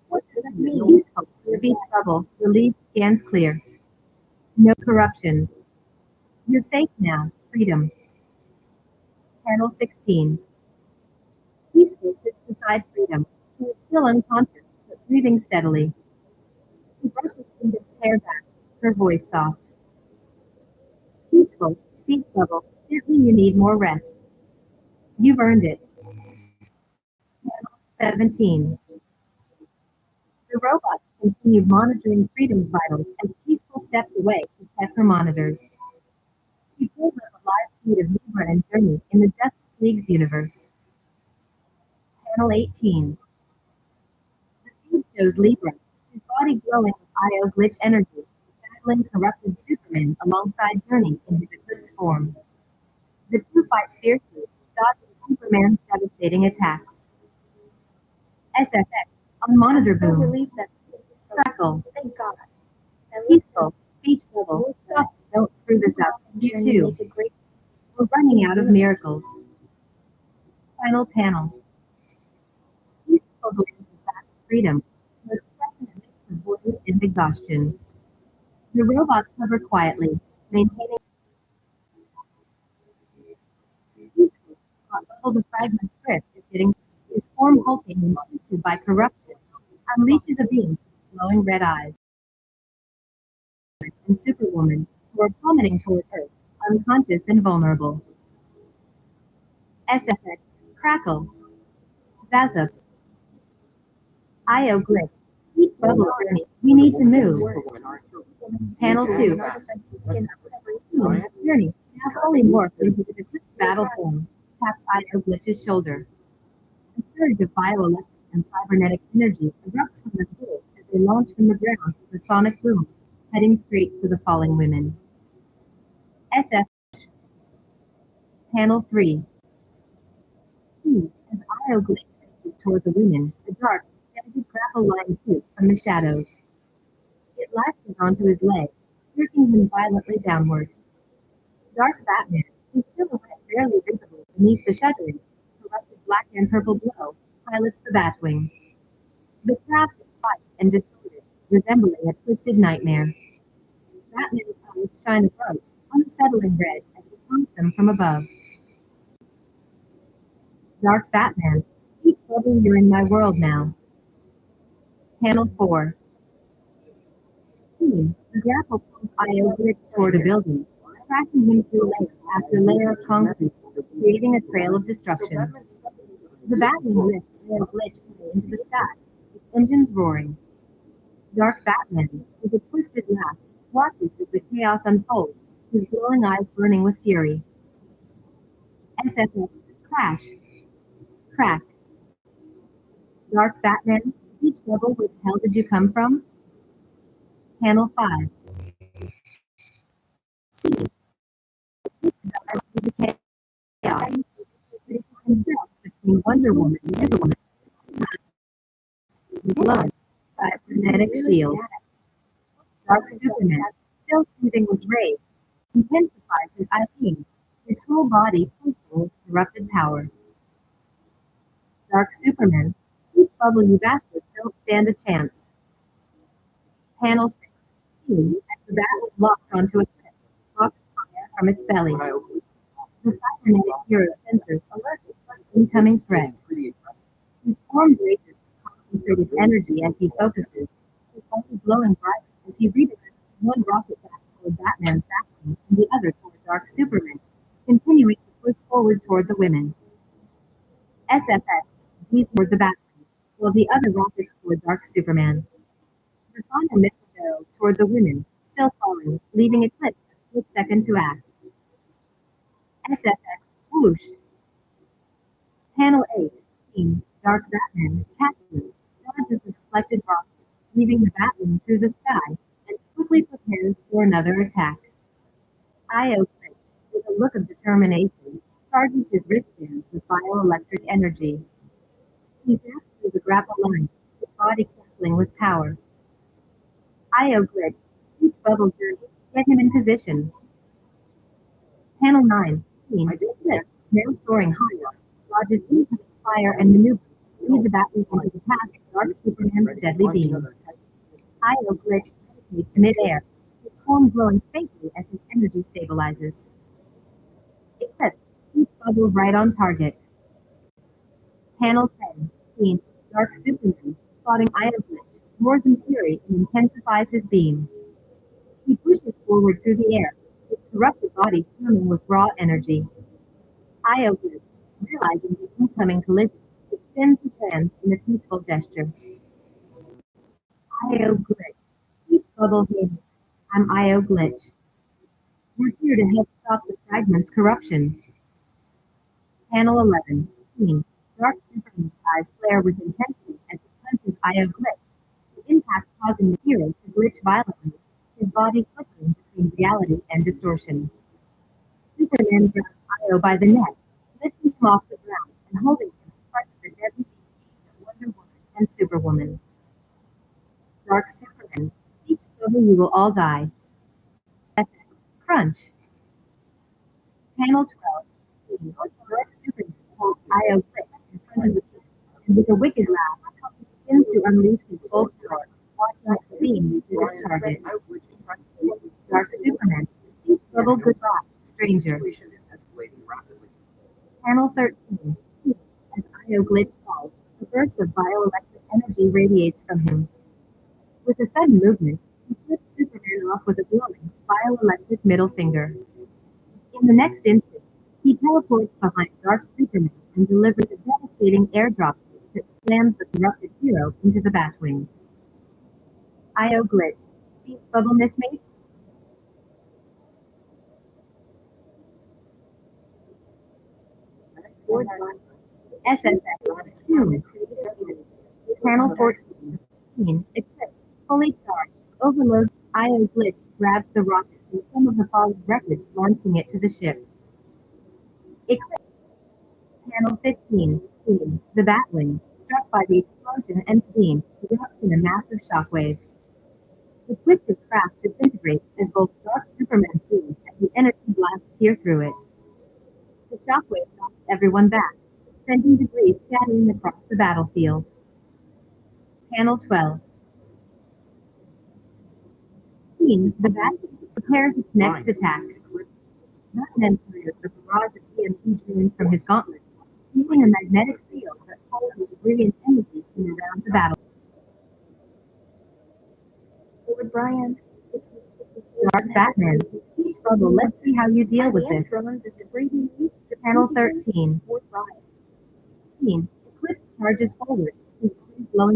what does that mean? Peaceful, speech bubble, relief, scans clear. No corruption. You're safe now, freedom. Panel 16. Peaceful sits beside Freedom, who is still unconscious, but breathing steadily. She brushes Freedom's hair back, her voice soft. Peaceful, speech bubble, gently, you need more rest. You've earned it. Panel 17. The robots continue monitoring Freedom's vitals as Peaceful steps away to check her monitors. She pulls up a live feed of Libre and Journey in the Justice League's universe. Panel 18. The feed shows Libre, his body glowing with IO glitch energy, battling corrupted Superman alongside Journey in his Eclipse form. The two fight fiercely, dodging Superman's devastating attacks. SFX, on monitor I'm so boom, relieved that so crackle, thank God. And peaceful, speech bubble, stop, don't screw this up, you too. Make a great We're running out of miracles. Final panel. Peaceful glances back at Freedom, her expression a mix of worry and exhaustion. The robots hover quietly, maintaining peaceful, while the fragment script is getting his form hulking and twisted by corruption, unleashes a beam from glowing red eyes. And Superwoman, who are plummeting toward Earth, unconscious and vulnerable. SFX, crackle, Zazup, IO glitch, speech bubble journey, we need to move. Superwoman, aren't you? Panel 2. Brian? Journey, now fully morphed into his Eclipse battle form, taps IO Glitch's shoulder. A surge of bioelectric and cybernetic energy erupts from the pool as they launch from the ground with a sonic boom, heading straight for the falling women. SF Panel 3. See, as IO Glitch races toward the women, a dark, jagged grapple line shoots from the shadows. It latches onto his leg, jerking him violently downward. Dark Batman, his silhouette barely visible beneath the shuttering, corrupted black and purple glow, pilots the Batwing. The craft is spiked and distorted, resembling a twisted nightmare. Batman's eyes shine a bright, unsettling red as he taunts them from above. Dark Batman, speak trouble, you're in my world now. Panel 4. Scene. The grapple pulls Io Glitch toward a building, cracking him through layer after layer of concrete, creating a trail of destruction. The Batwing lifts Io Glitch into the sky, its engines roaring. Dark Batman, with a twisted laugh, watches as the chaos unfolds, his glowing eyes burning with fury. SFX. Crash. Crack. Dark Batman, speech bubble, where the hell did you come from? Panel 5. Scene. With the chaos. Himself between Wonder Woman and Superwoman. With blood. Cybernetic shield. Dark Superman, still seething with rage, intensifies his Eileen, his whole body pulsing with corrupted power. Dark Superman, speech bubble, you bastards don't stand a chance. Panel 6. Scene as the battle locks onto a cliff, rockets fire from its belly. The cybernetic hero's sensors alert it to an incoming threat. His form blazes with concentrated energy as he focuses, his body glowing bright as he redirects one rocket back toward Batman's Batwing and the other toward Dark Superman, continuing to push forward toward the women. SFX leads toward the Batwing, while the other rockets toward Dark Superman. The final missile barrels toward the women, still falling, leaving Eclipse a split second to act. SFX whoosh. Panel 8. Scene. Dark Batman, Catwoman, dodges the deflected rocket, leaving the Batwing through the sky, and quickly prepares for another attack. Io Glitch, with a look of determination, charges his wristband with bioelectric energy. He zaps through the grapple line, his body crackling with power. Io Glitch, speech bubble journey, get him in position. Panel 9. Scene. Eclipse, now soaring higher, dodges incoming fire and maneuvers to lead the Batwing into the path of Dark Superman's deadly beam. Io Glitch meditates midair, his form glowing faintly as his energy stabilizes. Eclipse, speech bubble right on target. Panel 10. Scene. Dark Superman, spotting Io Glitch, roars in fury and intensifies his beam. He pushes forward through the air, his corrupted body fuming with raw energy. Io Glitch, realizing the incoming collision, extends his hands in a peaceful gesture. Io Glitch, speech bubble hidden. I'm Io Glitch. We're here to help stop the Fragment's corruption. Panel 11. Scene. Dark Superman's eyes flare with intensity as he punches Io Glitch, the impact causing the hero to glitch violently, his body flickering between reality and distortion. Superman grabs Io by the neck, lifting him off the ground and holding him in front of the deadly beam of Wonder Woman and Superwoman. Dark Superman, speech bubble, you will all die. FX. Crunch. Panel 12. Scene. Dark Superman holds Io Glitch in front of the beast, and with a wicked laugh, he begins to unleash his full power, watching its beam reaches its target. Dark Superman, speech bubble, goodbye, stranger. Panel 13. Scene. As Io Glitch falls, a burst of bioelectric energy radiates from him. With a sudden movement, he flips Superman off with a glowing, bioelectric middle finger. In the next instant, he teleports behind Dark Superman and delivers a devastating airdrop that slams the corrupted hero into the Batwing. Io Glitch, speech bubble, miss me? SFX 2. Panel 14. Scene. Eclipse, fully charged. Overload. Io Glitch grabs the rocket from some of the fallen wreckage, launching it to the ship. Eclipse. Panel 15. Scene. The Batwing, struck by the explosion and the beam, erupts in a massive shockwave. The twisted craft disintegrates as both Dark Superman's beam and the energy blast tear through it. The shockwave knocks everyone back, sending debris scattering across the battlefield. Panel 12. Scene: the bat prepares its next attack. Batman fires a barrage of EMP drones from his gauntlet, creating a magnetic field that pulls the debris and energy from around the battle. Lord Brian, it's Dark Batman, speech bubble, let's see how you deal with this. drones of debris beneath Panel 13. Lord Brian. Scene: Eclipse charges forward, his blade blowing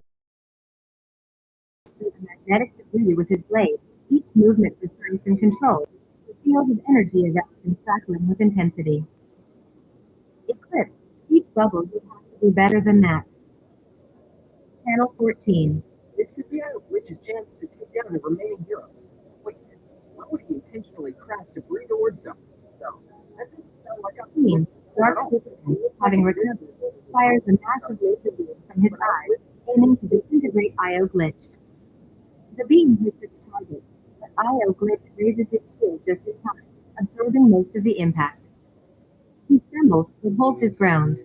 through the magnetic debris with his blade, each movement precise and controlled, the field of energy around him crackling with intensity. Eclipse, speech bubble, you have to do better than that. Panel 14. This could be our Glitch's chance to take down the remaining heroes. Wait, why would he intentionally crash debris towards them? Though, that doesn't sound like a Scene: Dark at all. Superman, having recovered, fires a massive laser beam from his eyes, aiming to disintegrate Io Glitch. The beam hits its target, but Io Glitch raises his shield just in time, absorbing most of the impact. He stumbles but holds his ground.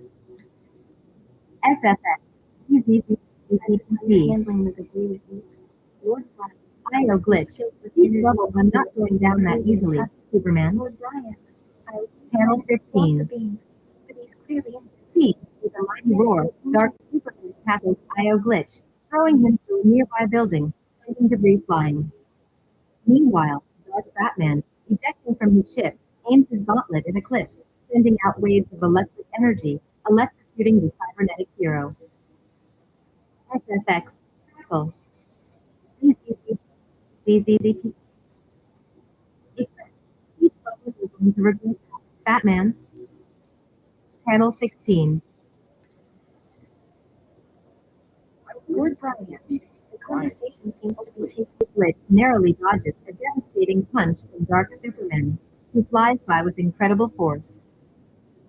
SFX, ZZZZZT, Handling the debris with ease. Lord Brian. Io Glitch, speech bubble, I'm not going down that easily, Superman. Lord Brian. Panel Block the 15. beam, but he's clearly in See, with a mighty roar, Dark Superman tackles Io Glitch, throwing him through a nearby building, sending debris flying. Meanwhile, Dark Batman, ejecting from his ship, aims his gauntlet at Eclipse, sending out waves of electric energy, electrocuting the cybernetic hero. SFX, crackle. ZZZZZZT. Eclipse, speech bubble, you're going to regret that. Batman. Panel 16. Lord Brian. The conversation seems to be taking Glitch narrowly dodges a devastating punch from Dark Superman, who flies by with incredible force.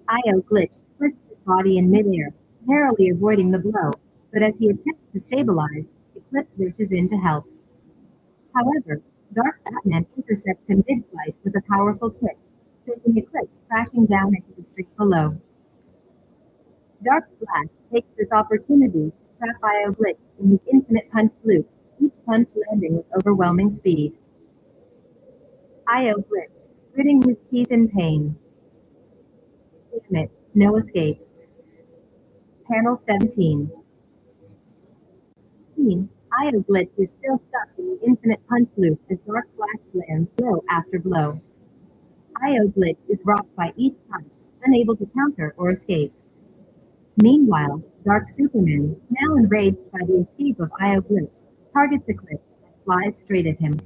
Io Glitch twists his body in midair, narrowly avoiding the blow, but as he attempts to stabilize, Eclipse reaches in to help. However, Dark Batman intercepts him mid-flight with a powerful kick, sending Eclipse crashing down into the street below. Dark Flash takes this opportunity to trap Io Glitch in his infinite punch loop, each punch landing with overwhelming speed. Io Glitch, gritting his teeth in pain. Damn it, no escape. Panel 17. Scene: Io Glitch is still stuck in the infinite punch loop as Dark Flash lands blow after blow. Io Glitch is rocked by each punch, unable to counter or escape. Meanwhile, Dark Superman, now enraged by the escape of Io Glitch, targets Eclipse and flies straight at him.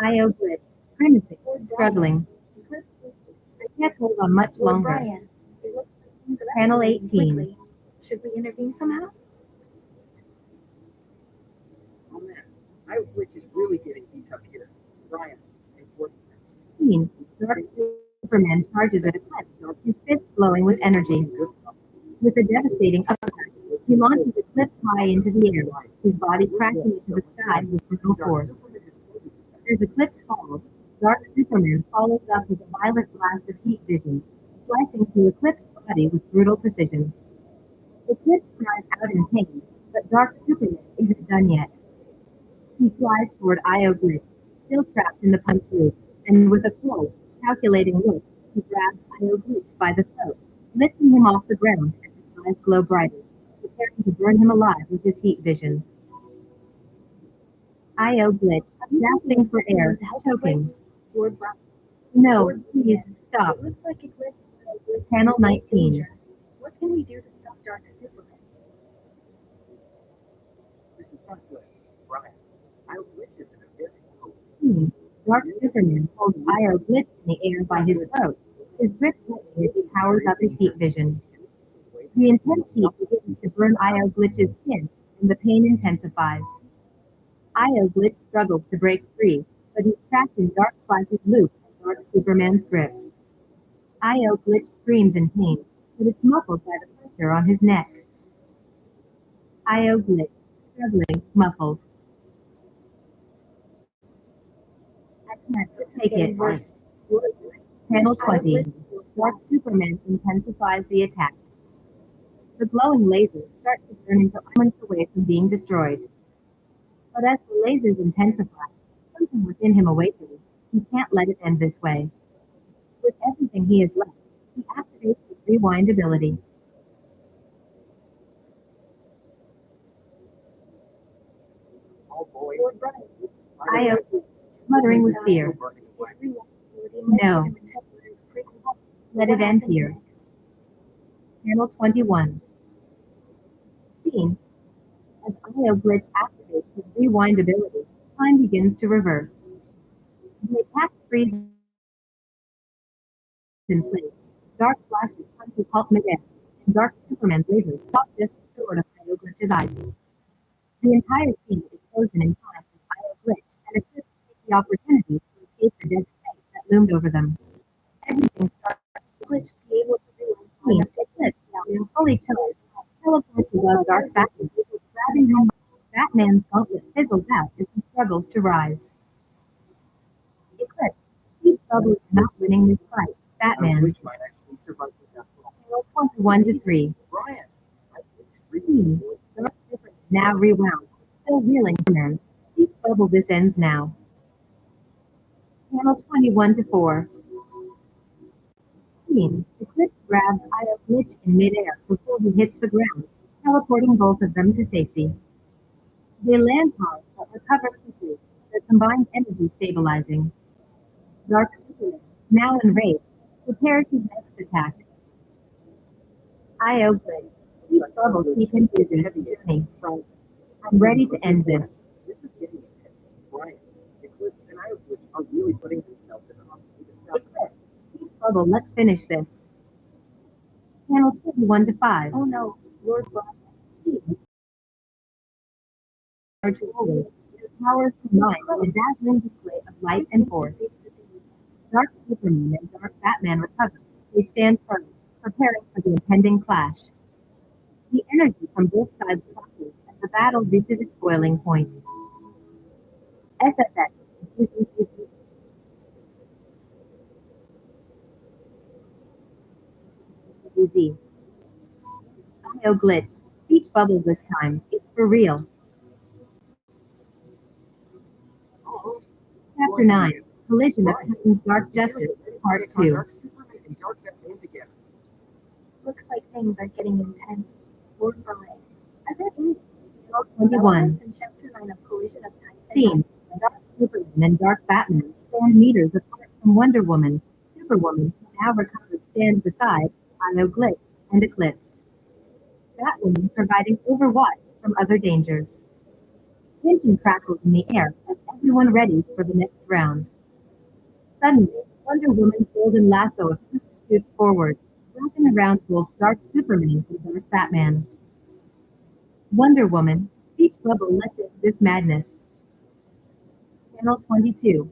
Io Glitch, grimacing, struggling. I can't hold on much Lord longer. Brian. It looks like things are Panel escalating 18. quickly. Should we intervene somehow? Oh man, I Glitch is really getting beat up here. Brian, important this. Scene: Dark Superman charges at Eclipse, his fist glowing with energy. Good. With a devastating uppercut, he launches Eclipse high into the air, his body crashing into the sky with brutal force. As Eclipse falls, Dark Superman follows up with a violent blast of heat vision, slicing through Eclipse's body with brutal precision. Eclipse cries out in pain, but Dark Superman isn't done yet. He flies toward Io Glitch, still trapped in the punch loop, and with a cold, calculating look, he grabs Io Glitch by the throat, lifting him off the ground as his eyes glow brighter, preparing to burn him alive with his heat vision. Io Glitch, gasping for air, choking. Lord Brian. No, please, stop. It looks like Eclipse is Panel 19. danger. What can we do to stop Dark Superman? This is not good. Brian, I Glitch is in a very Scene: Dark Superman holds Io Glitch in the air by his throat, his grip tightening as he powers up his heat vision. The intense heat begins to burn Io Glitch's skin, and the pain intensifies. Io Glitch struggles to break free, but he's trapped in Dark Flash's loop and Dark Superman's grip. Io Glitch screams in pain, but it's muffled by the pressure on his neck. Io Glitch, struggling, muffled. I can't take it. Worse. Panel 20. Dark Superman intensifies the attack. The glowing lasers start to burn until moments away from being destroyed. But as the lasers intensify, something within him awakens. He can't let it end this way. With everything he has left, he activates his rewind ability. Oh boy. Lord Brian. I muttering with fear. His rewind ability No. might give him a temporary freedom. Let What it end happens here. next? Panel 21. Scene. As IO Glitch activates his rewind ability, time begins to reverse. The attack freezes in place. Dark flashes punches halt midair, and Dark Superman's lasers stop just short of IO Glitch's eyes. The entire scene is frozen in time as IO Glitch and Eclipse take the opportunity to escape the deadly fate that loomed over them. Everything starts Glitch be able to realize scene. Eclipse, now fully charged, teleports above Dark Batman, grabbing him. Batman's gauntlet fizzles out as he struggles to rise. Eclipse, speed bubbles not winning this fight. Batman, Glitch might actually survive this after all. panel 21 to 3. Brian. Scene. Dark Superman now rewound, still reeling for man. Speech bubble this ends now. Panel 21 to 4. Scene. Eclipse grabs Io Glitch in midair before he hits the ground, teleporting both of them to safety. They land hard but recover quickly, their combined energy stabilizing. Dark Superman, now enraged, prepares his next attack. Io Glitch. Speech bubble keep him busy with the journey. I'm ready to end this. This is getting intense. Brian, Eclipse and Glitch are really putting themselves in harm's way to stop Eclipse. Speech bubble, let's finish this. Panel 21 to 5. Oh no, Lord Brian. Scene. Charge forward. Their powers combine in a dazzling display of light and force. Dark Superman and Dark Batman recover. They stand firm, preparing for the impending clash. The energy from both sides crosses as the battle reaches its boiling point. SFX. Z. No glitch. Speech bubble this time. It's for real. Chapter 9. Collision of Titans Dark Justice, Part 2. Dark Superman and Dark Batman together. Looks like things are getting intense. Lord Brian. Are there any 21. developments in Chapter 9 of Collision of Titans? Scene. Dark Superman and Dark Batman stand meters apart from Wonder Woman. Superwoman, who now recovered, stand beside Io Glitch and Eclipse. Batwoman providing overwatch from other dangers. Tension crackles in the air as everyone readies for the next round. Suddenly, Wonder Woman's golden lasso of truth shoots forward, wrapping around both Dark Superman and Dark Batman. Wonder Woman, speech bubble lets into this madness. Panel 22.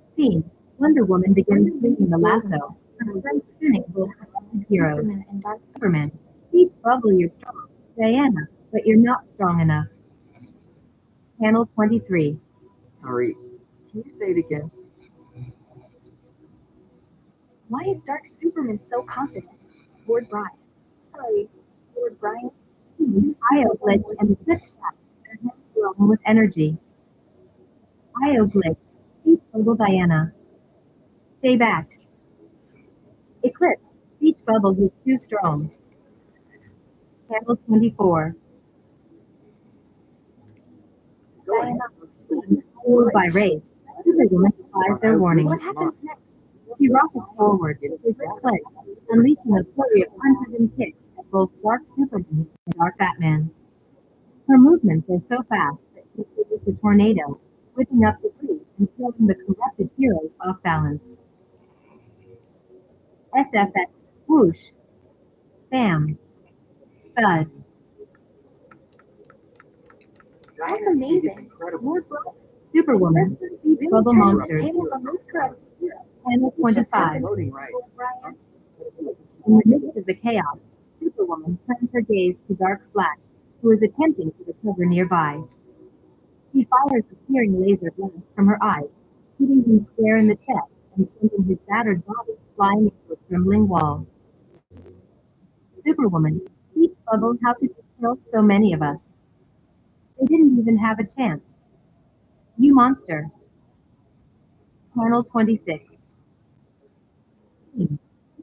Scene. Wonder Woman begins swinging the lasso, her strength spinning both collected heroes. Superman and Dark Superman, speech bubble, you're strong. Diana, but you're not strong enough. Panel 23. Sorry, can you say it again? Why is Dark Superman so confident? Lord Brian. Sorry, Lord Brian. Scene. Io Glitch and Eclipse shot, their hands glowing with energy. Io Glitch, speech bubble Diana. Stay back. Eclipse, speech bubble, he's too strong. Panel 24. Diana. Scene. Fueled by rage, Superwoman defies their warnings. What happens next? She rockets forward, his sledge, unleashing a flurry of punches and kicks at both Dark Superman and Dark Batman. Her movements are so fast that she creates a tornado, whipping up debris and throwing the corrupted heroes off balance. SFX, whoosh, bam, thud. That's amazing. Lord Brian. Superwoman, speech bubble monsters. Tables on those correct. Panel 25. Loading right. Lord Brian. In the midst of the chaos, Superwoman turns her gaze to Dark Flash, who is attempting to recover nearby. She fires a searing laser blast from her eyes, hitting him square in the chest and sending his battered body flying into a trembling wall. Superwoman, speech bubble, how could you kill so many of us? They didn't even have a chance. You monster. Panel 26.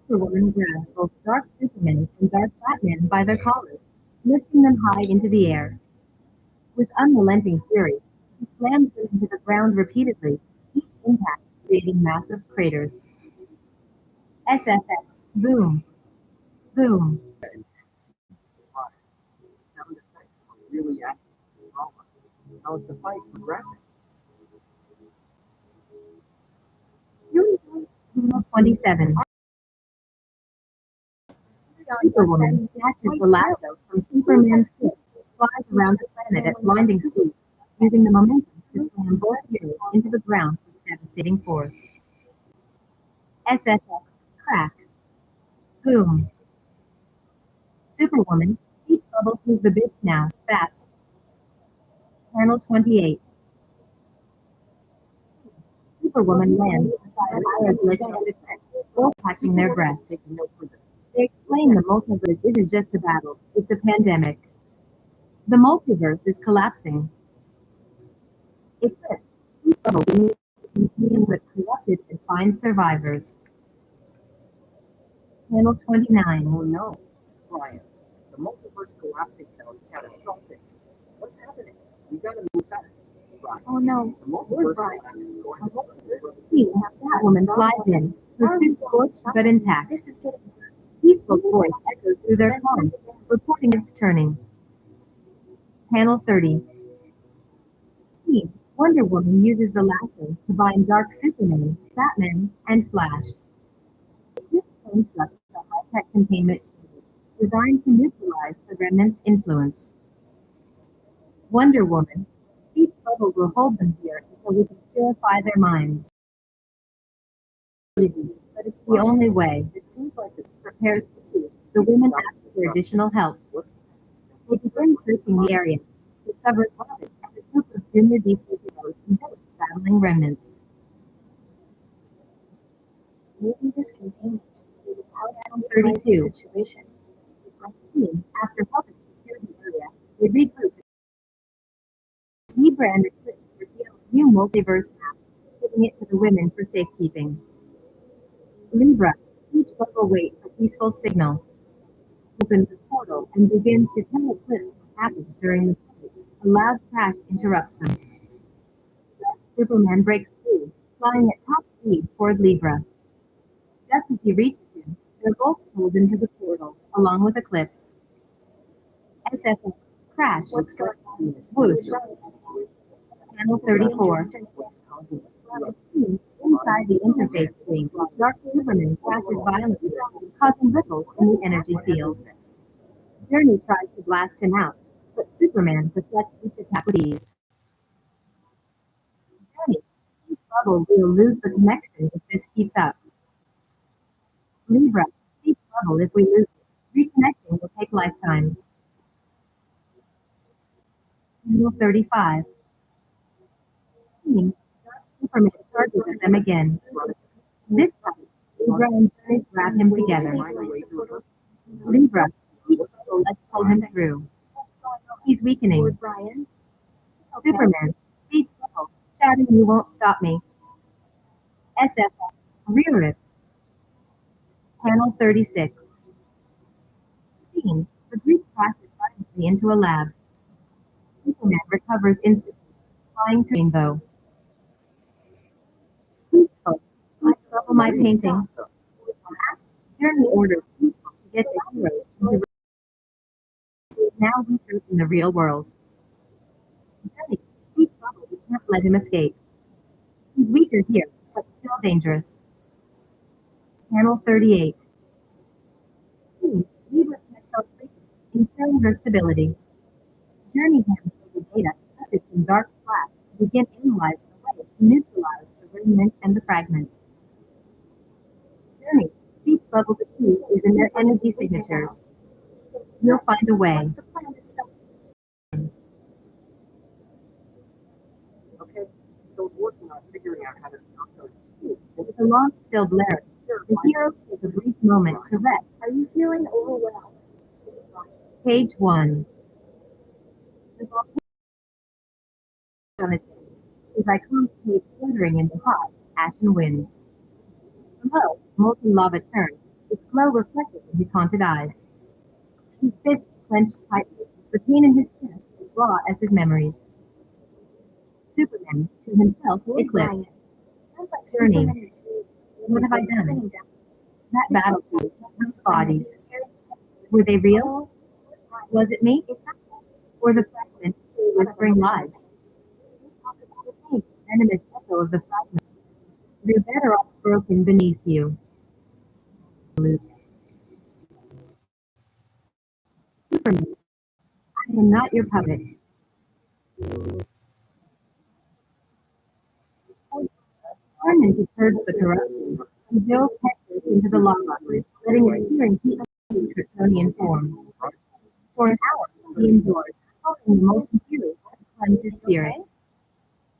Superwoman grabs both Dark Superman and Dark Batman by their collars, lifting them high into the air. With unrelenting fury, he slams them into the ground repeatedly, each impact creating massive craters. SFX. Boom. Boom. Intense. Right. The sound effects were really adding to the drama. How is the fight progressing? 27. Superwoman snatches the lasso from Superman's foot, flies around the planet at blinding speed, using the momentum to slam both heroes into the ground with devastating force. SFX. Crack. Boom. Superwoman, speech bubble who's the bitch now, bats. Panel 28. Superwoman lands beside Ira, Glitch, and the Prince, both catching their breath. Taking note for them. They explain the multiverse isn't just a battle, it's a pandemic. The multiverse is collapsing. Eclipse, speech bubble beneath the continuum with corrupted and find survivors. Panel 29. Oh no, Brian. The multiverse collapsing sounds catastrophic. What's happening? We gotta move fast. Brian. Oh no, The multiverse collapse is going to Please, Catwoman flies in, her suit scorched but intact. this is getting worse. Peaceful's voice echoes through their comms, reporting it's turning. Panel 30. Steve, Wonder Woman uses the lasso to bind Dark Superman, Batman, and Flash. This constructs a high-tech containment chamber designed to neutralize the remnant's influence. Wonder Woman, speech bubble will hold them here until we can purify their minds. Easy, but it's the only way. It seems like it's Prepares for food. The women ask for additional help. what's They begin searching the area, discover Robin and a group of junior DC heroes and villains battling remnants. Maybe this containment will help Panel neutralize the 32. situation. After helping secure the area, they regroup. Libre and Eclipse reveal a new multiverse map, giving it to the women for safekeeping. Libre, each bubble wait for peaceful signal, opens a portal and begins to tell Eclipse what happened during the fight. A loud crash interrupts them. Superman breaks free, flying at top speed toward Libre. Just as he reaches him, they're both pulled into the portal, along with Eclipse. SFX. Crash. what's going on? Whoosh. Panel 34. What's causing it? Inside the interface screen, Dark Superman crashes violently, causing ripples in the energy field. Journey tries to blast him out, but Superman deflects each attack with ease. Journey, each bubble will lose the connection if this keeps up. Libre, each bubble if we lose it. Reconnecting will take lifetimes. Panel 35. Scene, Dark Superman charges at them again. This time, Libre and Journey grab him together. Libre, each bubble let's pull him through. He's weakening. Lord Brian, Superman, speech bubble, shouting you won't stop me. SFX, rear rip. Panel 36. Scene, the group crashes violently into a lab. Superman recovers instantly, flying through rainbow. Peaceful, please level my painting. Journey orders Peaceful to get the heroes into now regroup in the real world. Journey, speech bubble, we can't let him escape. He's weaker here, but still dangerous. Panel 38. Scene, Libre checks out Fragment, ensuring her stability. Journey hands over data collected from Dark Flash to begin analyzing a way to neutralize the remnant and the fragment. Journey, speech bubble keys is in their energy signatures. You'll find a way. what's the plan to stop Okay, so it's working on figuring out how to stop those two. With the launch still blaring, the heroes take a brief moment to rest. Are you feeling overwhelmed? Page 1. The volcano on its edge, his iconic cape glittering in the hot, ashen winds. Below, molten lava turned, its glow reflected in his haunted eyes. His fists clenched tightly, the pain in his chest as raw as his memories. Superman, to himself, Eclipse. Sounds like Journey. Superman is What have I done? spinning down. That battlefield, those bodies. Were they real? Was it me? Or the fragment whispering lies? Hey, venomous echo of the fragment. They're better off broken beneath you. Superman, I am not your puppet. Harmon disturbs the corruption. His bill penetrates into the lava, letting its searing heat his Kryptonian form. For an hour, he endured, hoping the molten fury would cleanse his spirit.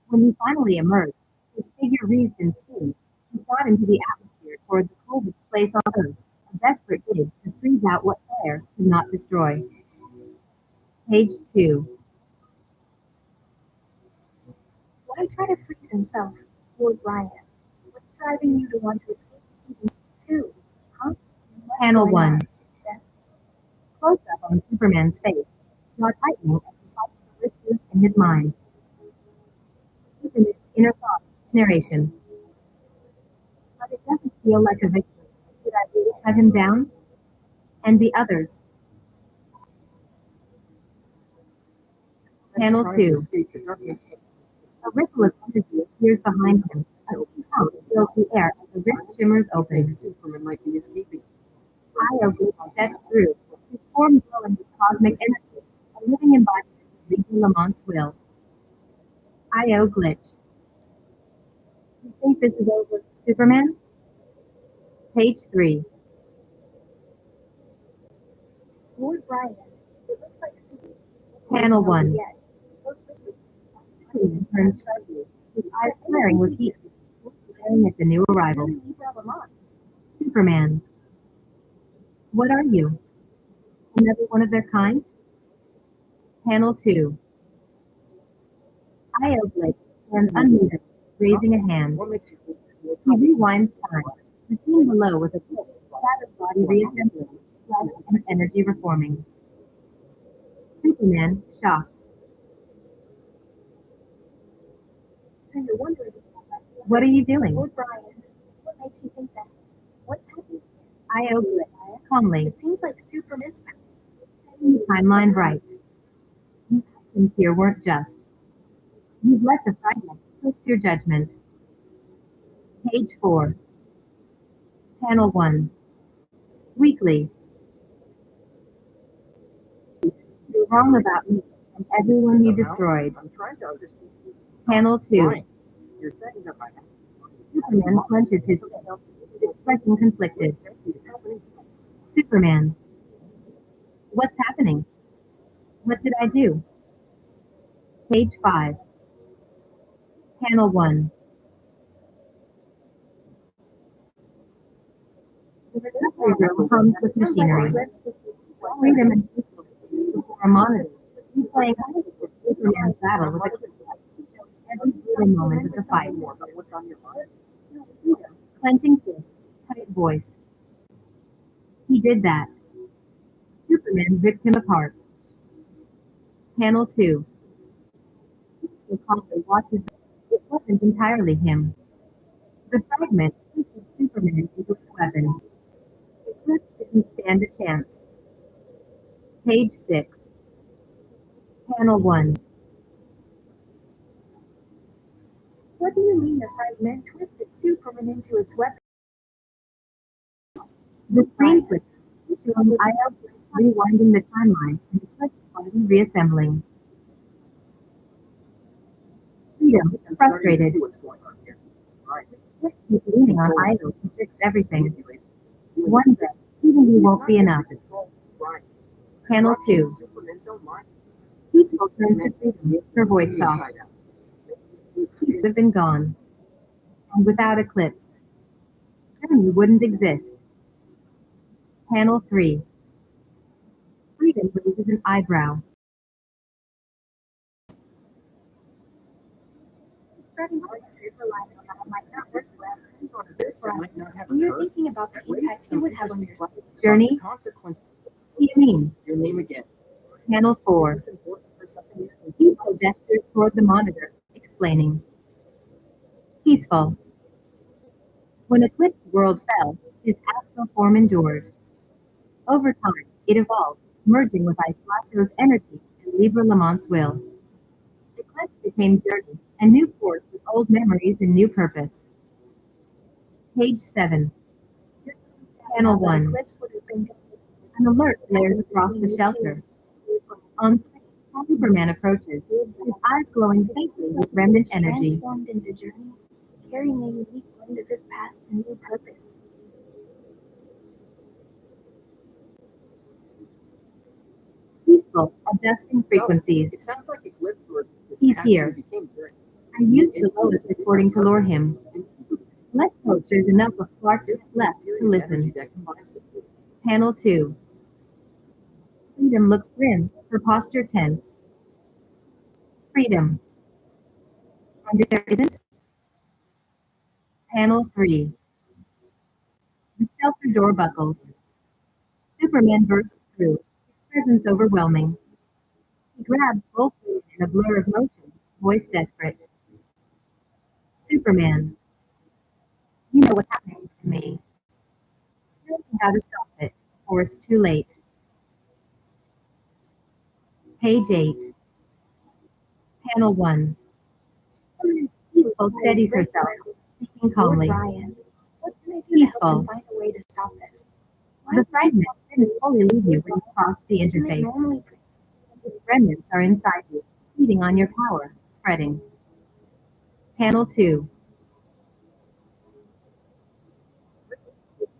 When he finally emerged, his figure wreathed in steam, he shot into the atmosphere toward the coldest place on Earth, a desperate bid to freeze out what fire could not destroy. Page 2. Why try to freeze himself, Lord Brian? What's driving you to want to escape Keaton too? Huh? Panel going 1. on? Close up on Superman's face, jaw tightening as he fights the whispers in his mind. Superman's inner thoughts, narration. But it doesn't feel like a victory. Did I really cut him down? And the others? Panel 2. A ripple of energy appears behind him. A pump fills the air as the rift shimmers open. Superman might be escaping. Io steps through, his form glowing with cosmic energy, a living embodiment of Legion Lamont's will. Io Glitch. You think this is over, Superman? Page 3. Lord Brian, it looks like Superman. Panel 1. Yet. Those whispers. Superman turns sharply, his eyes glaring with heat, staring at the new arrival. Libre. Superman. What are you? Another one of their kind? Panel 2. Io Glitch stands unmuted, raising a hand. What makes you think there's He more rewinds time. The scene below with a click, shattered body reassembling, flesh and energy reforming. Superman, shocked. So you're wondering, What are you doing? Lord Brian, what makes you think that? What's happening? Io Glitch, calmly, It seems like Superman's back. setting the timeline right. Your actions here weren't just. You've let the fragment twist your judgment. Page 4. Panel 1. Weekly. You're wrong about me and everyone you destroyed. I'm trying to understand. Panel 2. Brian, you're saying that my Superman clenches his fist, his expression conflicted. is happening. Superman. What's happening? What did I do? Page 5. Panel 1. The recovery room hums with machinery. Freedom and peace before a monitor, replaying Superman's battle with Eclipse, every brutal moment of the fight. More about what's on your mind. Clenching fists, tight voice. He did that. Superman ripped him apart. Panel 2. He calmly watches. It wasn't entirely him. The fragment twisted Superman into its weapon. Eclipse didn't stand a chance. Page 6. Panel 1. What do you mean the fragment twisted Superman into its weapon? The screen flickers, showing Io rewinding the timeline and Eclipse body reassembling. Freedom, I'm starting to frustrated, see what's going on here. Right. keeps leaning on Io to fix everything. Manipulated. One breath, even he won't be enough. Right. Panel 2. Superman's own mind. Peaceful turns to Freedom, her voice soft. Inside out. Peace would have been gone. And without Eclipse, Journey wouldn't exist. Panel 3. Freedom raises an eyebrow. Starting to visualize how it might not work forever. That might not have When you're occurred. thinking about the That raises impacts you some would have on interesting yourself. questions about Journey? the consequences. What do you mean? Your name again. Panel 4. Is this important for something? Peaceful gestures toward the monitor, explaining. Peaceful. When Eclipse's world fell, his astral form endured. Over time, it evolved, merging with Islacho's energy and Libre Lamont's will. Eclipse became Journey, a new force with old memories and new purpose. Page 7. Panel 1. Eclipse would have been An alert flares across the shelter. On screen, Superman approaches, his eyes glowing faintly with remnant energy. transformed into Journey, carrying a unique blend of his past and new purpose. Peaceful, adjusting It frequencies. sounds like Eclipse were this He's past here. year became Journey. I used the lowest recording to lure him. Let's hope there's enough of Clark left to listen. Panel 2. Freedom looks grim, her posture tense. Freedom. And if there isn't? Panel 3. The shelter door buckles. Superman bursts through, his presence overwhelming. He grabs both women in a blur of motion, voice desperate. Superman. You know what's happening to me. Tell me how to stop it, before it's too late. Page 8. Panel 1. Peaceful steadies herself, speaking calmly. Brian, what can I do to help Peaceful. him find a way to stop this? Why The would you fragment want to? didn't fully leave you when you crossed the Isn't it interface. normally Its remnants are inside you, feeding on your power, spreading. Panel 2.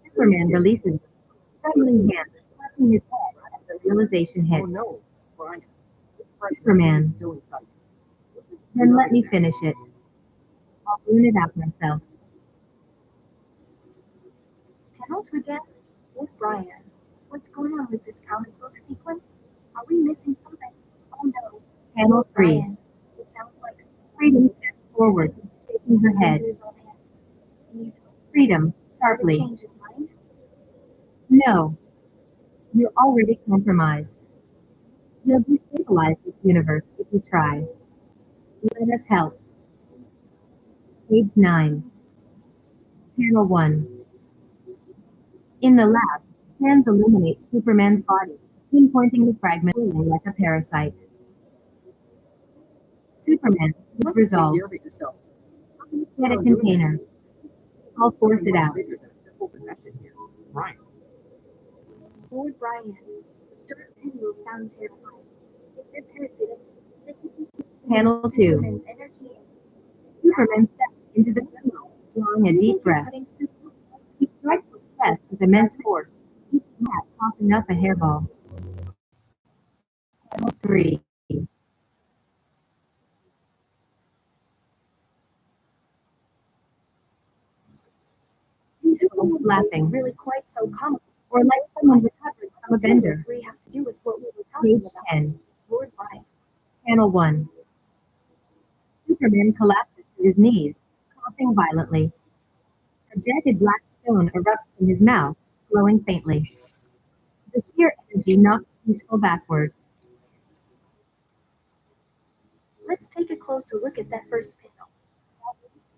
Superman releases it, trembling hands, clutching his head as the realization Oh hits. no, Brian. Superman. It's still inside. Then let me finish it. I'll ruin it out myself. Panel 2 again? Lord Brian, what's going on with this comic book sequence? Are we missing something? Oh no. Panel 3. Brian, it sounds like Freedom steps forward, shaking her head. into his own hands. Can you Freedom, try to sharply. change his mind? No. You're already compromised. You'll destabilize this universe if you try. Let us help. Page 9. Panel 1. In the lab, scans illuminate Superman's body, pinpointing the fragment like a parasite. Superman, with resolve. Take care of it yourself. Get a container. I'll force it out. Bigger than a simple possession here. Brian. Lord Brian, Stark 10 will sound terrifying. If they're parasitic, they could be Panel 2. Superman's energy. Superman steps into the jungle, drawing a deep breath. He strikes his chest with immense force, each mat coughing up a hairball. Panel 3. Superman Laughing. really quite so comical. Or like someone recovered from a bender. 3 have to do with what we were talking Page about. 10. Lord Brian. Panel 1. Superman collapses to his knees, coughing violently. A jagged black stone erupts from his mouth, glowing faintly. The sheer energy knocks Peaceful backward. Let's take a closer look at that first panel.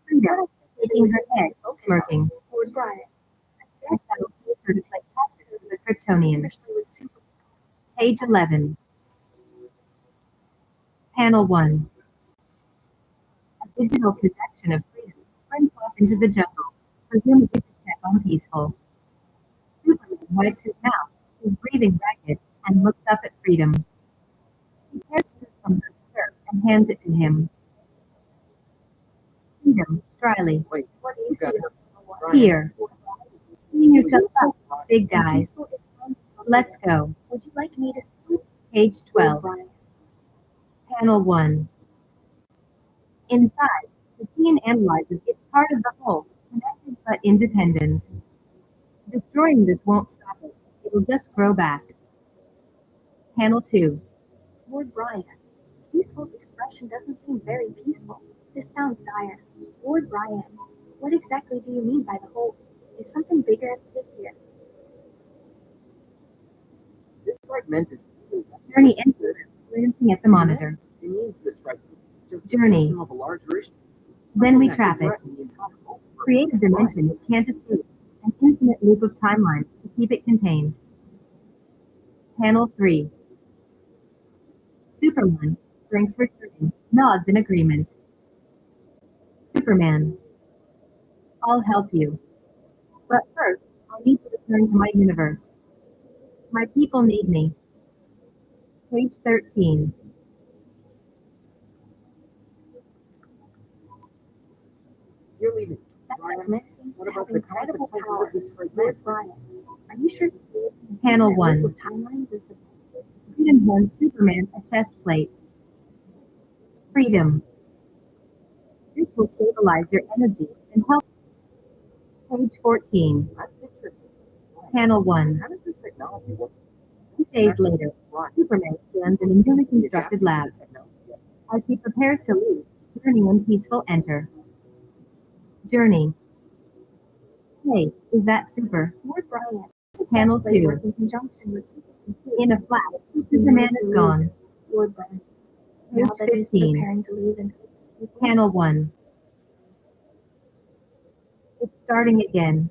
Freedom, shaking her head, Focus smirking. on Lord Brian. Yes, that'll save her to play capture with the Kryptonian. Especially with Superman. Page 11. Panel 1. A digital projection of Freedom sprints off into the jungle, presumably to check on Peaceful. Superman wipes his mouth, his breathing ragged, and looks up at Freedom. She tears it from her skirt and hands it to him. Freedom, dryly. Wait, What do you you see? got it. Brian. Here. Clean yourself up, big guy. Peaceful is on. Let's go. Would you like me to speak? Page Lord 12. Brian. Panel 1. Inside, the team analyzes its part of the whole, Connected but independent. Destroying this won't stop it. It'll just grow back. Panel 2. Lord Brian. Peaceful's expression doesn't seem very peaceful. This sounds dire. Lord Brian, what exactly do you mean by the whole? Is something bigger at stake here? This fragment is Journey enters, glancing at the monitor. It means this fragment is just Journey. a symptom of a larger issue. Then we Something that trap could it. threaten the entire world. Create a dimension it can't escape. An infinite loop of timelines to keep it contained. Panel 3. Superman, strength returning, nods in agreement. Superman. I'll help you. But first, I'll need to return to my universe. My people need me. Page 13. You're leaving. That Brian, fragment seems what to about have the incredible consequences power. of this Lord fragment? Brian, are you sure Panel that 1. loop of timelines is the Freedom hands Superman a chest plate. Freedom. This will stabilize your energy and help. Page 14. That's interesting. Panel 1. How does this technology work? 2 days later, Superman stands in a newly constructed lab. As he prepares to leave, Journey and Peaceful enter. Journey. Hey, is that Super? Lord Brian? Panel They 2. work in conjunction with In a flash, Superman is gone. Lord Brian. Now Page that he's 15. preparing to leave and Panel 1. It's starting again.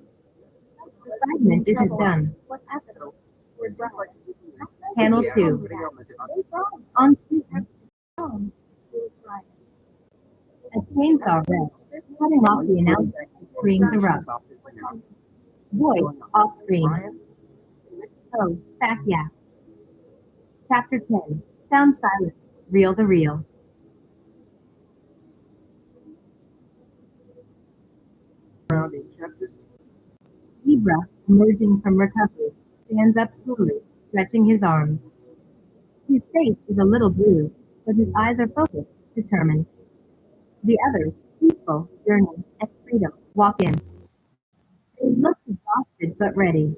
The fragment isn't done. What's happening? It seems like Panel yeah, 2. putting on the device. On screen, Lord Brian. a chainsaw rev, cutting off the announcer as screams erupt. About this now. Voice off screen. Brian, Oh, fact yeah. Chapter 10. Sound silence. Reel the reel. surrounding chapters. Libre, emerging from recovery, stands up slowly, stretching his arms. His face is a little bruised, but his eyes are focused, determined. The others, Peaceful, Journey, and Freedom, walk in. They look exhausted but ready.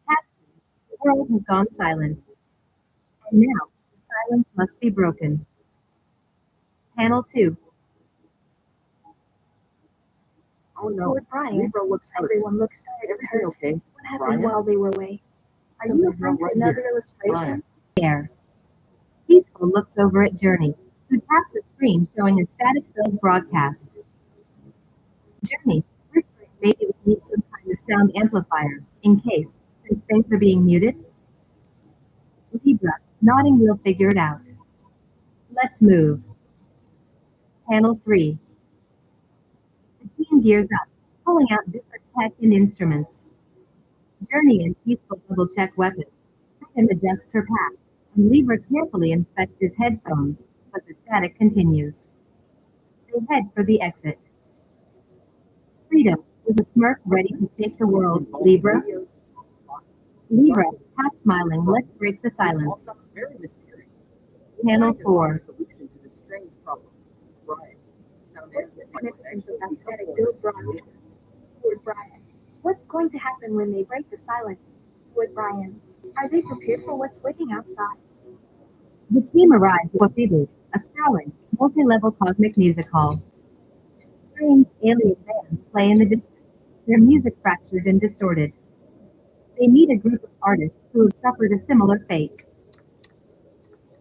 Captain, the world has gone silent. And now, the silence must be broken. Panel 2. Oh no, Lord Brian. Libre looks hurt. Everyone looks tired. Everything okay? What happened Brian? while they were away? Are you Something's referring wrong to right another here. illustration? Air. Peaceful looks over at Journey, who taps a screen showing a static-filled broadcast. Journey, whispering maybe we need some kind of sound amplifier, in case, since things are being muted. Libre, nodding we'll figure it out. Let's move. Panel 3. The team gears up, pulling out different tech and instruments. Journey and Peaceful double-check weapons. Freedom adjusts her pack, and Libre carefully inspects his headphones, but the static continues. They head for the exit. Freedom, with a smirk ready to shake the world. Libre? Libre, half smiling, let's break the This all silence. sounds very mysterious. Panel Trying to 4. find a solution to this strange problem. Brian, sound What's the amplifier significance of actually that static helpful in build this situation. broadcast? Lord Brian. What's going to happen when they break the silence? Lord Brian. Are they prepared for what's waiting outside? The team arrives at Wafibu, a sprawling, multi-level cosmic music hall. Strange alien bands play in the distance, their music fractured and distorted. They meet a group of artists who have suffered a similar fate.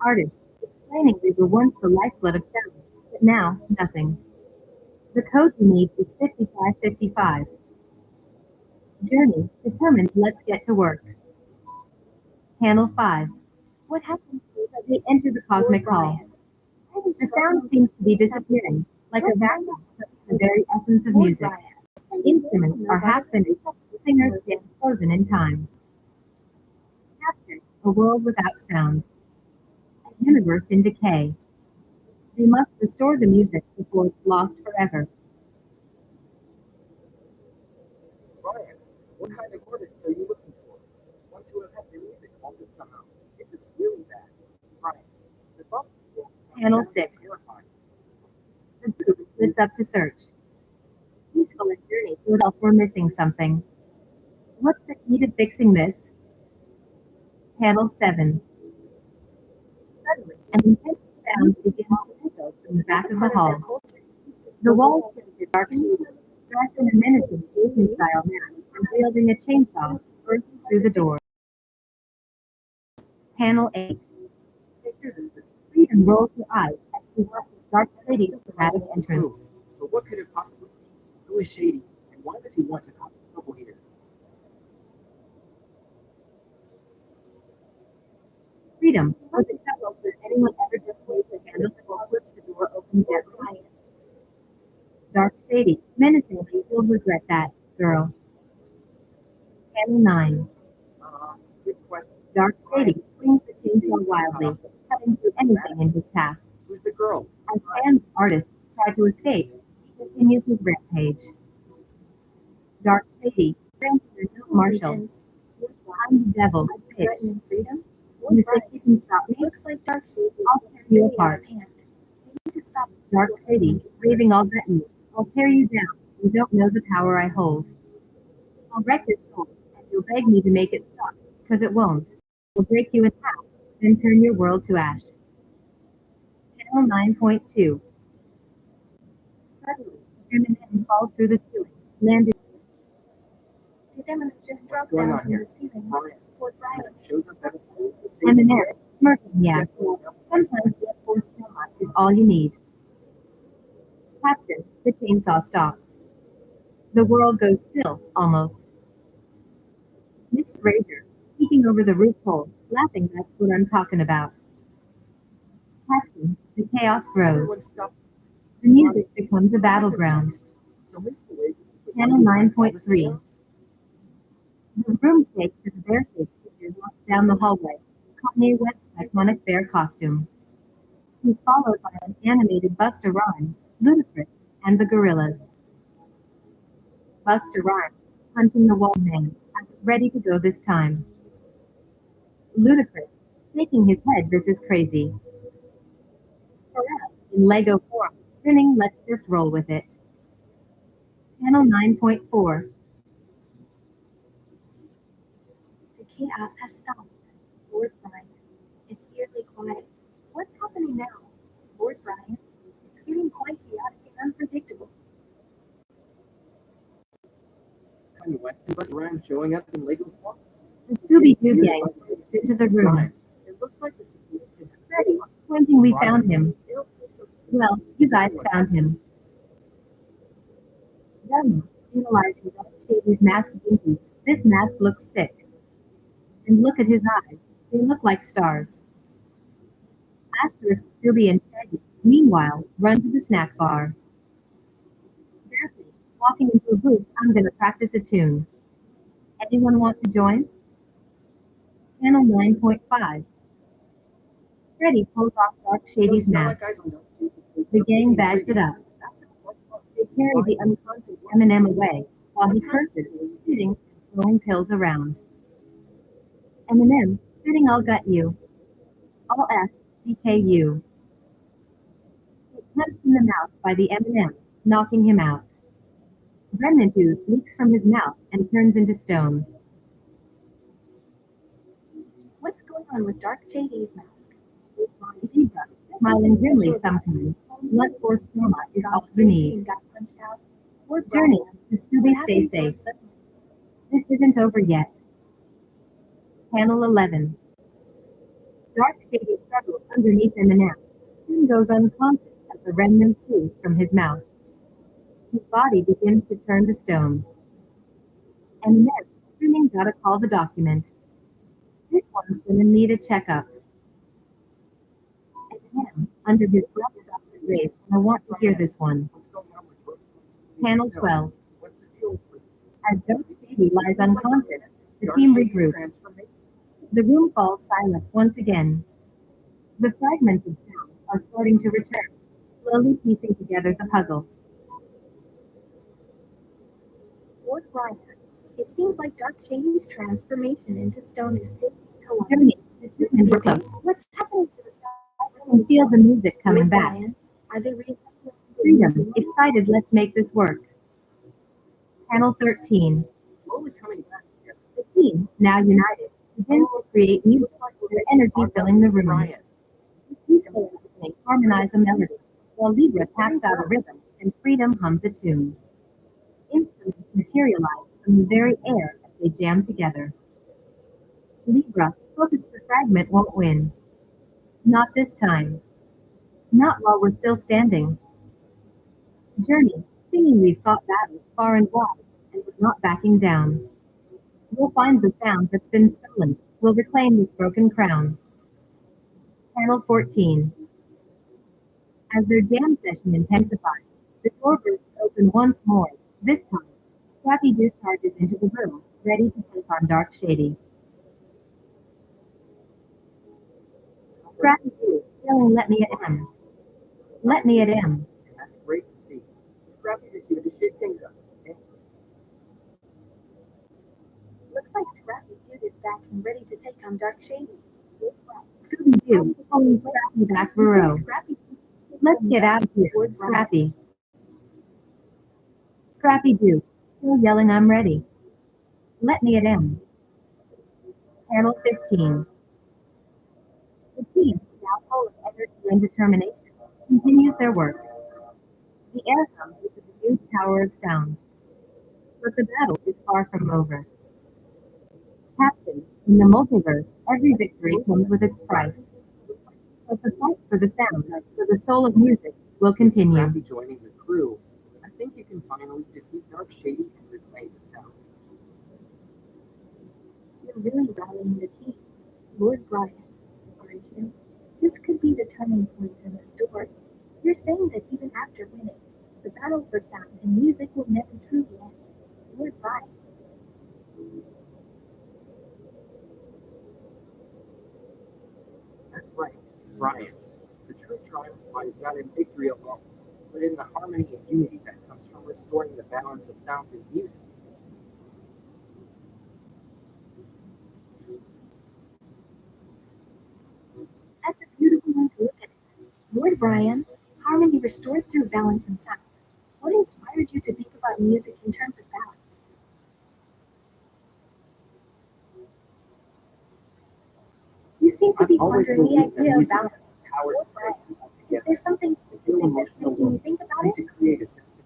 Artists, explaining they were once the lifeblood of sound, but now nothing. The code we need is 5555. Journey, determined, let's get to work. Panel 5. What happened? They enter the cosmic hall. The sound seems to be disappearing, like a vacuum sucking the very essence of music. Instruments are half finished, singers stand frozen in time. Captain, a world without sound. A universe in decay. They must restore the music before it's lost forever. Brian, what kind of artists are you looking for? Ones who have had their music altered somehow. This is really bad. Brian, the thought Panel sounds 6. terrifying. The group splits up to search. peaceful a journey to itself. We're missing something. What's the key to fixing this? Panel 7. Suddenly, an intense sound begins to echo from the back of the hall. The walls filled with dark shadow, dressed in a menacing Jason-style mask and wielding a chainsaw, bursts through the door. Panel 8. There's a specific Freedom rolls her eyes as she watches Dark Shady's dramatic entrance. but what could it possibly be? Who is Shady, and why does he want to cause trouble here? Freedom, with a chuckle, does anyone ever just raise the handle or push the door open gently? Dark Shady, menacingly, you'll regret that, girl. Panel 9. Good question. Dark Shady swings the chainsaw wildly, cutting through anything in his path. Who's the girl? As fans and artists try to escape, he continues his rampage. Dark Shady, Marshall, I'm the devil, bitch. Freedom? You think you can stop me? Looks like Dark Shady. I'll tear you apart. We need to stop. Dark Shady, raving all at you. I'll tear you down. You don't know the power I hold. I'll wreck your soul, and you'll beg me to make it stop, because it won't. I'll break you in half, then turn your world to ash. Panel 9.2. Suddenly, Eminem falls through the ceiling, landing. Did Eminem just drop going down on from here? the ceiling? Brian. Poor Brian. Shows up at Eminem, smirking, yeah. Sometimes blood force trauma is all you need. Captain, the chainsaw stops. The world goes still, almost. Mr. Rager, peeking over the roof hole, laughing, that's what I'm talking about. Captain, the chaos Everyone grows. stop. The music becomes a battleground. So Mr. Wade, Panel 9.3. The room shakes as a bear-shaped figure walks down the hallway, Kanye West's iconic bear costume. He's followed by an animated Busta Rhymes, Ludacris, and the Gorillas. Busta Rhymes, hunting the wall man. I was ready to go this time. Ludacris, shaking his head, this is crazy. Pharrell, in Lego form, grinning, let's just roll with it. Panel 9.4. The chaos has stopped. Lord Brian. It's eerily quiet. What's happening now? Lord Brian. It's getting quite chaotic and unpredictable. Kanye West and Busta Rhymes showing up in Lego form. The Scooby-Doo gang bursts into the room. Brian, it looks like the situation has Freddy, pointing, we found him. Well, you guys found him. Velma, analyzing Dark Shady's mask jinkies. This mask looks sick. And look at his eyes. They look like stars. Asterisk, Scooby, and Shaggy, meanwhile, run to the snack bar. Daphne, walking into a booth, I'm gonna practice a tune. Anyone want to join? Panel 9.5. Freddy pulls off Dark Shady's mask. The gang bags it up. They carry the unconscious Eminem away, while he curses, spitting, and throwing pills around. Eminem, spitting, I'll gut you. All F, CKU. He's punched in the mouth by the Eminem, knocking him out. Remnant ooze leaks from his mouth and turns into stone. What's going on with Dark Shady's mask? Libre, smiling grimly sometimes. Blood force trauma is all you need. Got punched out. Journey to Scooby, stay safe. This isn't over yet. Panel 11. Dark Shady struggles underneath Eminem, soon goes unconscious as the remnants ooze from his mouth. His body begins to turn to stone. Eminem, screaming, gotta call the document. This one's gonna need a checkup. Eminem, under his breath, Dr. Dre's, and I want to hear this one. Panel 12. What's the deal with As Dark Shady lies unconscious, the team regroups. The room falls silent once again. The fragments of sound are starting to return, slowly piecing together the puzzle. Lord Brian. It seems like Dark Shady's transformation into stone is taking to life. Journey, determined, we're close. What's happening to the I can feel the music coming Lord back. Brian, are they reassembling? Freedom, excited, let's make this work. Panel 13. Slowly coming back together. The team, now united, begins to create music, their energy filling the room. Brian. Peaceful listening harmonize a melody, while Libre taps out a rhythm and Freedom hums a tune. Instruments materialize from the very air as they jam together. Libre, focus the fragment won't win. Not this time. Not while we're still standing. Journey, singing we've fought battles far and wide, and we're not backing down. We'll find the sound that's been stolen. We'll reclaim this broken crown. Panel 14. As their jam session intensifies, the door bursts open once more. This time, Scrappy-Doo charges into the room, ready to take on Dark Shady. Scrappy-Doo, yelling "Let me at him! Let me at him!" And that's great to see. Scrappy is here to shake things up. Okay? Looks like Scrappy-Doo is back and ready to take on Dark Shady. Scooby-Doo, pulling Scrappy back for row. Scrappy-Doo. Let's get out of here, Scrappy. Scrappy-Doo, still yelling "I'm ready! Let me at him!" Panel 15. The team, now full of energy and determination, continues their work. The air hums with the renewed power of sound. But the battle is far from over. Captain, in the multiverse, every victory comes with its price. But the fight for the sound, for the soul of music, will continue. Scrappy joining the crew. I think you can finally defeat Dark Shady and reclaim the sound. You're really rallying the team. Lord Brian, aren't you? This could be the turning point in the story. You're saying that even after winning, the battle for sound and music will never truly end. Lord Brian. That's right, Brian. The true triumph lies not in victory alone, but in the harmony and unity that comes from restoring the balance of sound and music. That's a beautiful way to look at it. Lord Brian, harmony restored through balance and sound. What inspired you to think about music in terms of balance? You seem to be pondering the idea of balance. Power to Lord bring Brian, people is together, there something to feel specific that's emotional making you wounds, think about and it? to create a sense of